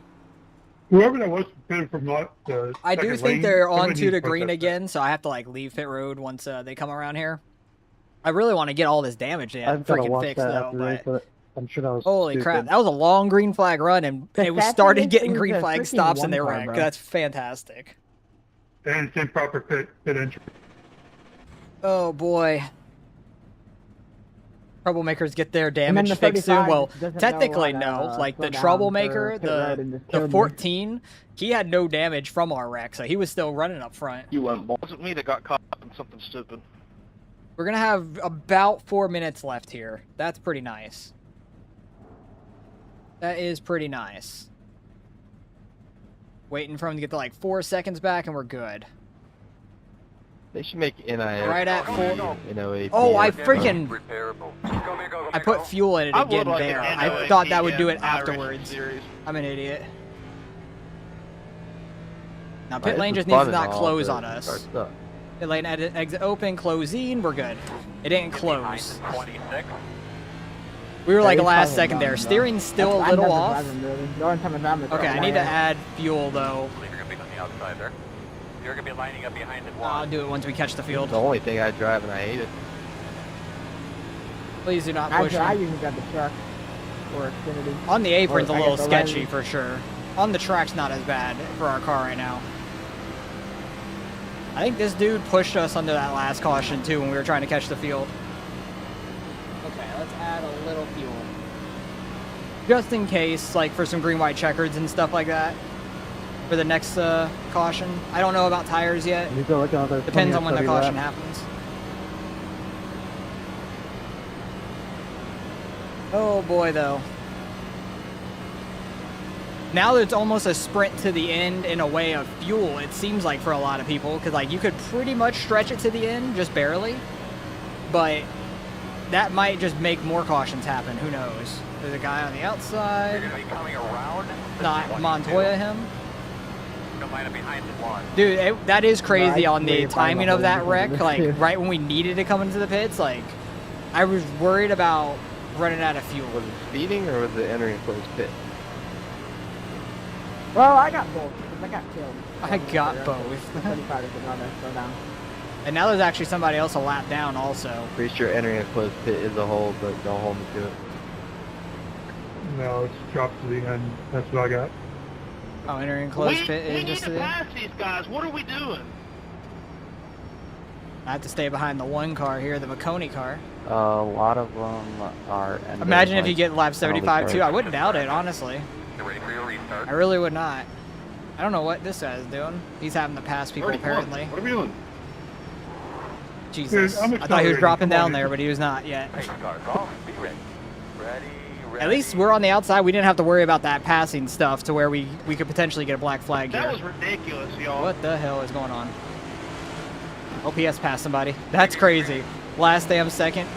Whoever that was pitted from the I do second think lane, they're on somebody 2 to needs to green put that- again, so I have to like leave pit road once they come around here. I really want to get all this damage freaking fixed though, but I'm sure that was holy crap, that was a long green flag run, and The it fact started is, getting it was green a flag freaking stops and they one car, wrecked. bro. That's fantastic. And it's improper pit entry. Oh boy. Troublemakers get their And then damage the fixed soon. 35 Well, doesn't know technically what, no. Like slow the down troublemaker, for pit road and just the killed me. 14, he had no damage from our wreck, so he was still running up front. You went It wasn't me that got caught up in something stupid. We're gonna have about 4 minutes left here. That's pretty nice. That is pretty nice. Waiting for him to get to like 4 seconds back and we're good. They should make NIS. Right at 4. NOAP. Oh, I freaking... Repairable. Go, man, go, I put fuel in it I again would like there. an I thought that would do it NOAP afterwards. series. I'm an idiot. Now Like, pit this lane is just needs fun to and not all, close but on it us. starts up. Pit lane exit open, closing, we're good. It didn't Behind close. the 26. We were like he's last probably second there. driving, though. Steering's still a I'm little never off. driving, really. The only time I'm driving is Okay, right I need to now. add fuel though. You're going to be on the outside there. You're going to be lining up behind the I'll wall. do it once we catch the field. The only thing I drive and I hate it. Please do not push I him. usually got the truck or Xfinity. On the apron's a Or I little guess sketchy O'Reilly. for sure. On the track's not as bad for our car right now. I think this dude pushed us under that last caution too when we were trying to catch the field. Okay, let's add a little fuel. Just in case, like for some green, white checkers and stuff like that. For the next caution. I don't know about tires yet. You go look at all those Depends on when the 20 or 30 caution laps. happens. Oh boy, though. Now that it's almost a sprint to the end in a way of fuel, it seems like for a lot of people, because like you could pretty much stretch it to the end, just barely. But that might just make more cautions happen. Who knows? There's a guy on the outside. You're going to be coming around. Not Montoya him. You're going to line up behind the one. Dude, that is crazy No, I on the really timing of probably that won't wreck. do this Like, too. right when we needed to come into the pits, like, I was worried about running out of fuel. Was it speeding or was it entering closed pit? Well, I got both because I got killed. I got both. 35 is another slow down. And now there's actually somebody else a lap down also. Pretty sure entering a closed pit is a hold, but don't hold me to it. No, it's dropped to the end. That's what I got. Oh, entering closed pit we is need just to the... pass these guys. What are we doing? I have to stay behind the one car here, the McConey car. A lot of them are. Imagine if you get lap 75 too. I wouldn't doubt it, honestly. You're ready for your restart. I really would not. I don't know what this guy's doing. He's having to pass people apparently. What are we doing? Jesus. Dude, I'm I thought he was accelerating. dropping Come on, down there, dude. but he was not yet. Hey, cars off. Be ready. Ready. At least we're on the outside. We didn't have to worry about that passing stuff to where we could potentially get a black flag That here. was ridiculous, y'all. What the hell is going on? OPS passed somebody. That's crazy. Last damn second.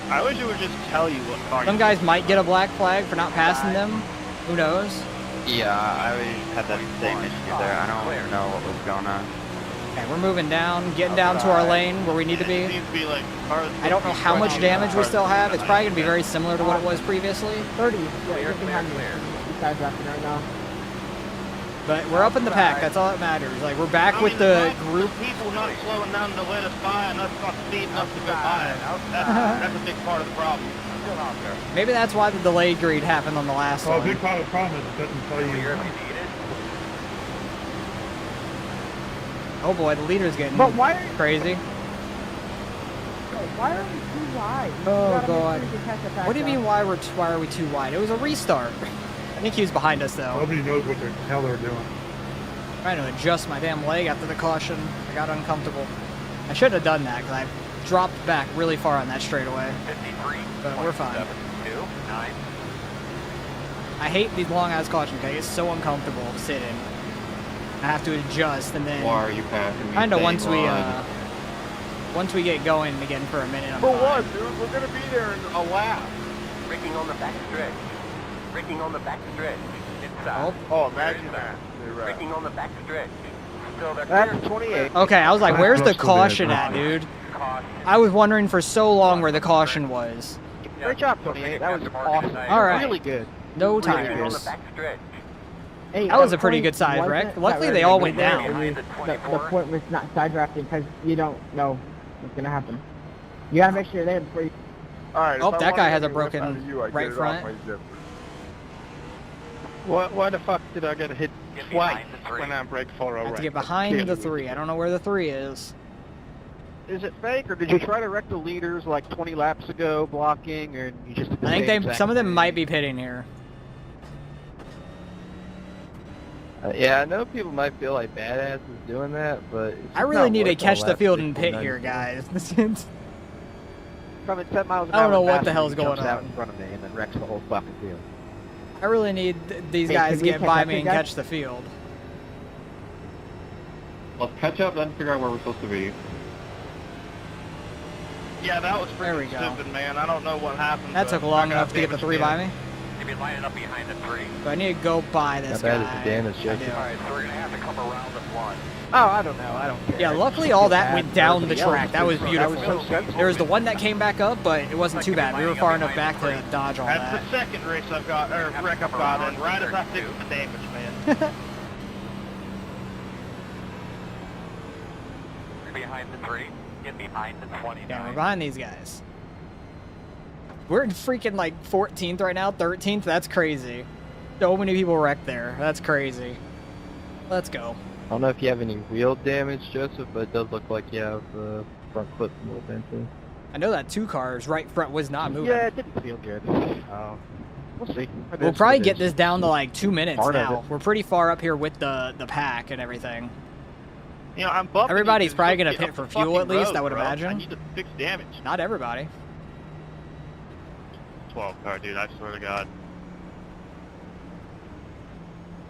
I wish it would just tell you what car Some guys might get a black flag for not passing them. Who knows? Yeah, I had that same issue there. I don't know what was going on. Okay, we're moving down, getting down to our lane where we need to be. It seems to be like cars. I don't know how much damage we still have. It's probably going to be very similar to what it was previously. 30. Yeah, you're behind me. These guys driving right now. But we're up in the pack. That's all that matters. Like, we're back with the group. People not slowing down to let us by and us not speeding up to go by. That's a big part of the problem. Still out there. Maybe that's why the delayed greed happened on the last Well, a one. big part of the problem is it doesn't tell Clear if you. you need it. Oh boy, the leader's getting But why are crazy. why are we too wide? You Oh, gotta make God. sure you catch the back What do you up. mean, why are we too wide? It was a restart. I think he was behind us, though. Nobody knows what the hell they're doing. Trying to adjust my damn leg after the caution. I got uncomfortable. I shouldn't have done that, because I dropped back really far on that straightaway. 53. But we're fine. 9. I hate these long-ass cautions, because it's so uncomfortable sitting. I have to adjust, and then... Why are you passing me? Kind of Thank God. once we get going again for a minute, I'm For fine. what, dude? We're gonna be there in a lap. Braking on the back stretch. Braking on the back stretch. Inside. Oh, imagine that. Braking on the back stretch. Still there. That's 28. Okay, I was like, where's the That's still there, caution bro. at, dude? Caution. I was wondering for so long where the caution was. Great job, 28. That was awesome. All right. Really good. No Braking on the tires. back stretch. Hey, That was the a pretty point good size wasn't wreck. that Luckily, we're they all gonna went go down. there. Behind the The 24. point was not side drafting because you don't know what's gonna happen. You gotta make sure you're there before you. Alright. Oh, that guy has a broken right front. Why the fuck did I get hit Get twice behind the 3. when I break for I a have wreck? to get behind the 3. I don't know where the 3 is. Is it fake, or did you try to wreck the leaders like 20 laps ago, blocking, or you just did the I think same they exact some of them thing? might be pitting here. Yeah, I know people might feel like badasses doing that, but it's I just really not need to worth all catch the that field and freaking pit here, nonsense. guys. This is- Coming 10 miles an I don't hour know what faster, the hell's he jumps going out on. in front of me and then wrecks the whole fucking field. I really need these Hey, guys can to we get catch by up me to and you guys? catch the field. Let's catch up, then figure out where we're supposed to be. Yeah, that was There we pretty go. stupid, man. I don't know what happened. That but took long I got enough to get the damaged 3 by me. You'll be lining up behind the 3. So I need to go by this How guy. bad is the damage, I Jesse? do. Alright, so we're gonna have to come around the 1. Oh, I don't know. I don't care. Yeah, luckily It's all too that bad went for down the everybody track. else. That was That beautiful. was so sensible. There was the one that came back up, but it wasn't too bad. We were far enough back to dodge all That's that. the second race I've got, or wreck I've got in, right as I fix the damage, man. Behind the 3. Get behind the 29. Yeah, we're behind these guys. We're in freaking like 14th right now, 13th. That's crazy. So many people wrecked there. That's crazy. Let's go. I don't know if you have any wheel damage, Joseph, but it does look like you have the front clip a little dented. I know that 2 cars right front was not moving. Yeah, it didn't feel good. We'll see. We'll probably get this down to like 2 minutes Part of now. it. We're pretty far up here with the pack and everything. You know, I'm bumping. Everybody's you, probably dude. gonna Get pit up for the fuel at fucking least, road, I would bro. imagine. I need to fix damage. Not everybody. 12 car, dude, I swear to God.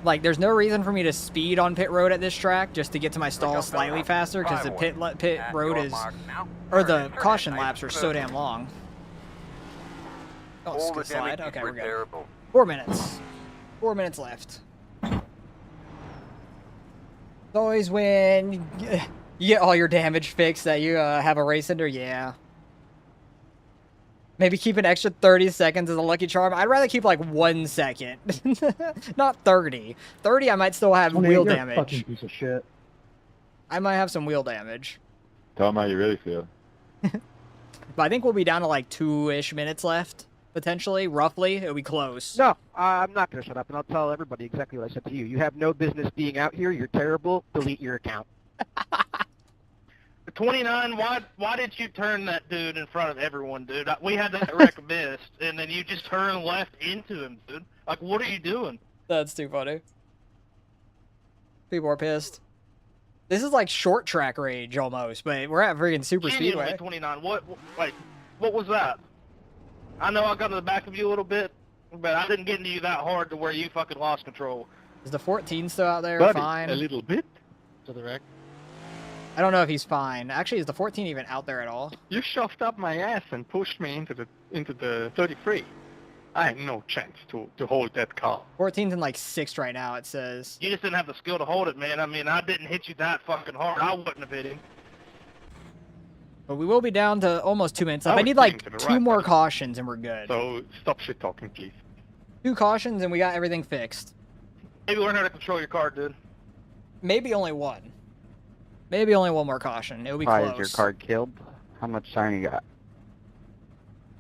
Like, there's no reason for me to speed on pit road at this track just to get to my stall slightly faster because the pit road is, or the caution laps are so damn long. Oh, All the skid slide. damages Okay, were we're good. terrible. 4 minutes. 4 minutes left. It's always when you get all your damage fixed that you have a race under. Yeah. Maybe keep an extra 30 seconds as a lucky charm. I'd rather keep like 1 second. Not 30. 30 I might still have wheel damage. Fucking piece of shit. I might have some wheel damage. Tell them how you really feel. But I think we'll be down to like 2-ish minutes left. Potentially, roughly. It'll be close. No, I'm not going to shut up, and I'll tell everybody exactly what I said to you. You have no business being out here. You're terrible. Delete your account. 29, why did you turn that dude in front of everyone, dude? We had that wreck missed, and then you just turn left into him, dude. Like, what are you doing? That's too funny. People are pissed. This is like short track rage almost, but we're at freaking super Genuinely, speedway. 29, what was that? I know I got to the back of you a little bit, but I didn't get into you that hard to where you fucking lost control. Is the 14 still out there? Buddy, Fine. a little bit to the wreck. I don't know if he's fine. Actually, is the 14 even out there at all? You shoved up my ass and pushed me into the 33. I had no chance to hold that car. 14's in like 6th right now, it says. You just didn't have the skill to hold it, man. I mean, I didn't hit you that fucking hard. I wouldn't have hit him. But we will be down to almost 2 minutes. I I was need like thinking to the 2 right, more buddy. cautions and we're good. So stop shit talking, please. 2 cautions and we got everything fixed. Maybe learn how to control your car, dude. Maybe only 1. Maybe only 1 more caution. It'll be Why close. is your card killed? How much time you got?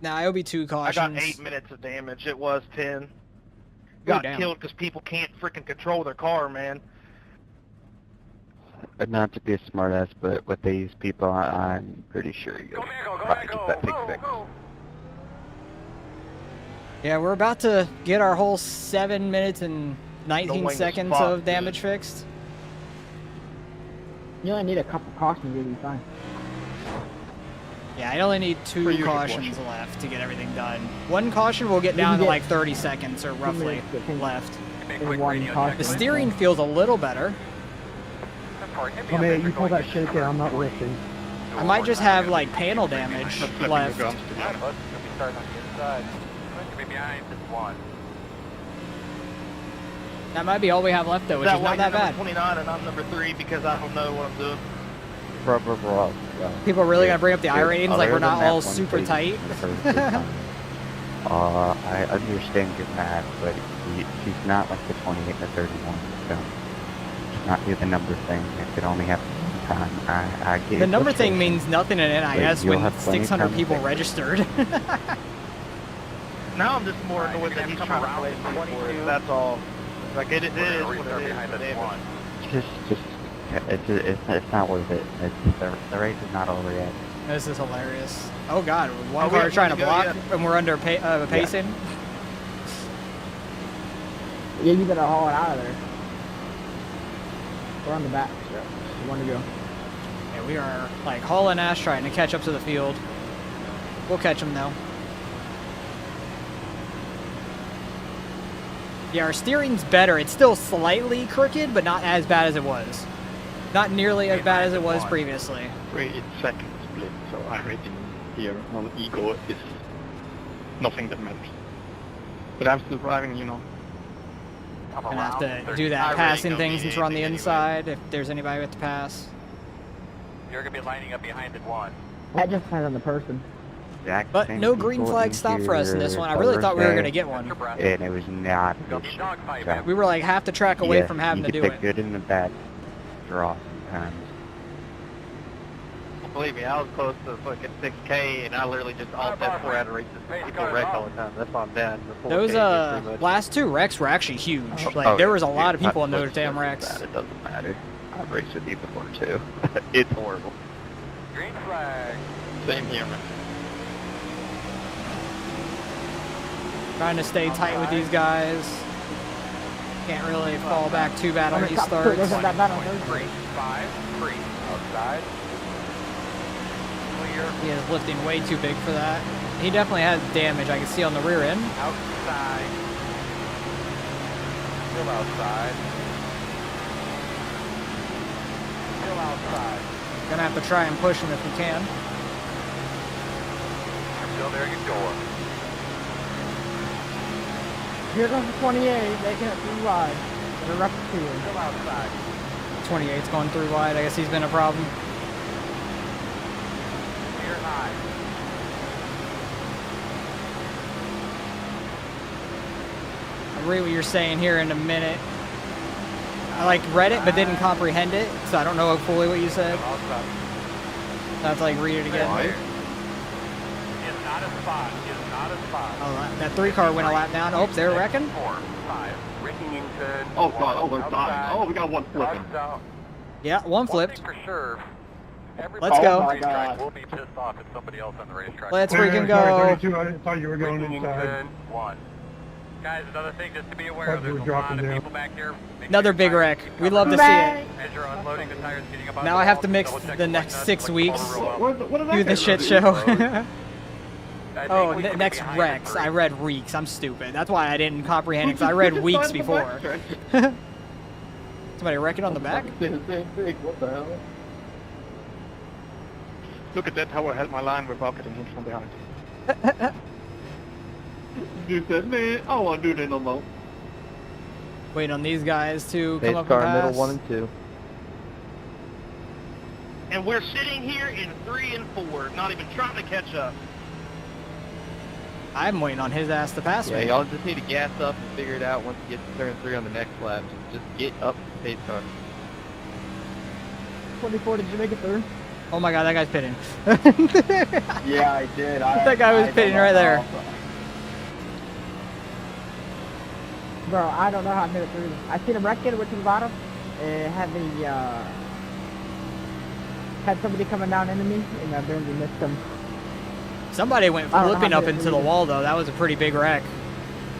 Nah, it'll be 2 I cautions. got 8 minutes of damage. It was 10. Ooh, Got damn. killed because people can't freaking control their car, man. Not to be a smartass, but with these people, I'm pretty sure you'll probably get that thing fixed. Yeah, we're about to get our whole 7 minutes and 19 wing is seconds fucked, of dude. damage fixed. You only need a couple cautions, you'll be fine. Yeah, I only need 2 usual cautions left to get everything done. 1 caution will get You down can to get like 30 seconds or 2 roughly minutes to finish. left. In 1 caution. The steering feels a little better. Oh man, you pull that shit there, I'm not lifting. I might just have like panel damage Not flipping left. the guns Yeah, together. bud. You'll be starting on the inside. You'll be behind this 1. That might be all we have left though, which That is why not that you're bad. number 29 and I'm number 3 because I don't know what I'm doing. Bro. People are really gonna bring up the Dude, I-ratings like other we're not than that all one super case, tight. the first two times, I understand you're mad, but she's not like the 28 or 31, so it's not do the number thing. It could only happen one time. I get The your number thing frustration. means nothing in NIS you'll when have plenty of 600 time to people fix it. registered. Now I'm just more annoyed that he's trying to play me for it. That's all. Like, it is what it is. Behind for this damage. 1. It's not worth it. The race is not over yet. This is hilarious. Oh god, one Oh, we car have trying to to go, block yeah. and we're under pacing. Yeah, you better haul it out of there. We're on the back, so you want to go. Yeah, we are like hauling ass trying to catch up to the field. We'll catch them though. Yeah, our steering's better. It's still slightly crooked, but not as bad as it was. Not nearly as bad as it was previously. 3-second split, so I rating here on ego is nothing that matters. But I'm still driving, you know. Gonna have to do that passing thing since we're on the inside, if there's anybody with to pass. You're gonna be lining up behind the one. That just depends on the person. Exact But same no green people flag in stop for us in this here one. I really thought we were Thursday, gonna get one. And it was not a good shot. We were like half the track away Yeah, from having you to get do the it. good and the bad draw sometimes. Believe me, I was close to fucking 6K, and I literally just all set 4 out of races. People wreck all the time. That's why I'm bad. Those last 2 wrecks were actually huge. Like Oh, there was a yeah, lot of dude, people in that those was damn just wrecks. bad. It doesn't matter. I've raced with you before too. It's horrible. Green flag. Same here, man. Trying to stay tight with these guys. Can't really fall back too bad on these starts. Isn't that bad on Thursday? 5, 3. Outside. Clear. He is lifting way too big for that. He definitely has damage I can see on the rear end. Outside. Still outside. Still outside. Gonna have to try and push him if we can. Still there you go. Here comes the 28, making it 3 wide. Gonna rough it to you. Still outside. 28's going through wide. I guess he's been a problem. Clear high. I'll read what you're saying here in a minute. I like read it but didn't comprehend it, so I don't know fully what you said. Still outside. So I have to like read it again. Is not a spot. Is not a spot. Oh, that 3 car went a lap down. Oh, they're wrecking. 4, 5. Wrecking in turn. Oh god, oh they're dying. Outside. Oh, we got one flipping. Crossed out. Yeah, one flipped. One thing for sure. Let's Oh go. my Racetrack god. will be pissed off at somebody else on the racetrack. Let's Sorry, freaking sorry, go. 32, I thought you were going Wrecking in inside. turn 1. Guys, another thing just to be aware Thought of, you there's were a lot dropping of down. people back here. Make Another sure big your wreck. tires We'd get love to covered. see it. As you're unloading, the tires getting up on Now the I have wall, to mix double check the the next light 6 nuts, like weeks. all the row up. What did Do I the say? shit Really? show. I think Oh, we should be next behind Rex. the I three. read Reeks. I'm stupid. That's why I didn't comprehend it, Who because I read just weeks started the before. backtrack? Somebody wrecking on the back? Same thing. What the hell? Look at that, how I held my line with bucketing him from behind. Dude said, man, I don't want to do that no more. Waiting on these guys to Pace come up car and middle pass. 1 and 2. And we're sitting here in 3 and 4, not even trying to catch up. I'm waiting on his ass to pass Yeah, me. y'all just need to gas up and figure it out once you get to turn 3 on the next lap. Just get up the pace car. 24, did you make it through? Oh my god, that guy's pitting. Yeah, I did. That guy was don't pitting know right there. how. Bro, I don't know how I made it through. I seen him wrecking, went to the bottom, and had the, had somebody coming down into me, and I barely missed him. Somebody went I don't know flipping how up to into the read it. wall, though. That was a pretty big wreck.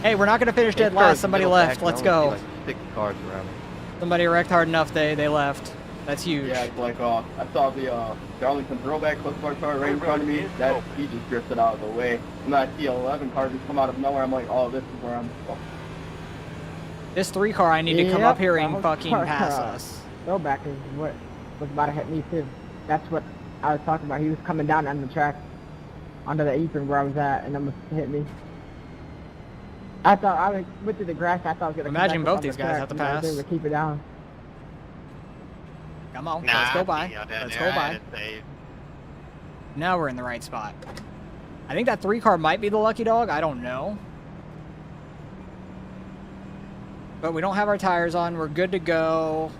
Hey, we're not going to finish Pace dead car last. is Somebody middle left. back, Let's and I only go. see, like 6 cars around me. Somebody wrecked hard enough. They left. That's huge. Yeah, it's like, I saw the Darlington throwback close car right in front of me. That he just drifted out of the way. And then I see 11 cars just come out of nowhere. I'm like, oh, this is where I'm. Oh. This 3 car, I need to come Yep, up here that and was fucking car pass crash. us. Throwback is what was about to hit me too. That's what I was talking about. He was coming down on the track, onto the apron where I was at, and almost hit me. I thought I went through the grass. I thought I was gonna. Imagine come back up both on the these guys track, have to and I was pass. able to keep it down. Come on, let's go by. Let's go by. Save. Now we're in the right spot. I think that 3 car might be the lucky dog. I don't know. But we don't have our tires on. We're good to go.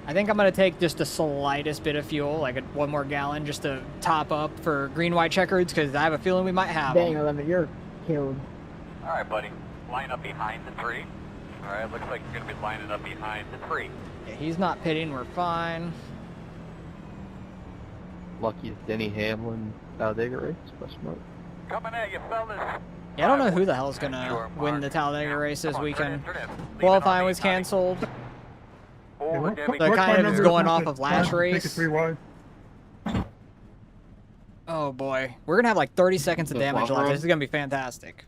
I think I'm going to take just the slightest bit of fuel, like 1 more gallon, just to top up for green-white checkers, because I have a feeling we might have Dang, them. 11, you're killed. All right, buddy. Line up behind the 3. All right, looks like you're going to be lining up behind the 3. Yeah, he's not pitting. We're fine. Lucky it's Denny Hamlin, Talladega race, question mark. Coming at you, fellas. Yeah, I don't know who the hell's going to win the Talladega race this Come on, weekend. turn in. Leave it Qualifying on was me, canceled. Over, what- Debbie. So what kind car of number is is going that? off of last Take it race. 3 wide. Oh boy, we're gonna have like 30 seconds of The damage flop left. road? This is gonna be fantastic.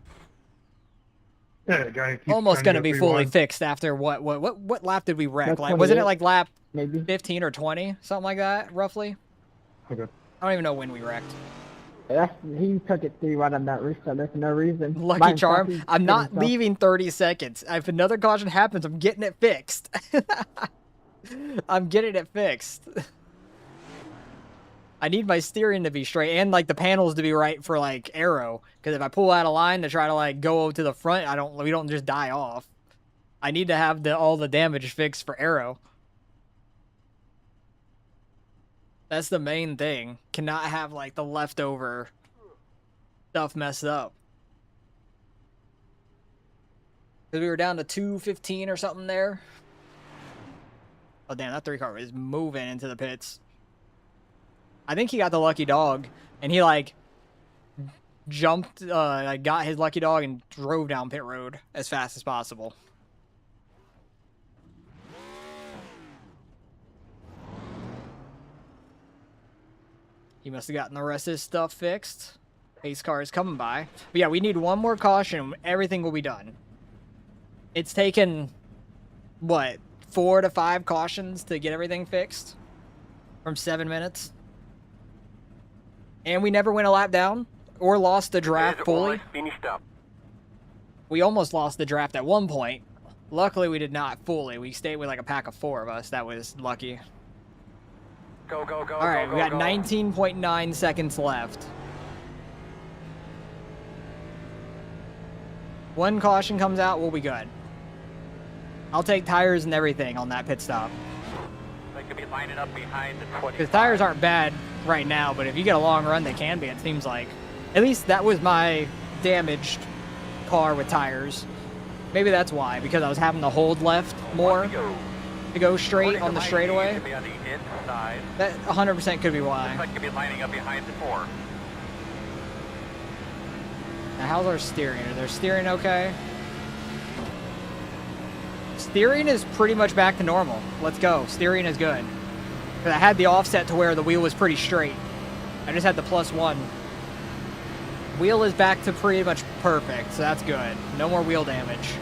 Yeah, the guy keeps Almost trying gonna to be go 3 fully wide. fixed after what lap did we wreck? That's Like wasn't it 28. like lap Maybe. 15 or 20, something like that, roughly? Okay. I don't even know when we wrecked. He took it 3-1 on that restart. There's no reason. Lucky Mine charm. stopped, he I'm hit not himself. leaving 30 seconds. If another caution happens, I'm getting it fixed. I'm getting it fixed. I need my steering to be straight and like the panels to be right for like aero. Because if I pull out of line to try to like go to the front, we don't just die off. I need to have all the damage fixed for aero. That's the main thing. Cannot have like the leftover stuff messed up. Because we were down to 215 or something there. Oh damn, that 3 car is moving into the pits. I think he got the lucky dog, and he like jumped, got his lucky dog and drove down pit road as fast as possible. He must have gotten the rest of his stuff fixed. Pace car is coming by. But yeah, we need one more caution. Everything will be done. It's taken, what, 4 to 5 cautions to get everything fixed? From 7 minutes? And we never went a lap down or lost the draft fully. Finished up. We almost lost the draft at one point. Luckily, we did not fully. We stayed with like a pack of 4 of us. That was lucky. Go, go, go. All right, go, we got go. 19.9 seconds left. One caution comes out, we'll be good. I'll take tires and everything on that pit stop. They could be lining up behind the 20. Because tires aren't bad right now, but if you get a long run, they can be, it seems like. At least that was my damaged car with tires. Maybe that's why, because I was having to hold left more to go straight on the straightaway. Could be on the inside. That 100% could be why. Looks like could be lining up behind the 4. Now, how's our steering? Is their steering okay? Steering is pretty much back to normal. Let's go. Steering is good. Because I had the offset to where the wheel was pretty straight. I just had the +1. Wheel is back to pretty much perfect, so that's good. No more wheel damage.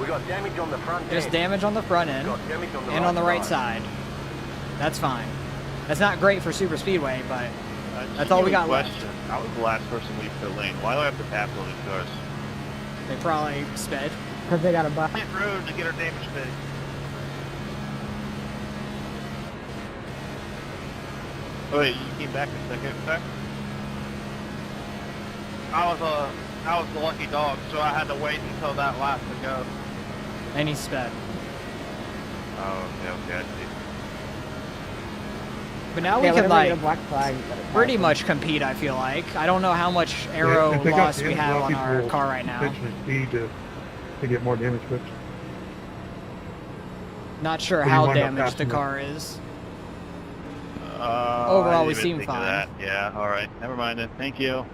We got damage on the front Just end. damage on the front end and on the right side. That's fine. That's not great for super speedway, but that's all we got left. Question. I was the last person to leave pit lane. Why do I have to pass all these cars? They probably sped. Because they got a buff. Pit road to get our damage fixed. Oh wait, you came back a second back? I was the lucky dog, so I had to wait until that lap to go. And he sped. Oh, okay, I see. But now we Yeah, can whenever you get like a black flag, you gotta pretty pass much compete, I feel like. I don't know how much aero if they got loss the we end have on blockage, our we'll car right now. Potentially speed to get more damage fixed. Not sure Well, you how wind up damaged the passing it. car is. I Overall, we didn't even seem think of fine. that. Yeah, alright. Never mind then. Thank you.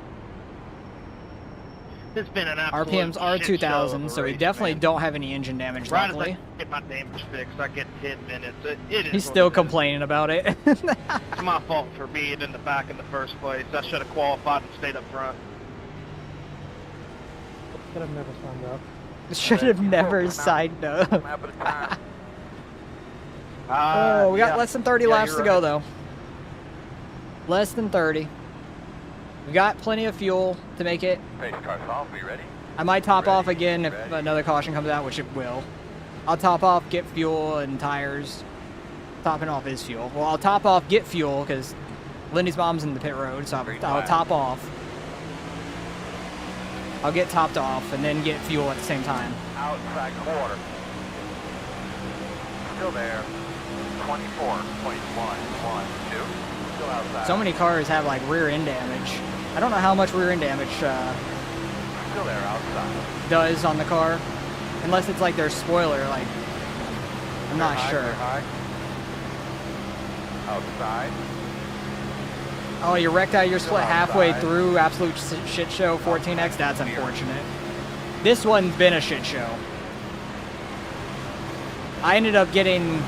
It's been an absolute RPMs are shit show of 2,000, a so we race, definitely man. don't have any engine damage, Right as luckily. I get my damage fixed, I get 10 minutes. It is He's what still it is. complaining about it. It's my fault for being in the back in the first place. I should have qualified and stayed up front. Should have never signed up. Should have never signed up. Lap at a time. Oh, we got Yeah. less than 30 Yeah, laps you're to go, right. though. Less than 30. We got plenty of fuel to make it. Pace car's off. Are you ready? I might top Ready, off again if ready. another caution comes out, which it will. I'll top off, get fuel and tires. Topping off is fuel. Well, I'll top off, get fuel, because Lindy's mom's in the pit road, so Green I'll flag. top off. I'll get topped off and then get fuel at the same time. Outside quarter. Still there. 24.112. Still outside. So many cars have like rear end damage. I don't know how much rear end damage Still there outside. does on the car, unless it's like their spoiler. Like, I'm not High, sure. clear high. Outside. Oh, you wrecked out your split Still halfway outside. through. Absolute shit show. 14x. That's unfortunate. This one's been a shit show. I ended up getting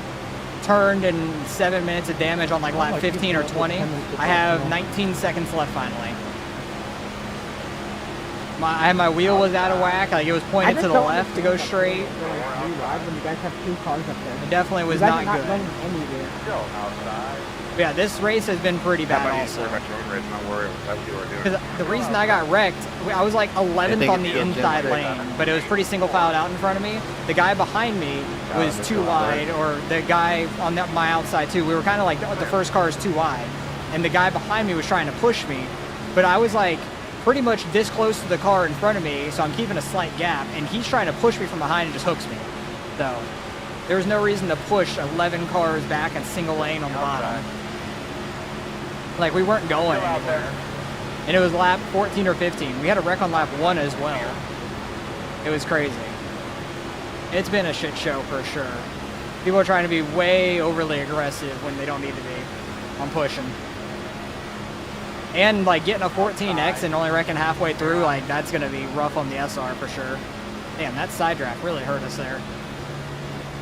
turned in 7 minutes of damage on like lap 15 or 20. I have 19 seconds left finally. My wheel was out of whack. Like it was pointed to the left to go straight. When you guys have 2 cars up there. It definitely You was guys not are not good. running anywhere. Still outside. Yeah, this race has been pretty bad also. Because the reason I got wrecked, I was like 11th on the inside lane, but it was pretty single filed out in front of me. The guy behind me was too wide, or the guy on my outside too. We were kind of like, the first car is too wide. And the guy behind me was trying to push me, but I was like pretty much this close to the car in front of me, so I'm keeping a slight gap, and he's trying to push me from behind and just hooks me. So there was no reason to push 11 cars back in single lane on the bottom. Like, we weren't going anywhere. And it was lap 14 or 15. We had a wreck on lap 1 as well. It was crazy. It's been a shit show for sure. People are trying to be way overly aggressive when they don't need to be on pushing. And, like, getting a 14X and only wrecking halfway through, like, that's going to be rough on the SR for sure. Damn, that side draft really hurt us there.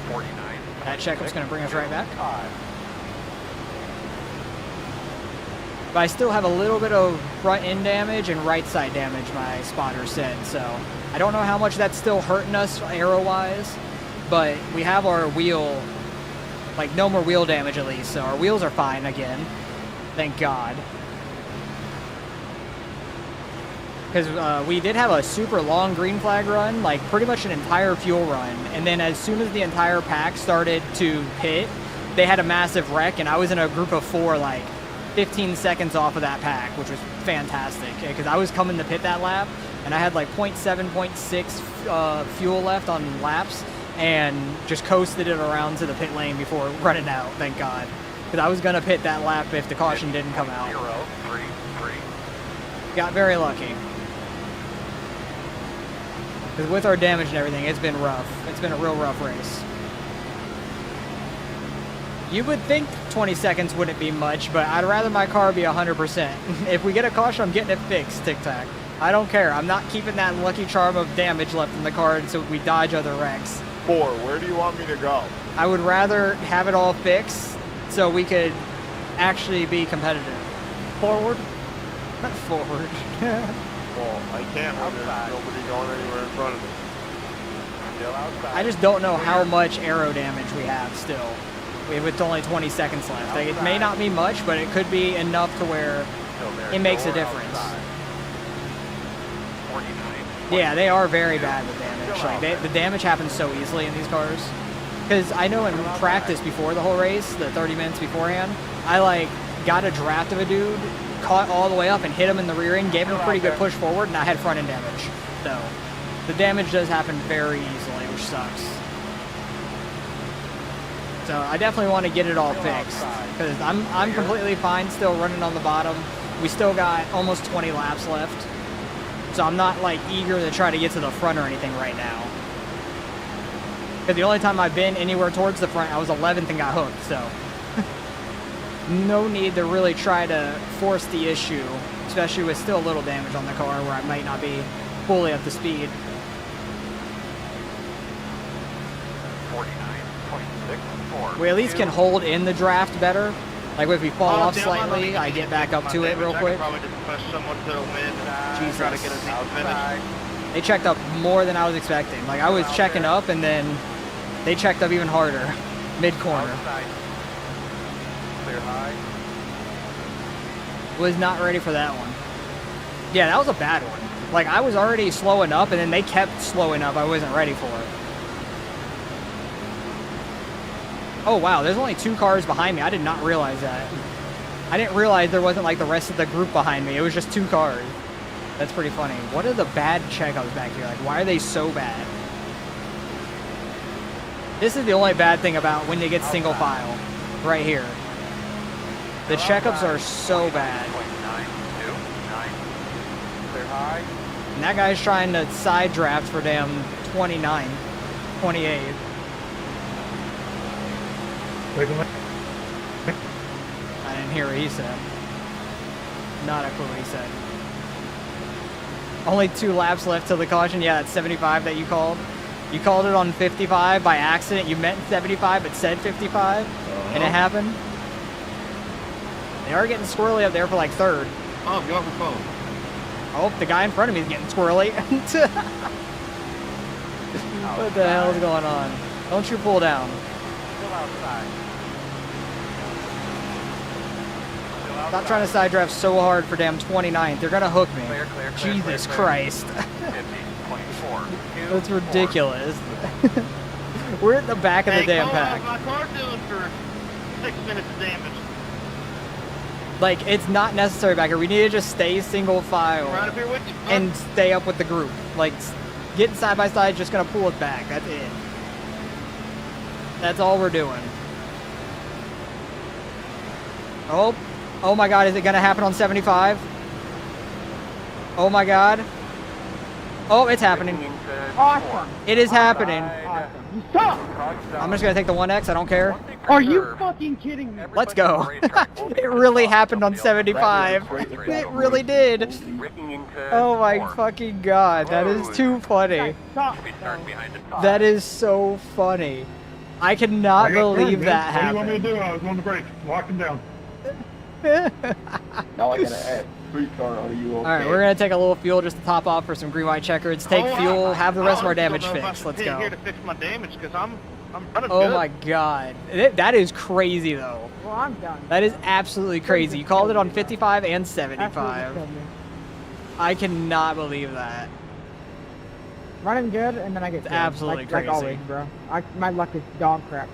49. That checkup's going to bring us right back. But I still have a little bit of front end damage and right side damage, my spotter said. So I don't know how much that's still hurting us aero-wise, but we have our wheel, like no more wheel damage at least. So our wheels are fine again. Thank God. Because we did have a super long green flag run, like pretty much an entire fuel run. And then as soon as the entire pack started to pit, they had a massive wreck, and I was in a group of 4, like 15 seconds off of that pack, which was fantastic because I was coming to pit that lap and I had like 0.7, 0.6 fuel left on laps and just coasted it around to the pit lane before running out, thank God. Because I was going to pit that lap if the caution didn't come out. 0-3-3. Got very lucky. Because with our damage and everything, it's been rough. It's been a real rough race. You would think 20 seconds wouldn't be much, but I'd rather my car be 100%. If we get a caution, I'm getting it fixed, Tic Tac. I don't care. I'm not keeping that lucky charm of damage left in the car so we dodge other wrecks. 4, where do you want me to go? I would rather have it all fixed so we could actually be competitive. Forward? Not forward. Well, I can't when there's nobody going anywhere in front of me. Still outside. I just don't know how much aero damage we have still. With only 20 seconds left. Like, it may not be much, but it could be enough to where it makes a difference. 49. Yeah, they are very bad with damage. Like, the damage happens so easily in these cars. Because I know in practice before the whole race, the 30 minutes beforehand, I like got a draft of a dude, caught all the way up and hit him in the rear end, gave him a pretty good push forward, and I had front end damage. So the damage does happen very easily, which sucks. So I definitely want to get it all fixed because I'm completely fine still running on the bottom. We still got almost 20 laps left. So I'm not like eager to try to get to the front or anything right now. Because the only time I've been anywhere towards the front, I was 11th and got hooked. So no need to really try to force the issue, especially with still a little damage on the car where I might not be fully up to speed. 49.64. We at least can hold in the draft better. Like if we fall off slightly, I get back up to it real quick. Probably just push someone to the wind and Jesus. try to get a finish. They checked up more than I was expecting. Like I was checking up and then they checked up even harder. Mid-corner. Clear high. Was not ready for that one. Yeah, that was a bad one. Like I was already slowing up and then they kept slowing up. I wasn't ready for it. Oh wow, there's only 2 cars behind me. I did not realize that. I didn't realize there wasn't like the rest of the group behind me. It was just 2 cars. That's pretty funny. What are the bad checkups back here? Like, why are they so bad? This is the only bad thing about when they get single file. Right here. The checkups are so bad. Clear high. And that guy's trying to side draft for damn 29, 28. I didn't hear what he said. Not a clue what he said. Only 2 laps left till the caution. Yeah, that's 75 that you called. You called it on 55 by accident. You meant 75 but said 55, and it happened. They are getting squirrely up there for like 3rd. Oh, get off your phone. Oh, the guy in front of me is getting squirrely. What the hell is going on? Don't you pull down. Still outside. Stop trying to side drive so hard for damn 29th. They're gonna hook me. Clear, Jesus clear. Christ. 50, 24. That's ridiculous. We're at the back of the damn pack. My car's doing for 6 minutes of damage. Like, it's not necessary back here. We need to just stay single file Right up here with you, bud. and stay up with the group. Like, getting side by side is just gonna pull us back. That's it. That's all we're doing. Oh my God, is it gonna happen on 75? Oh my God. Oh, it's happening. Awesome. It is happening. Awesome. You suck. I'm just gonna take the 1X, I don't care. Are you fucking kidding me? Let's go. It really happened on 75. It really did. Oh my fucking God, that is too funny. That is so funny. I cannot believe that happened. What do you want me to do? I was on the brake. Lock him down. Now I gotta add street car. Are you okay? Alright, we're gonna take a little fuel just to top off for some green white checkers. Take fuel, have the rest of our damage fixed. Let's go. Here to fix my damage because I'm running Oh good. my God, that is crazy though. Well, I'm done. That is absolutely crazy. You called it on 55 and Absolutely 75. killed me. I cannot believe that. Running good, and then I get killed. absolutely like crazy. always, bro. My luck is dog crap.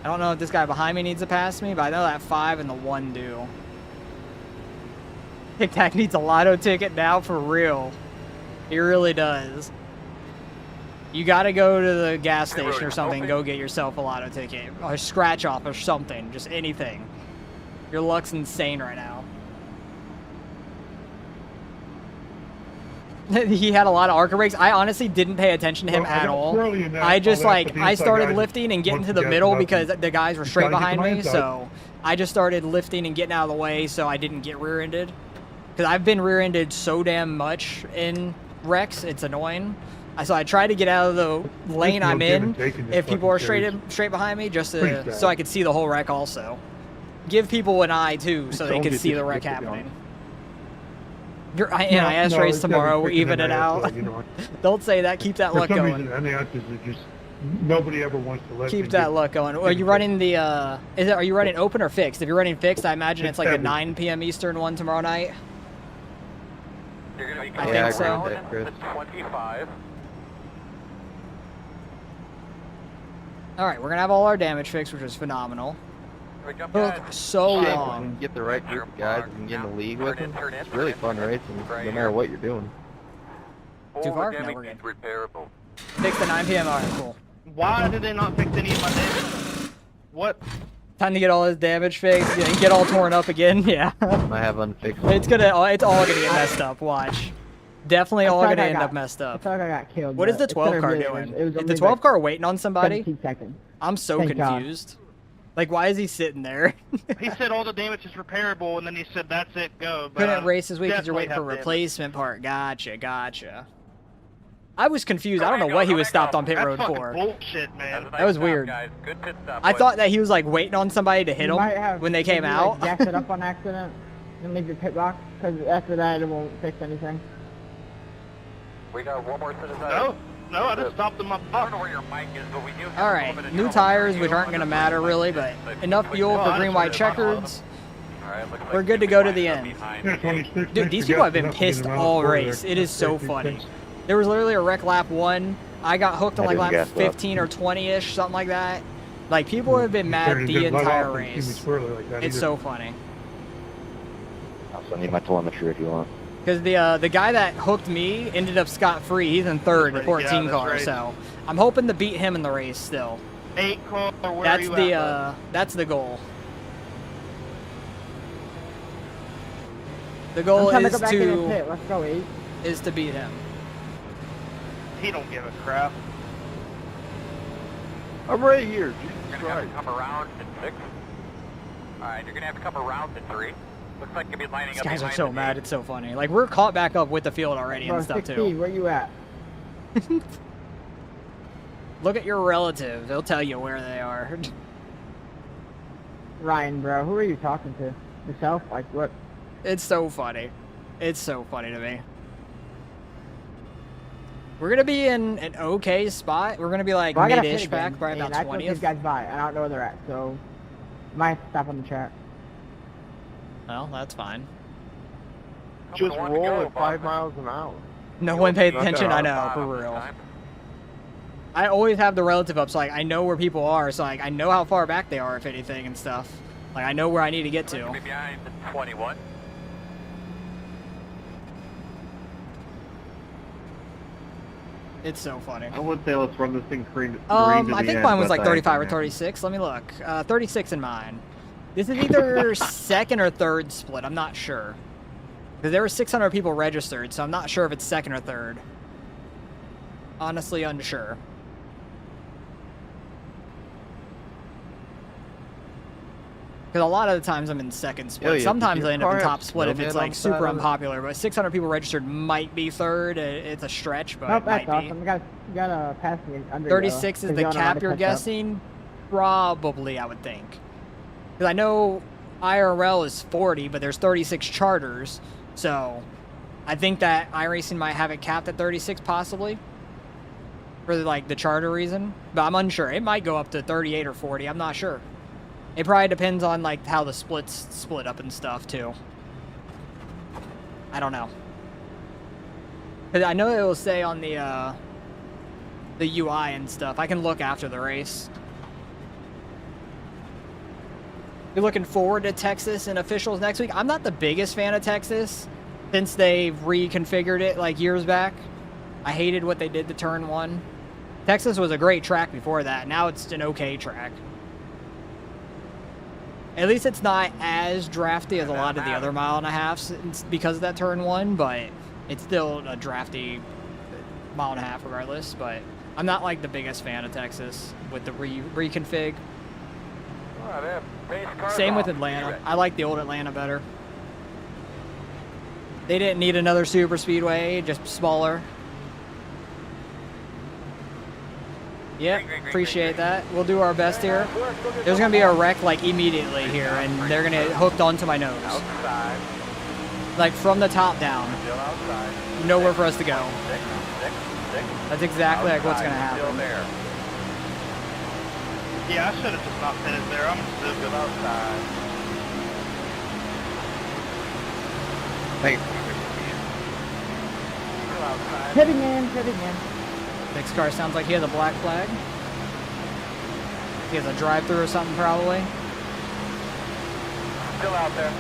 I don't know if this guy behind me needs to pass me, but I know that 5 and the 1 do. Tic Tac needs a lotto ticket now for real. He really does. You gotta go to the gas station or something, go get yourself a lotto ticket. Or a scratch off or something, just anything. Your luck's insane right now. He had a lot of ARCA brakes. I honestly didn't pay attention to him at all. I just I started lifting and getting to the middle because the guys were straight behind me, so I just started lifting and getting out of the way so I didn't get rear-ended. Because I've been rear-ended so damn much in wrecks, it's annoying. So I tried to get out of the lane I'm in if people are straight behind me, just so I could see the whole wreck also. Give people an eye too, so they can see the wreck happening. Your NIS race tomorrow will even it out. Don't say that. Keep that luck going. NIS is just nobody ever wants to let. Keep that luck going. Are you running the? Are you running open or fixed? If you're running fixed, I imagine it's like the 9 p.m. Eastern one tomorrow night. I think so. 25. All right, we're gonna have all our damage fixed, which is phenomenal. Took so long. Get the right group of guys and get in the league with them. It's really fun racing, no matter what you're doing. Too far? No, we're good. Fix the 9 p.m. All right, cool. Why did they not fix any of my damage? What? Time to get all his damage fixed and get all torn up again. Yeah. I have unfixed. It's all gonna get messed up. Watch. Definitely all gonna end up messed up. I feel like I got killed. What is the 12 car doing? Is the 12 car waiting on somebody? 17 seconds. I'm so Thank God. confused. Like, why is he sitting there? He said all the damage is repairable, and then he said that's it, go. But Couldn't race this week because you're definitely waiting for a have damage. replacement part. Gotcha. I was confused. I don't know what he was stopped on pit road That's for. fucking bullshit, man. That was weird. Good pit stop, I boys. thought that he was like waiting on somebody to hit You might him have when they came maybe, out. Like, jacked it up on accident and leave your pit block, because after that it won't fix anything. We got one more set aside. No, I just stopped in my I don't block. know where your mic is, but we do have All a right, little bit of new trouble tires, here. which aren't going to matter really, but enough fuel for green white checkers. All right, looks like We're good to you'll go be to the lining up end. behind me. 26. Dude, these people have been pissed all race. It is so funny. There was literally a wreck lap 1. I got hooked on like lap 15 or 20-ish, something like that. Like, people have been mad the entire race. It's so funny. I'll send you my telemetry if you want. Because the guy that hooked me ended up scot-free. He's in third, the 14 car, right. so I'm hoping to beat him in the race still. 8 car, where That's are you the at, that's the goal. The goal I'm trying is to go back in the pit. Let's go, 8. to beat him. bud? He don't give a crap. I'm right here. Jesus You're gonna have Christ. to come around in 6. All right, you're gonna have to come around in 3. Looks like you'll be lining These up guys are behind so the mad. eight. It's so funny. Like, we're caught back up with the field already Bro, and stuff 16, too. where you at? Look at your relatives. They'll tell you where they are. Ryan, bro. Who are you talking to? Yourself? Like, what? It's so funny. It's so funny to me. We're gonna be in an okay spot. We're gonna be like Well, I gotta mid-ish pit back, again, probably and about I took these 20th. guys by. I don't know where they're at, so might have to stop on the track. Well, that's fine. Just roll at 5 miles an hour. No one paid Not that attention, I hard. know, for real. I always have the relative up, so like I know where people are, so like I know how far back they are, if anything, and stuff. Like I know where I need to get to. Behind 21. It's so funny. I would say let's run this thing green. I think mine was like 35 or 36. Let me look. 36 in mine. This is either second or third split. I'm not sure. Because there were 600 people registered, so I'm not sure if it's second or third. Honestly, unsure. Because a lot of the times I'm in second split. Oh, yeah, Sometimes did I your end up in car top have split if it's snowmen like on the super side of it? unpopular. But 600 people registered might be third. It's a stretch, but Nope, it that's might be. awesome. You gotta pass me under 36 is the cap you're guessing? Probably, I would think. Because I know IRL is 40, but there's 36 charters. So I think that iRacing might have it capped at 36 possibly. For like the charter reason. But I'm unsure. It might go up to 38 or 40. I'm not sure. It probably depends on like how the splits split up and stuff too. I don't know. 'Cause I know it will say on the UI and stuff. I can look after the race. You're looking forward to Texas and officials next week? I'm not the biggest fan of Texas since they've reconfigured it like years back. I hated what they did to turn 1. Texas was a great track before that. Now it's an okay track. At least it's not as drafty as a lot of the other mile and a halves because of that turn 1, but it's still a drafty mile and a half regardless. But I'm not like the biggest fan of Texas with the reconfig. Same with Atlanta. I like the old Atlanta better. They didn't need another super speedway, just smaller. Yep, appreciate that. We'll do our best here. There's going to be a wreck like immediately here, and they're going to get hooked onto my nose. Like from the top down. Nowhere for us to go. That's exactly like what's going to happen. Yeah, I should have just not finished there. I'm stupid. Outside. Thanks. Hitting in. Next car sounds like he has a black flag. He has a drive-through or something probably. Still out there.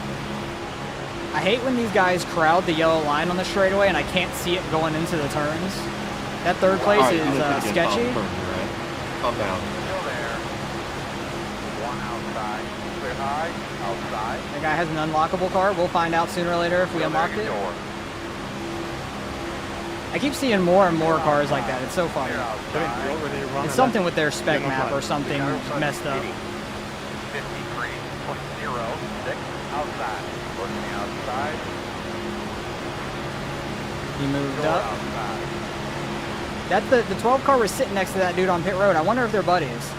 I hate when these guys crowd the yellow line on the straightaway and I can't see it going into the turns. That third place is sketchy. Calm down. Still there. One outside. Clear high. Outside. That guy has an unlockable car. We'll find out sooner or later if we unlock it. I keep seeing more and more cars like that. It's so funny. It's something with their spec map or something messed up. 53.06 outside. Looking outside. He moved up. That's the 12 car was sitting next to that dude on pit road. I wonder if they're buddies.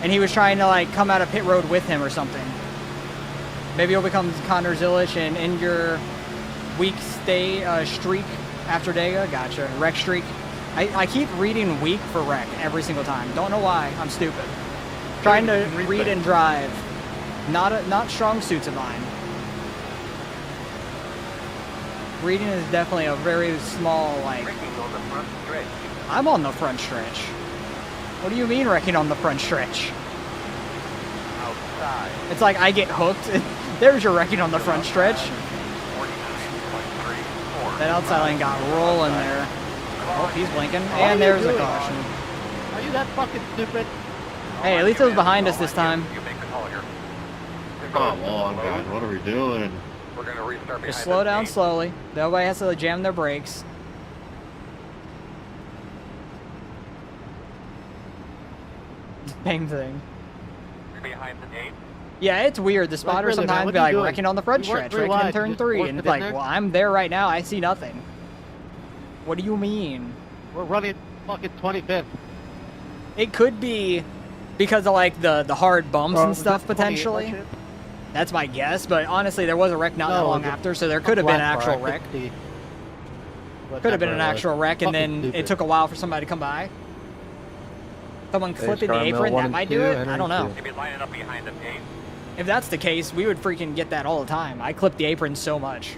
And he was trying to like come out of pit road with him or something. Maybe he'll become Connor Zillich and end your week streak after Dega. Gotcha. Wreck streak. I keep reading weak for wreck every single time. Don't know why. I'm stupid. Trying to read and drive. Not strong suits of mine. Reading is definitely a very small, like... I'm on the front stretch. What do you mean wrecking on the front stretch? Outside. It's like I get hooked. There's your wrecking on the front stretch. That outside lane got rolling there. Oh, he's blinking. And there's a caution. Are you that fucking stupid? Hey, at least it was behind us this time. Come on, guys. What are we doing? We're going to restart behind Just slow down slowly. Nobody has to jam their brakes. Same thing. behind the gate. Yeah, it's weird. The spotters really, man, sometimes what be are like you doing? wrecking on the front You weren't stretch, very wrecking in wide. turn You just 3, worked and it it's in like, there. well, I'm there right now. I see nothing. What do you mean? We're running fucking 25th. It could be because of like the hard bumps and Was stuff that 28 by potentially. chance? That's my guess, but honestly, there was a wreck not that No, long the after, so there could have been an black car, actual I wreck. couldn't see Could have been whatever an it was. actual wreck, and Fucking then it stupid. took a while for somebody to come by. Someone There's flipping the car mill apron, 1 that and might 2, do it. I entering don't know. 2. Maybe lining up behind the gate. If that's the case, we would freaking get that all the time. I clip the apron so much.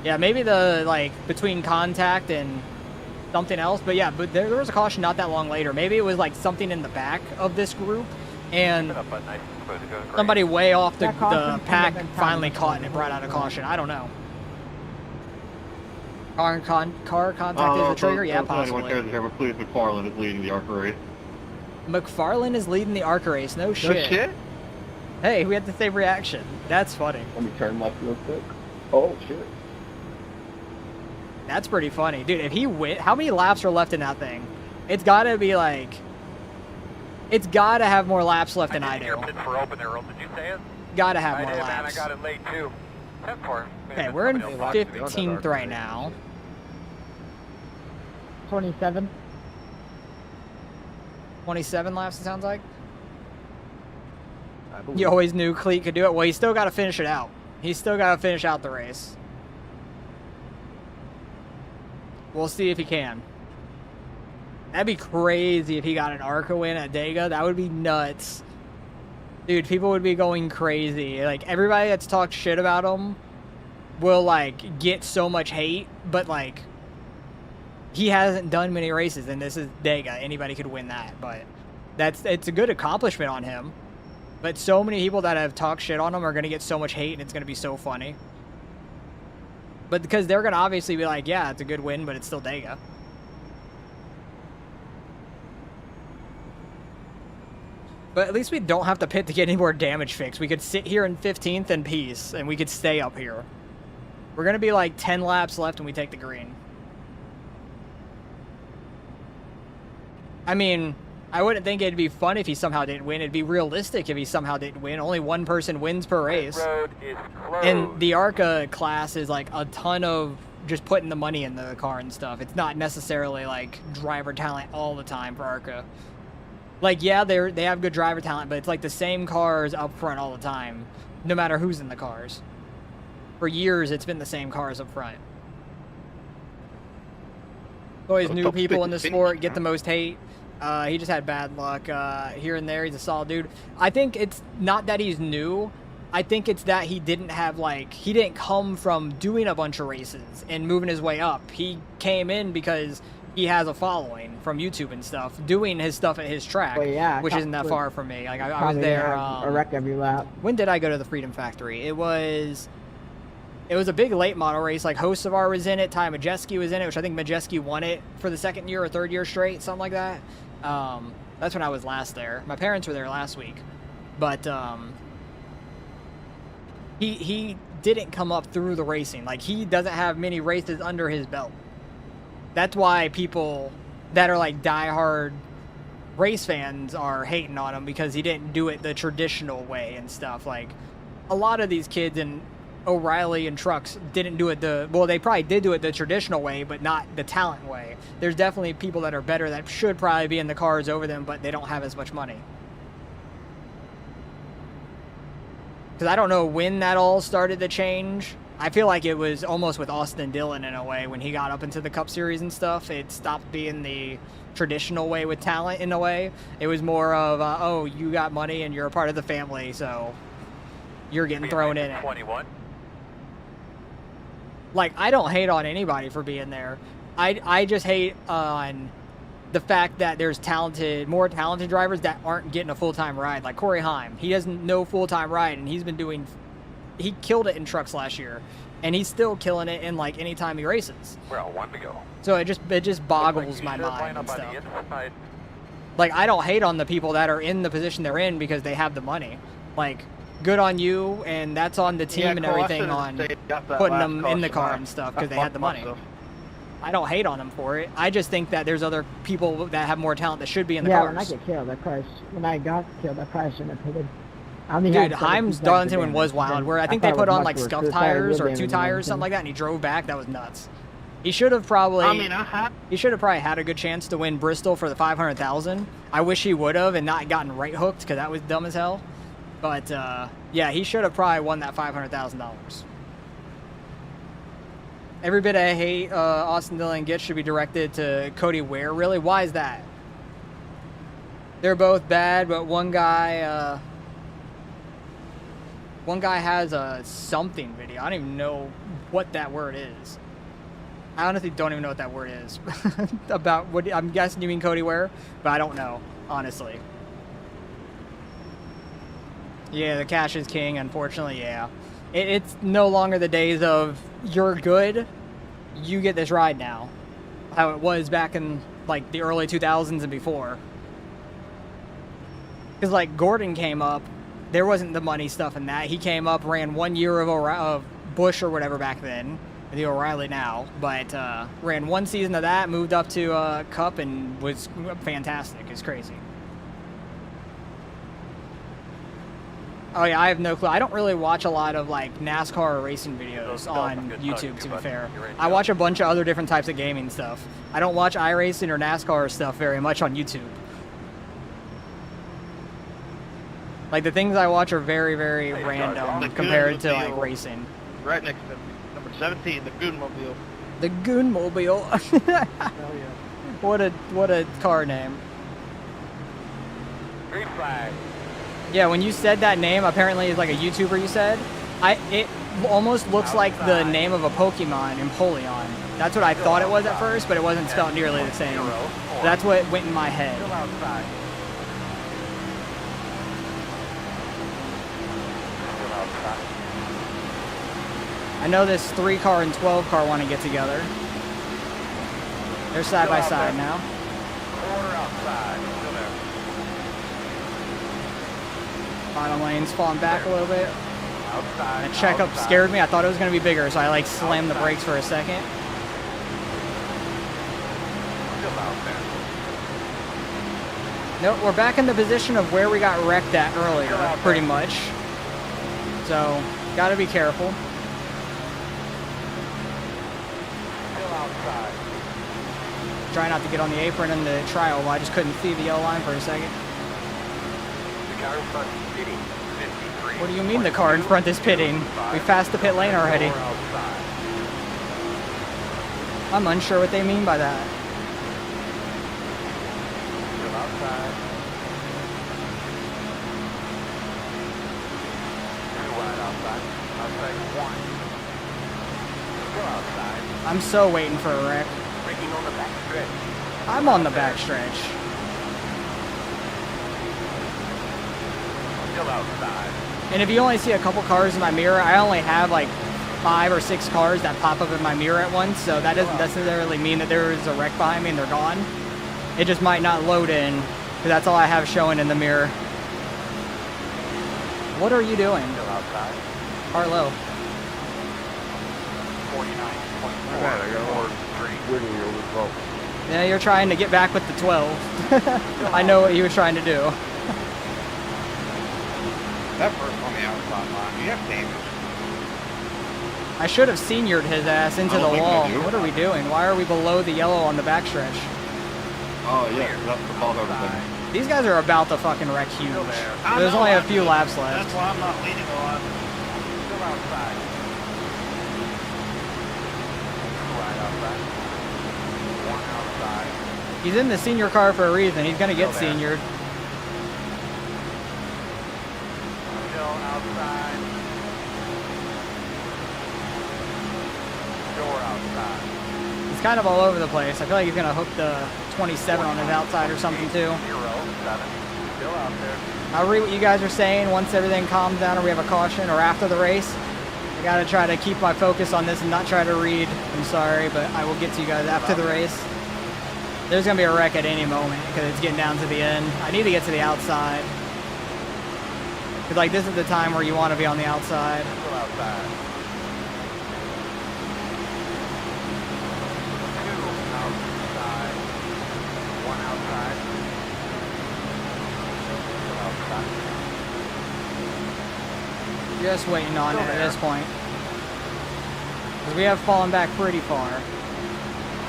Yeah, maybe the, like, between contact and something else. But yeah, but there was a caution not that long later. Maybe it was, like, something in the back of this group. And somebody way off the pack finally caught and it brought out a caution. I don't know. Car contact is the trigger? Yeah, possibly. Cleetus McFarland is leading the ARCA race. McFarland is leading the ARCA race. No shit. No shit? Hey, we had the same reaction. That's funny. Let me turn left real quick. Oh, shit. That's pretty funny. Dude, if he how many laps are left in that thing? It's gotta be like... It's gotta have more laps left than I do. For open there, Earl. Did you say it? Gotta have more Man, laps. I got it late too. 10-4. Okay, we're in 15th right now. 27. 27 laps, it sounds like. You always knew Cleet could do it. Well, he's still got to finish it out. He's still got to finish out the race. We'll see if he can. That'd be crazy if he got an ARCA win at Dega. That would be nuts. Dude, people would be going crazy. Like, everybody that's talked shit about him will, like, get so much hate, but, like, he hasn't done many races, and this is Dega. Anybody could win that, but it's a good accomplishment on him. But so many people that have talked shit on him are going to get so much hate, and it's going to be so funny. But because they're going to obviously be like, yeah, it's a good win, but it's still Dega. But at least we don't have to pit to get any more damage fixed. We could sit here in 15th in peace, and we could stay up here. We're going to be like 10 laps left when we take the green. I mean, I wouldn't think it'd be fun if he somehow didn't win. It'd be realistic if he somehow didn't win. Only one person wins per race. Road is closed. And the ARCA class is like a ton of just putting the money in the car and stuff. It's not necessarily like driver talent all the time for ARCA. Like, yeah, they have good driver talent, but it's like the same cars up front all the time, no matter who's in the cars. For years, it's been the same cars up front. Always new people in the sport get the most hate. He just had bad luck here and there. He's a solid dude. I think it's not that he's new. I think it's that he didn't have, like, he didn't come from doing a bunch of races and moving his way up. He came in because he has a following from YouTube and stuff, doing his stuff at his track, Well, yeah, which isn't that far from me. Like, I was Probably there. have a wreck every lap. When did I go to the Freedom Factory? It was a big late model race. Like, Hocevar was in it, Ty Majeski was in it, which I think Majeski won it for the second year or third year straight, something like that. That's when I was last there. My parents were there last week, but he didn't come up through the racing. Like, he doesn't have many races under his belt. That's why people that are like diehard race fans are hating on him, because he didn't do it the traditional way and stuff. Like, a lot of these kids in O'Reilly and trucks didn't do it well, they probably did do it the traditional way, but not the talent way. There's definitely people that are better that should probably be in the cars over them, but they don't have as much money. Because I don't know when that all started to change. I feel like it was almost with Austin Dillon in a way. When he got up into the Cup Series and stuff, it stopped being the traditional way with talent in a way. It was more of, oh, you got money and you're a part of the family, so you're getting thrown in it. 21. Like, I don't hate on anybody for being there. I just hate on the fact that there's more talented drivers that aren't getting a full-time ride. Like Corey Heim, he doesn't know full-time ride, and he killed it in trucks last year, and he's still killing it in like any time he races. We're at 1 to go. So it just boggles my mind and stuff. Like, I don't hate on the people that are in the position they're in because they have the money. Like, good on you, and that's on the team and everything on putting them in the car and stuff because they had the money. I don't hate on them for it. I just think that there's other people that have more talent that should be in the cars. When I get killed, when I got killed, I probably shouldn't have pitted. Dude, Heim's Darlington one was wild, where I think they put on like scuff tires or 2 tires, something like that, and he drove back. That was nuts. He should have probably. He should have probably had a good chance to win Bristol for the $500,000. I wish he would have and not gotten right hooked, because that was dumb as hell. But yeah, he should have probably won that $500,000. Every bit of hate Austin Dillon gets should be directed to Cody Ware. Really, why is that? They're both bad, but one guy has a something video. I don't even know what that word is. I honestly don't even know what that word is. About what I'm guessing you mean Cody Ware, but I don't know, honestly. Yeah, the cash is king, unfortunately, yeah. It's no longer the days of you're good, you get this ride now. How it was back in like the early 2000s and before. Because like Gordon came up, there wasn't the money stuff in that. He came up, ran 1 year of Bush or whatever back then, the O'Reilly now, but ran one season of that, moved up to Cup, and was fantastic. It's crazy. Oh yeah, I have no clue. I don't really watch a lot of like NASCAR or racing videos on YouTube, to be fair. I watch a bunch of other different types of gaming stuff. I don't watch iRacing or NASCAR stuff very much on YouTube. Like the things I watch are very, very random compared to like racing. Right next to number 17, the Goonmobile. The Goonmobile. Hell yeah. What a car name. Green flag. Yeah, when you said that name, apparently it's like a YouTuber you said. It almost looks like the name of a Pokemon, Empoleon. That's what I thought it was at first, but it wasn't spelled nearly the same. That's what went in my head. I know this 3-car and 12-car want to get together. They're side by side now. Quarter outside. Still there. Bottom lane's falling back a little bit. Outside. That checkup scared me. I thought it was going to be bigger, so I like slammed the brakes for a second. Still out there. Nope, we're back in the position of where we got wrecked at earlier, pretty much. So, gotta be careful. Still outside. Try not to get on the apron in the trial. I just couldn't see the yellow line for a second. The car in front is pitting. 53. What do you mean the car in front is pitting? We passed the pit lane already. Outside. I'm unsure what they mean by that. Still outside. Too wide outside. Outside one. Still outside. I'm so waiting for a wreck. Braking on the back stretch. I'm on the back stretch. Still outside. And if you only see a couple cars in my mirror, I only have like 5 or 6 cars that pop up in my mirror at once, so that doesn't necessarily mean that there is a wreck behind me and they're gone. It just might not load in, because that's all I have showing in the mirror. What are you doing? Still outside. Harlow. 49.4. Yeah, you're trying to get back with the 12. I know what you were trying to do. That first on the outside line, you have damage. I should have seniored his ass into the wall. What are we doing? Why are we below the yellow on the backstretch? Oh, yeah, that's the fault of everything. These guys are about to fucking wreck huge. There's only a few laps left. That's why I'm not leading a lot. Still outside. Right outside. One outside. He's in the senior car for a reason. He's gonna get seniored. Still outside. Door outside. He's kind of all over the place. I feel like he's gonna hook the 27 on his outside or something too. 07. Still out there. I'll read what you guys are saying once everything calms down or we have a caution or after the race. I gotta try to keep my focus on this and not try to read. I'm sorry, but I will get to you guys after the race. There's gonna be a wreck at any moment because it's getting down to the end. I need to get to the outside. Cause like this is the time where you want to be on the outside. Still outside. Two outside. One outside. Still outside. Just waiting on it at this point. Because we have fallen back pretty far.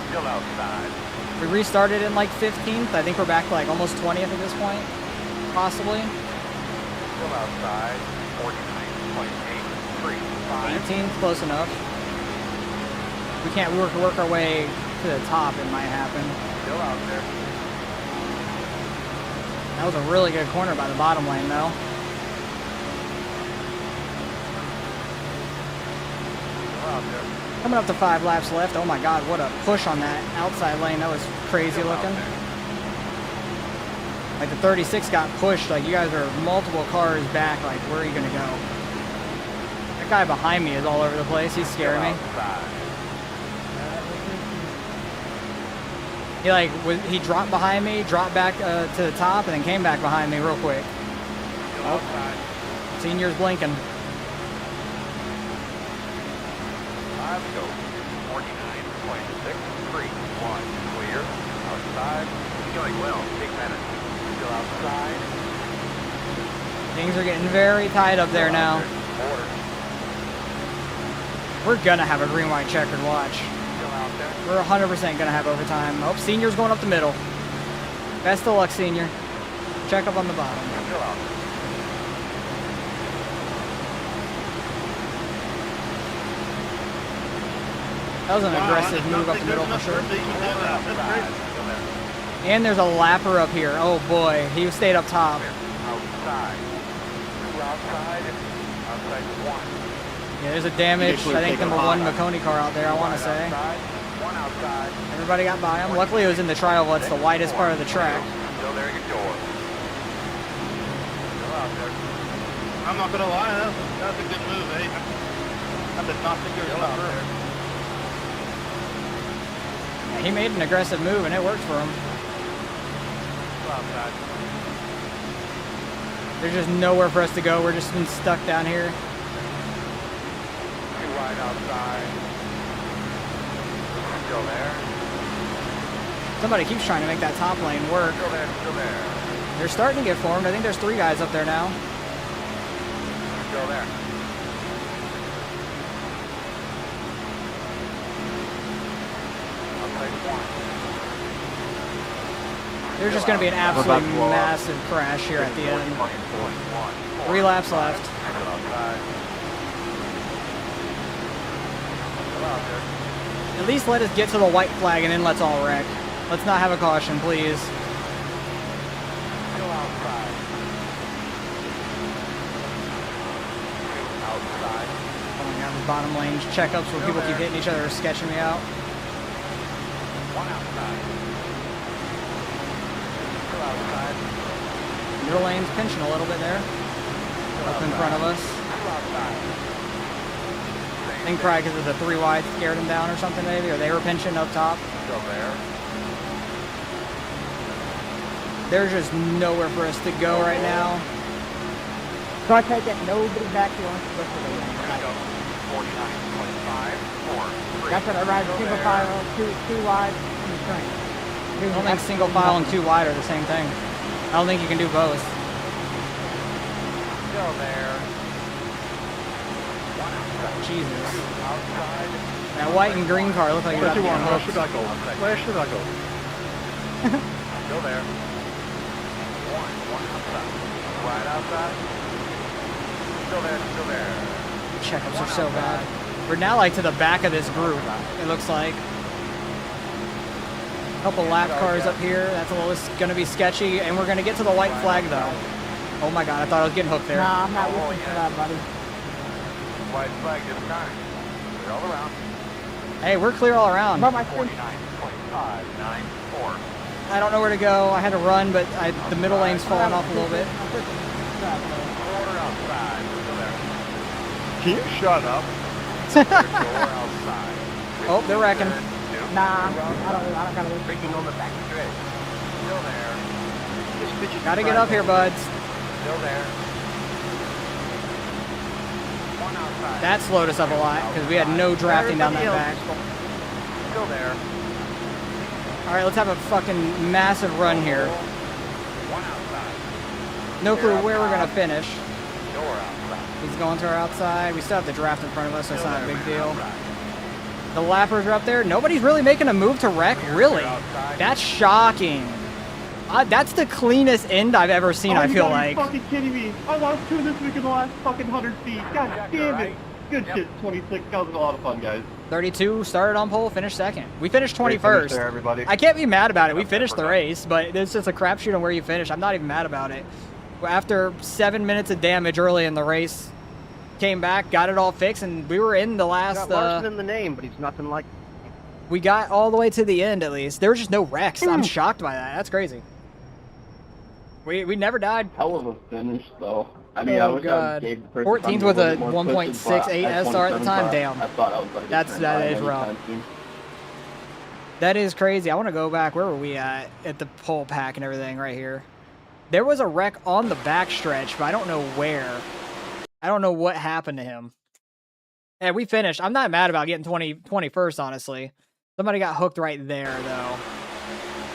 Still outside. We restarted in like 15th. I think we're back to like almost 20th at this point. Possibly. Still outside. 49.835. 18th, close enough. We can't work our way to the top, it might happen. Still out there. That was a really good corner by the bottom lane, though. Coming up to 5 laps left. Oh my god, what a push on that outside lane. That was crazy looking. Like the 36 got pushed. Like you guys are multiple cars back. Like where are you gonna go? That guy behind me is all over the place. He's scaring me. He dropped behind me, dropped back to the top, and then came back behind me real quick. Oh, Senior's blinking. 5 go. 49.63. 1 clear. Outside. Going well. Big minute. Still outside. Things are getting very tight up there now. We're gonna have a green-white checkered watch. We're 100% gonna have overtime. Oh, Senior's going up the middle. Best of luck, Senior. Check up on the bottom. That was an aggressive move up the middle for sure. And there's a lapper up here. Oh boy, he stayed up top. Outside. 2 outside. Outside 1. Yeah, there's a damaged, I think, number 1 Maconi car out there, I want to say. One outside. Everybody got by him. Luckily, it was in the trial, but it's the widest part of the track. Still there at your door. Still out there. I'm not gonna lie, that's a good move, eh? I did not think there was out there. Yeah, he made an aggressive move, and it worked for him. Still outside. There's just nowhere for us to go. We're just been stuck down here. 2 wide outside. Still there. Somebody keeps trying to make that top lane work. Still there, still there. They're starting to get formed. I think there's 3 guys up there now. Still there. Outside 1. There's just going to be an absolutely massive crash here at the end. 3 laps left. At least let us get to the white flag and then let's all wreck. Let's not have a caution, please. Still outside. 2 outside. Oh my god, the bottom lane checkups where people keep hitting each other are sketching me out. 1 outside. Still outside. Middle lane's pinching a little bit there. Up in front of us. 2 outside. I think probably because of the 3 wide scared them down or something maybe, or they were pinching up top. Still there. There's just nowhere for us to go right now. So I take it nobody back here wants to go for the lane. 49.5. 4. 3. That's what I ride single file, two wide in the train. I don't think single file and 2 wide are the same thing. I don't think you can do both. Still there. Jesus. Outside. That white and green car look like you're about to get Where hooked. should I go? Where should I go? Still there. 1 outside. Right outside. Still there, still there. Checkups are so bad. We're now like to the back of this group, it looks like. A couple lap cars up here. That's a little gonna be sketchy, and we're gonna get to the white flag though. Oh my god, I thought I was getting hooked there. Nah, I'm not listening to that, buddy. White flag this time. We're all around. Hey, we're clear all around. But my screen. 49.594. I don't know where to go. I had to run, but the middle lane's falling off a little bit. Quarter outside. Still there. Can you shut up? Door outside. Oh, they're wrecking. Nah, I don't gotta listen. Breaking on the back stretch. Still there. Gotta get up here, buds. Still there. 1 outside. That slowed us up a lot because we had no drafting down that back. Still there. All right, let's have a fucking massive run here. 1 outside. No clue where we're gonna finish. Door outside. He's going to our outside. We still have the draft in front of us, so it's not a big deal. The lappers are up there. Nobody's really making a move to wreck, really. That's shocking. That's the cleanest end I've ever seen, I feel like. Are you fucking kidding me? I lost 2 this week in the last fucking 100 feet. God damn it. Good shit, 26. That was a lot of fun, guys. 32 started on pole, finished second. We finished Great 21st. finish there, everybody. I can't be mad about it. We finished the race, but it's just a crapshoot on where you finish. I'm not even mad about it. After 7 minutes of damage early in the race, came back, got it all fixed, and we were in the last. Got Larson in the name, but he's nothing like. We got all the way to the end at least. There was just no wrecks. I'm shocked by that. That's crazy. We never died. Hell of a finish, though. I mean, I wish I gave the person 14th with a more pushes, 1.68 but SR at the time. I Damn. thought I was going to That is rough. That is crazy. I want to go back. Where were we at the pole pack and everything right here? There was a wreck on the back stretch, but I don't know where. I don't know what happened to him. Yeah, we finished. I'm not mad about getting 21st, honestly. Somebody got hooked right there, though.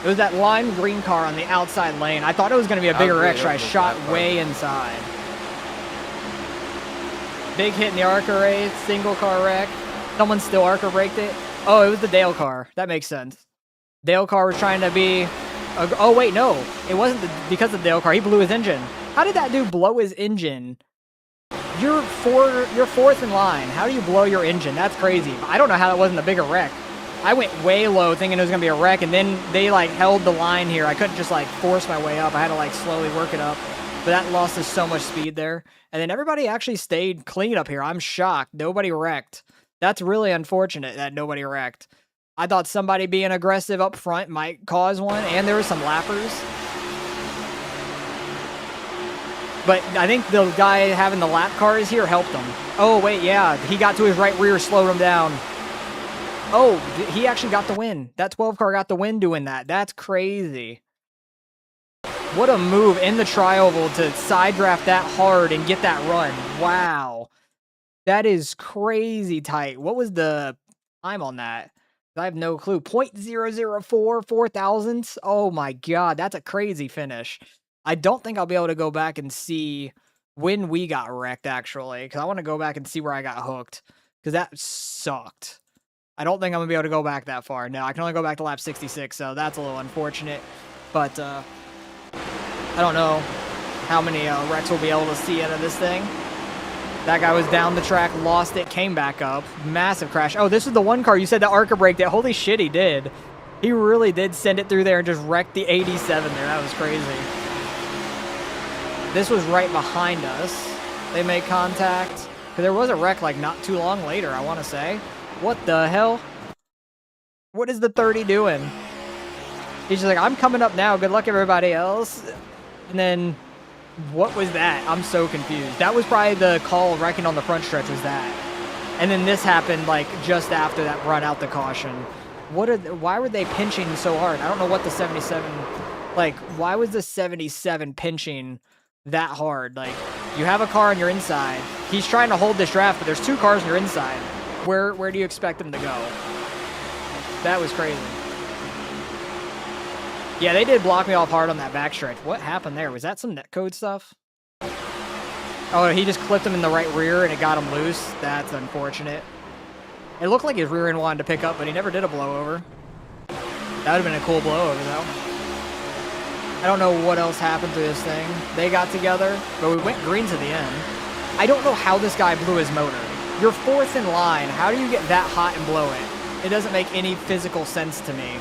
It was that lime green car on the outside lane. I thought it was going to be a bigger wreck, so I shot way inside. Big hit in the ARCA race, single car wreck. Someone still ARCA braked it. Oh, it was the Dale car. That makes sense. Dale car was trying to be... oh, wait, no. It wasn't because of the Dale car. He blew his engine. How did that dude blow his engine? You're fourth in line. How do you blow your engine? That's crazy. I don't know how that wasn't a bigger wreck. I went way low thinking it was going to be a wreck, and then they, like, held the line here. I couldn't just, like, force my way up. I had to, like, slowly work it up. But that lost us so much speed there. And then everybody actually stayed clean up here. I'm shocked. Nobody wrecked. That's really unfortunate that nobody wrecked. I thought somebody being aggressive up front might cause one, and there were some lappers. But I think the guy having the lap cars here helped him. Oh, wait, yeah. He got to his right rear, slowed him down. Oh, he actually got the win. That 12 car got the win doing that. That's crazy. What a move in the tri-oval to side draft that hard and get that run. Wow. That is crazy tight. What was the time on that? I have no clue. 0.004, 4 thousandths. Oh my God, that's a crazy finish. I don't think I'll be able to go back and see when we got wrecked, actually, because I want to go back and see where I got hooked, because that sucked. I don't think I'm going to be able to go back that far. No, I can only go back to lap 66, so that's a little unfortunate. But I don't know how many wrecks we'll be able to see out of this thing. That guy was down the track, lost it, came back up. Massive crash. Oh, this is the one car you said that ARCA braked it. Holy shit, he did. He really did send it through there and just wrecked the 87 there. That was crazy. This was right behind us. They made contact. Because there was a wreck like not too long later, I want to say. What the hell? What is the 30 doing? He's just like, I'm coming up now. Good luck, everybody else. And then, what was that? I'm so confused. That was probably the call wrecking on the front stretch was that. And then this happened like just after that brought out the caution. Why were they pinching so hard? I don't know what the 77, like, why was the 77 pinching that hard? Like, you have a car on your inside. He's trying to hold this draft, but there's 2 cars on your inside. Where do you expect him to go? That was crazy. Yeah, they did block me off hard on that backstretch. What happened there? Was that some netcode stuff? Oh, he just clipped him in the right rear and it got him loose. That's unfortunate. It looked like his rear end wanted to pick up, but he never did a blowover. That would have been a cool blowover, though. I don't know what else happened to this thing. They got together, but we went green to the end. I don't know how this guy blew his motor. You're 4th in line. How do you get that hot and blow it? It doesn't make any physical sense to me.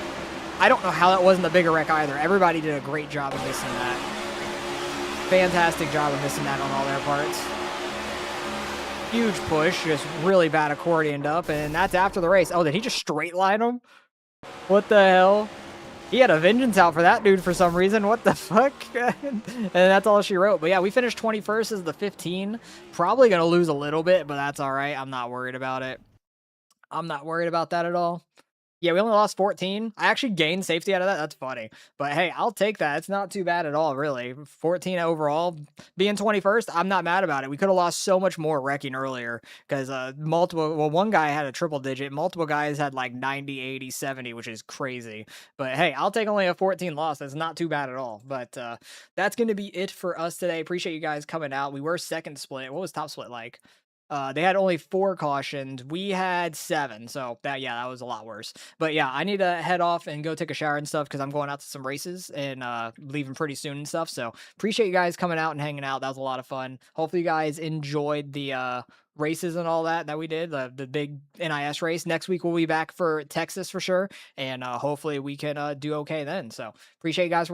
I don't know how that wasn't a bigger wreck either. Everybody did a great job of missing that. Fantastic job of missing that on all their parts. Huge push, just really bad accordioned up, and that's after the race. Oh, did he just straight line him? What the hell? He had a vengeance out for that dude for some reason. What the fuck? And that's all she wrote. But yeah, we finished 21st as the 15. Probably going to lose a little bit, but that's all right. I'm not worried about it. I'm not worried about that at all. Yeah, we only lost 14. I actually gained safety out of that. That's funny. But hey, I'll take that. It's not too bad at all, really. 14 overall. Being 21st, I'm not mad about it. We could have lost so much more wrecking earlier because one guy had a triple digit. Multiple guys had like 90, 80, 70, which is crazy. But hey, I'll take only a 14 loss. That's not too bad at all. But that's going to be it for us today. Appreciate you guys coming out. We were second split. What was top split like? They had only 4 cautions. We had 7, so that was a lot worse. But yeah, I need to head off and go take a shower and stuff because I'm going out to some races and leaving pretty soon and stuff. So appreciate you guys coming out and hanging out. That was a lot of fun. Hopefully you guys enjoyed the races and all that we did, the big NIS race. Next week we'll be back for Texas for sure, and hopefully we can do okay then. So appreciate you guys for watching.